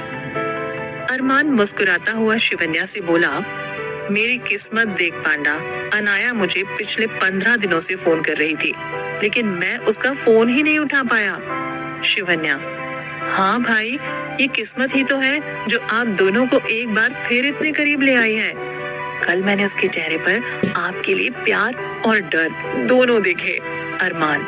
A: अरमान मुस्कुराता हुआ शिवन्या से बोला, मेरी किस्मत देख पांडा, अनाया मुझे पिछले 15 दिनों से फोन कर रही थी लेकिन मैं उसका फोन ही नहीं उठा पाया। शिवन्या, हाँ भाई, ये किस्मत ही तो है जो आप दोनों को एक बार फिर इतने करीब ले आई है। कल मैंने उसके चेहरे पर आपके लिए प्यार और डर दोनों देखे। अरमान,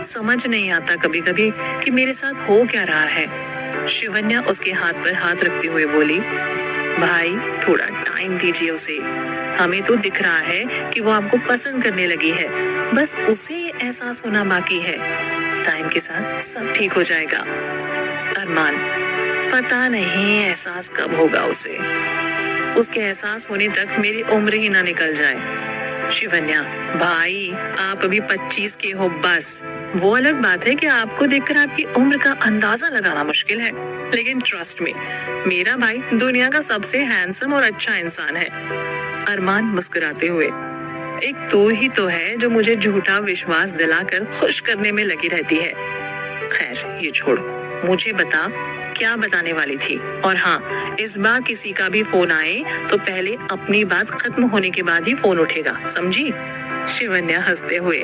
A: समझ नहीं आता कभी कभी कि मेरे साथ हो क्या रहा है। शिवन्या उसके हाथ पर हाथ रखते हुए बोली, भाई थोड़ा टाइम दीजिए उसे, हमें तो दिख रहा है कि वो आपको पसंद करने लगी है, बस उसे ये एहसास होना बाकी है। टाइम के साथ सब ठीक हो जाएगा। अरमान, पता नहीं एहसास कब होगा उसे, उसके एहसास होने तक मेरी उम्र ही ना निकल जाए। शिवन्या, भाई आप अभी 25 के हो बस। वो अलग बात है कि आपको देखकर आपकी उम्र का अंदाजा लगाना मुश्किल है, लेकिन ट्रस्ट में मेरा भाई दुनिया का सबसे हैंडसम और अच्छा इंसान है। अरमान मुस्कुराते हुए, एक तू ही तो है जो मुझे झूठा विश्वास दिलाकर खुश करने में लगी रहती है। खैर ये छोड़, मुझे बता क्या बताने वाली थी। और हाँ, इस बार किसी का भी फोन आए तो पहले अपनी बात खत्म होने के बाद ही फोन उठेगा, समझी? शिवन्या हंसते हुए,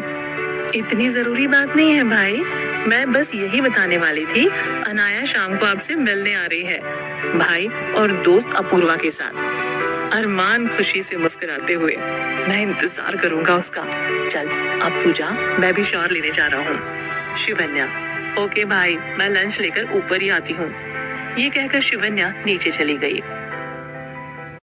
A: इतनी जरूरी बात नहीं है भाई, मैं बस यही बताने वाली थी, अनाया शाम को आपसे मिलने आ रही है, भाई और दोस्त अपूर्वा के साथ। अरमान खुशी से मुस्कुराते हुए, मैं इंतजार करूंगा उसका। चल अब तू जा, मैं भी शॉर लेने जा रहा हूँ। शिवन्या, ओके भाई, मैं लंच लेकर ऊपर ही आती हूँ। ये कहकर शिवन्या नीचे चली गई।